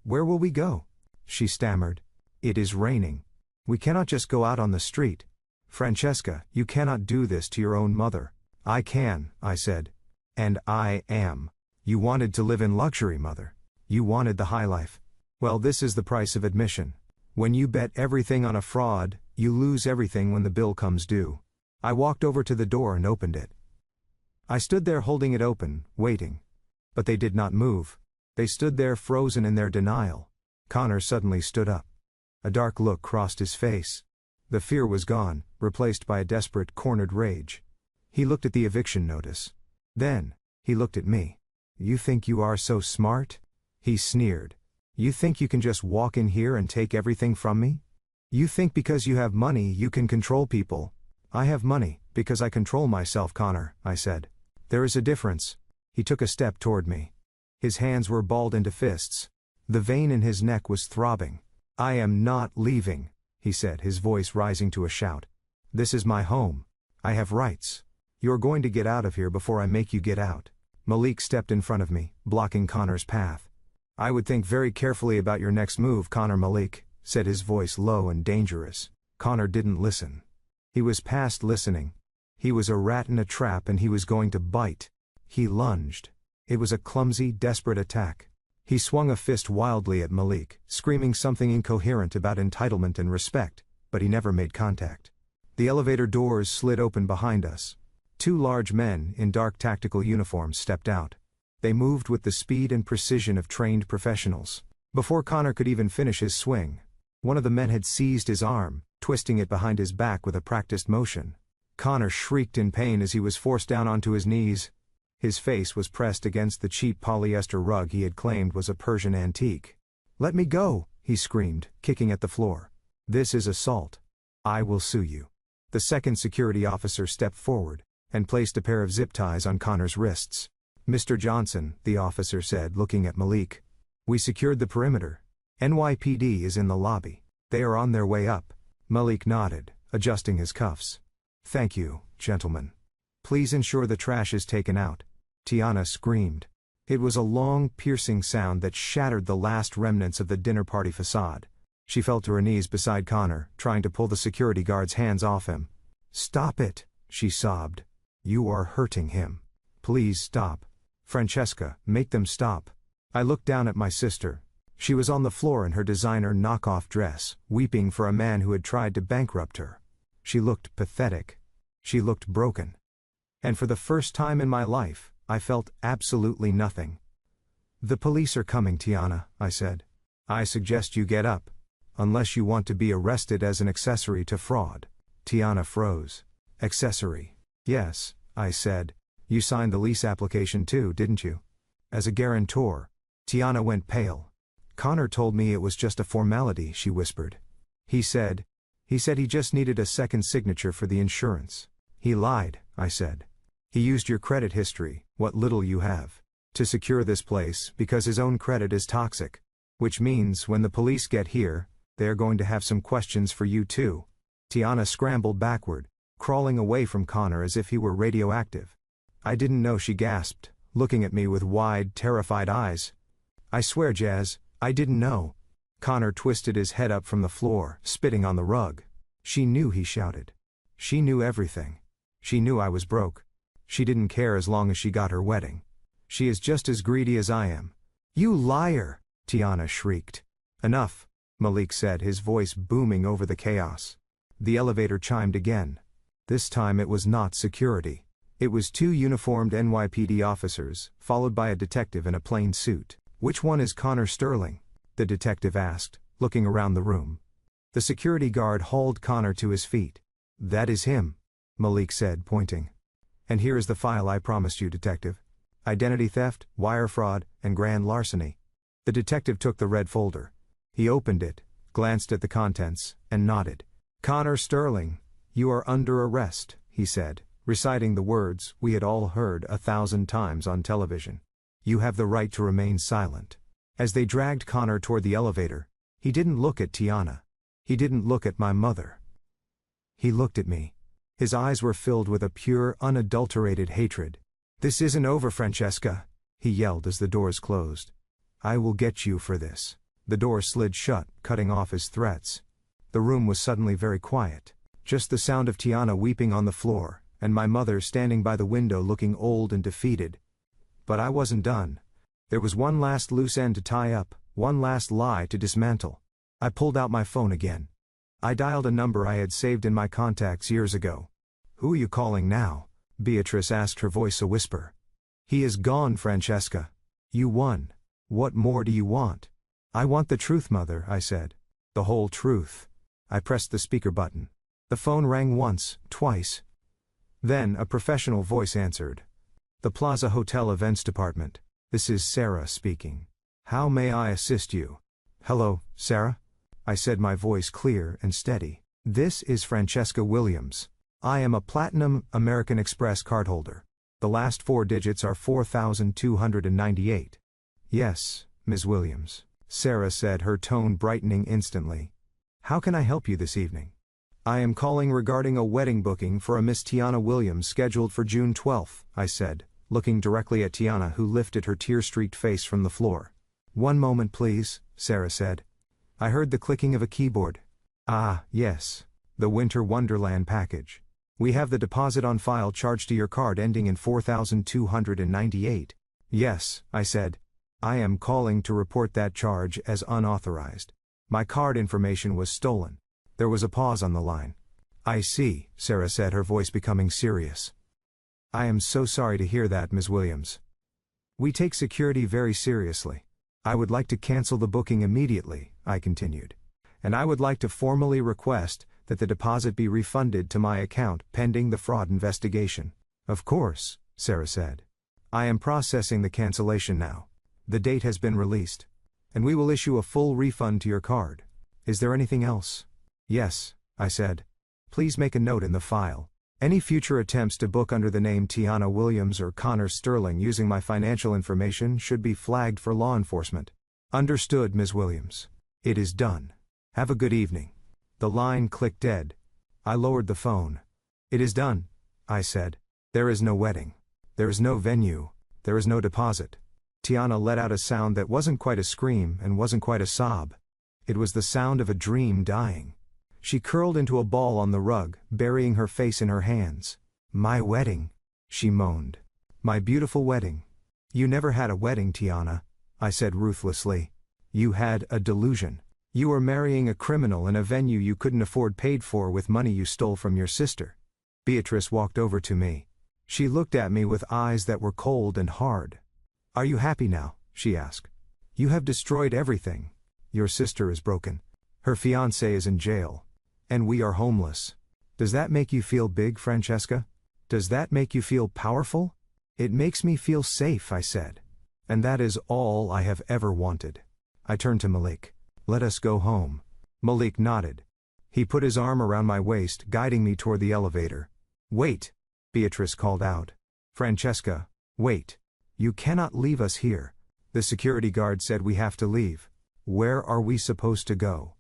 Speaker 1: where will we go? She stammered. It is raining. We cannot just go out on the street. Francesca, you cannot do this to your own mother. I can, I said. And I am. You wanted to live in luxury, mother. You wanted the high life. Well, this is the price of admission. When you bet everything on a fraud, you lose everything when the bill comes due. I walked over to the door and opened it. I stood there holding it open, waiting. But they did not move. They stood there frozen in their denial. Connor suddenly stood up. A dark look crossed his face. The fear was gone, replaced by a desperate, cornered rage. He looked at the eviction notice. Then, he looked at me. You think you are so smart? He sneered. You think you can just walk in here and take everything from me? You think because you have money you can control people? I have money, because I control myself, Connor, I said. There is a difference. He took a step toward me. His hands were balled into fists. The vein in his neck was throbbing. I am not leaving, he said, his voice rising to a shout. This is my home. I have rights. You're going to get out of here before I make you get out. Malik stepped in front of me, blocking Connor's path. I would think very carefully about your next move, Connor. Malik said, his voice low and dangerous. Connor didn't listen. He was past listening. He was a rat in a trap and he was going to bite. He lunged. It was a clumsy, desperate attack. He swung a fist wildly at Malik, screaming something incoherent about entitlement and respect, but he never made contact. The elevator doors slid open behind us. Two large men in dark tactical uniforms stepped out. They moved with the speed and precision of trained professionals. Before Connor could even finish his swing, one of the men had seized his arm, twisting it behind his back with a practiced motion. Connor shrieked in pain as he was forced down onto his knees. His face was pressed against the cheap polyester rug he had claimed was a Persian antique. Let me go, he screamed, kicking at the floor. This is assault. I will sue you. The second security officer stepped forward and placed a pair of zip ties on Connor's wrists. Mr. Johnson, the officer said, looking at Malik. We secured the perimeter. NYPD is in the lobby. They are on their way up. Malik nodded, adjusting his cuffs. Thank you, gentlemen. Please ensure the trash is taken out. Tiana screamed. It was a long, piercing sound that shattered the last remnants of the dinner party facade. She fell to her knees beside Connor, trying to pull the security guard's hands off him. Stop it, she sobbed. You are hurting him. Please stop. Francesca, make them stop. I looked down at my sister. She was on the floor in her designer knockoff dress, weeping for a man who had tried to bankrupt her. She looked pathetic. She looked broken. And for the first time in my life, I felt absolutely nothing. The police are coming, Tiana, I said. I suggest you get up. Unless you want to be arrested as an accessory to fraud. Tiana froze. Accessory. Yes, I said. You signed the lease application too, didn't you? As a guarantor. Tiana went pale. Connor told me it was just a formality, she whispered. He said he just needed a second signature for the insurance. He lied, I said. He used your credit history, what little you have, to secure this place because his own credit is toxic. Which means when the police get here, They are going to have some questions for you too. Tiana scrambled backward, crawling away from Connor as if he were radioactive. I didn't know, she gasped, looking at me with wide, terrified eyes. I swear, Jazz, I didn't know. Connor twisted his head up from the floor, spitting on the rug. She knew, he shouted. She knew everything. She knew I was broke. She didn't care as long as she got her wedding. She is just as greedy as I am. You liar! Tiana shrieked. Enough, Malik said, his voice booming over the chaos. The elevator chimed again. This time it was not security. It was two uniformed NYPD officers, followed by a detective in a plain suit. Which one is Connor Sterling? The detective asked, looking around the room. The security guard hauled Connor to his feet. That is him, Malik said, pointing. And here is the file I promised you, detective. Identity theft, wire fraud, and grand larceny. The detective took the red folder. He opened it, glanced at the contents, and nodded. Connor Sterling, you are under arrest, he said, reciting the words we had all heard 1,000 times on television. You have the right to remain silent. As they dragged Connor toward the elevator, he didn't look at Tiana. He didn't look at my mother. He looked at me. His eyes were filled with a pure, unadulterated hatred. This isn't over, Francesca, he yelled as the doors closed. I will get you for this. The door slid shut, cutting off his threats. The room was suddenly very quiet. Just the sound of Tiana weeping on the floor, and my mother standing by the window looking old and defeated. But I wasn't done. There was one last loose end to tie up, one last lie to dismantle. I pulled out my phone again. I dialed a number I had saved in my contacts years ago. Who are you calling now? Beatrice asked, her voice a whisper. He is gone, Francesca. You won. What more do you want? I want the truth, Mother, I said. The whole truth. I pressed the speaker button. The phone rang once, twice. Then a professional voice answered. The Plaza Hotel Events Department. This is Sarah speaking. How may I assist you? Hello, Sarah? I said, my voice clear and steady. This is Francesca Williams. I am a Platinum American Express cardholder. The last 4 digits are 4,298. Yes, Ms. Williams, Sarah said, her tone brightening instantly. How can I help you this evening? I am calling regarding a wedding booking for a Miss Tiana Williams scheduled for June 12th, I said, looking directly at Tiana, who lifted her tear-streaked face from the floor. One moment, please, Sarah said. I heard the clicking of a keyboard. Ah, yes. The Winter Wonderland package. We have the deposit on file charged to your card ending in 4,298. Yes, I said. I am calling to report that charge as unauthorized. My card information was stolen. There was a pause on the line. I see, Sarah said, her voice becoming serious. I am so sorry to hear that, Ms. Williams. We take security very seriously. I would like to cancel the booking immediately, I continued. And I would like to formally request that the deposit be refunded to my account pending the fraud investigation. Of course, Sarah said. I am processing the cancellation now. The date has been released. And we will issue a full refund to your card. Is there anything else? Yes, I said. Please make a note in the file. Any future attempts to book under the name Tiana Williams or Connor Sterling using my financial information should be flagged for law enforcement. Understood, Ms. Williams. It is done. Have a good evening. The line clicked dead. I lowered the phone. It is done, I said. There is no wedding. There is no venue. There is no deposit. Tiana let out a sound that wasn't quite a scream and wasn't quite a sob. It was the sound of a dream dying. She curled into a ball on the rug, burying her face in her hands. My wedding, she moaned. My beautiful wedding. You never had a wedding, Tiana, I said ruthlessly. You had a delusion. You were marrying a criminal in a venue you couldn't afford, paid for with money you stole from your sister. Beatrice walked over to me. She looked at me with eyes that were cold and hard. Are you happy now? She asked. You have destroyed everything. Your sister is broken. Her fiancé is in jail. And we are homeless. Does that make you feel big, Francesca? Does that make you feel powerful? It makes me feel safe, I said. And that is all I have ever wanted. I turned to Malik. Let us go home. Malik nodded. He put his arm around my waist, guiding me toward the elevator. Wait, Beatrice called out. Francesca, wait. You cannot leave us here. The security guard said we have to leave. Where are we supposed to go?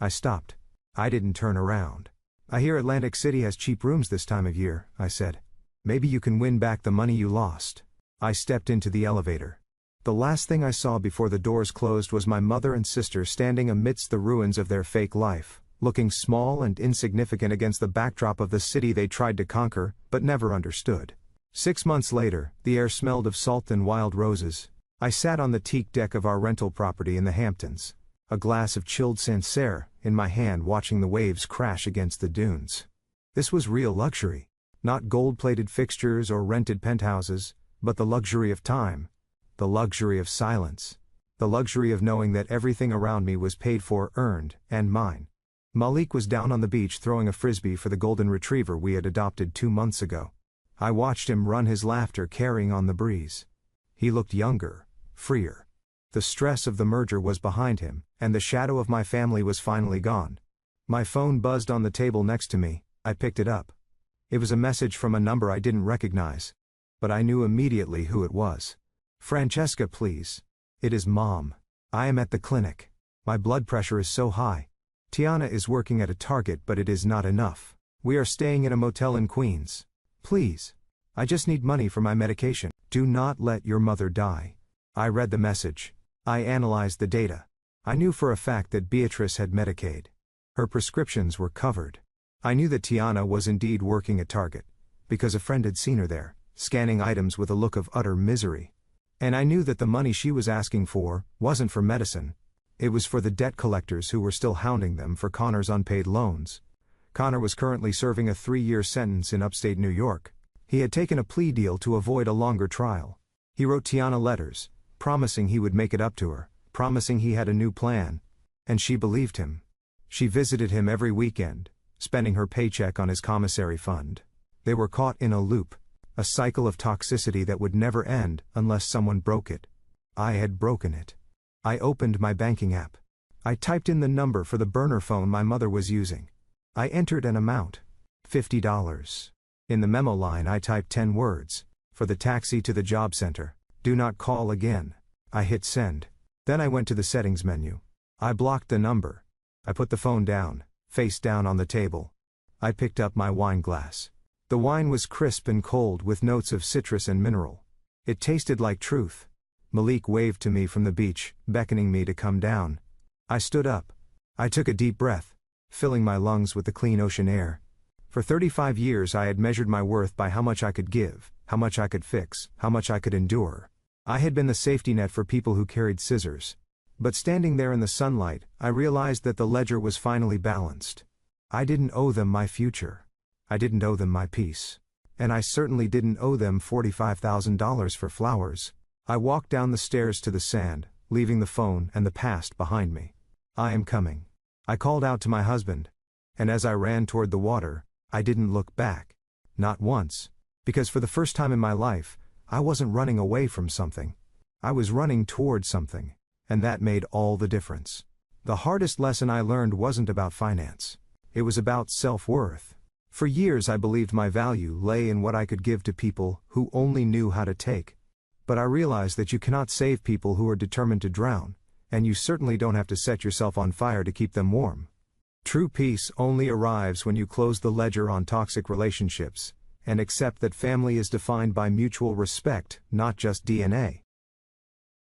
Speaker 1: I stopped. I didn't turn around. I hear Atlantic City has cheap rooms this time of year, I said. Maybe you can win back the money you lost. I stepped into the elevator. The last thing I saw before the doors closed was my mother and sister standing amidst the ruins of their fake life, looking small and insignificant against the backdrop of the city they tried to conquer, but never understood. 6 months later, the air smelled of salt and wild roses. I sat on the teak deck of our rental property in the Hamptons, a glass of chilled Sancerre in my hand, watching the waves crash against the dunes. This was real luxury. Not gold-plated fixtures or rented penthouses, but the luxury of time. The luxury of silence. The luxury of knowing that everything around me was paid for, earned, and mine. Malik was down on the beach throwing a frisbee for the golden retriever we had adopted 2 months ago. I watched him run, his laughter carrying on the breeze. He looked younger, freer. The stress of the merger was behind him, and the shadow of my family was finally gone. My phone buzzed on the table next to me. I picked it up. It was a message from a number I didn't recognize. But I knew immediately who it was. Francesca, please. It is Mom. I am at the clinic. My blood pressure is so high. Tiana is working at a Target, but it is not enough. We are staying in a motel in Queens. Please. I just need money for my medication. Do not let your mother die. I read the message. I analyzed the data. I knew for a fact that Beatrice had Medicaid. Her prescriptions were covered. I knew that Tiana was indeed working at Target, because a friend had seen her there, scanning items with a look of utter misery. And I knew that the money she was asking for wasn't for medicine. It was for the debt collectors who were still hounding them for Connor's unpaid loans. Connor was currently serving a 3-year sentence in upstate New York. He had taken a plea deal to avoid a longer trial. He wrote Tiana letters, promising he would make it up to her, promising he had a new plan. And she believed him. She visited him every weekend, spending her paycheck on his commissary fund. They were caught in a loop, a cycle of toxicity that would never end unless someone broke it. I had broken it. I opened my banking app. I typed in the number for the burner phone my mother was using. I entered an amount, $50. In the memo line I typed 10 words, for the taxi to the job center, do not call again. I hit send. Then I went to the settings menu. I blocked the number. I put the phone down, face down on the table. I picked up my wine glass. The wine was crisp and cold with notes of citrus and mineral. It tasted like truth. Malik waved to me from the beach, beckoning me to come down. I stood up. I took a deep breath, filling my lungs with the clean ocean air. For 35 years I had measured my worth by how much I could give, how much I could fix, how much I could endure. I had been the safety net for people who carried scissors. But standing there in the sunlight, I realized that the ledger was finally balanced. I didn't owe them my future. I didn't owe them my peace. And I certainly didn't owe them $45,000 for flowers. I walked down the stairs to the sand, leaving the phone and the past behind me. I am coming. I called out to my husband. And as I ran toward the water, I didn't look back. Not once. Because for the first time in my life, I wasn't running away from something. I was running toward something. And that made all the difference. The hardest lesson I learned wasn't about finance. It was about self-worth. For years I believed my value lay in what I could give to people who only knew how to take. But I realized that you cannot save people who are determined to drown, and you certainly don't have to set yourself on fire to keep them warm. True peace only arrives when you close the ledger on toxic relationships, and accept that family is defined by mutual respect, not just DNA.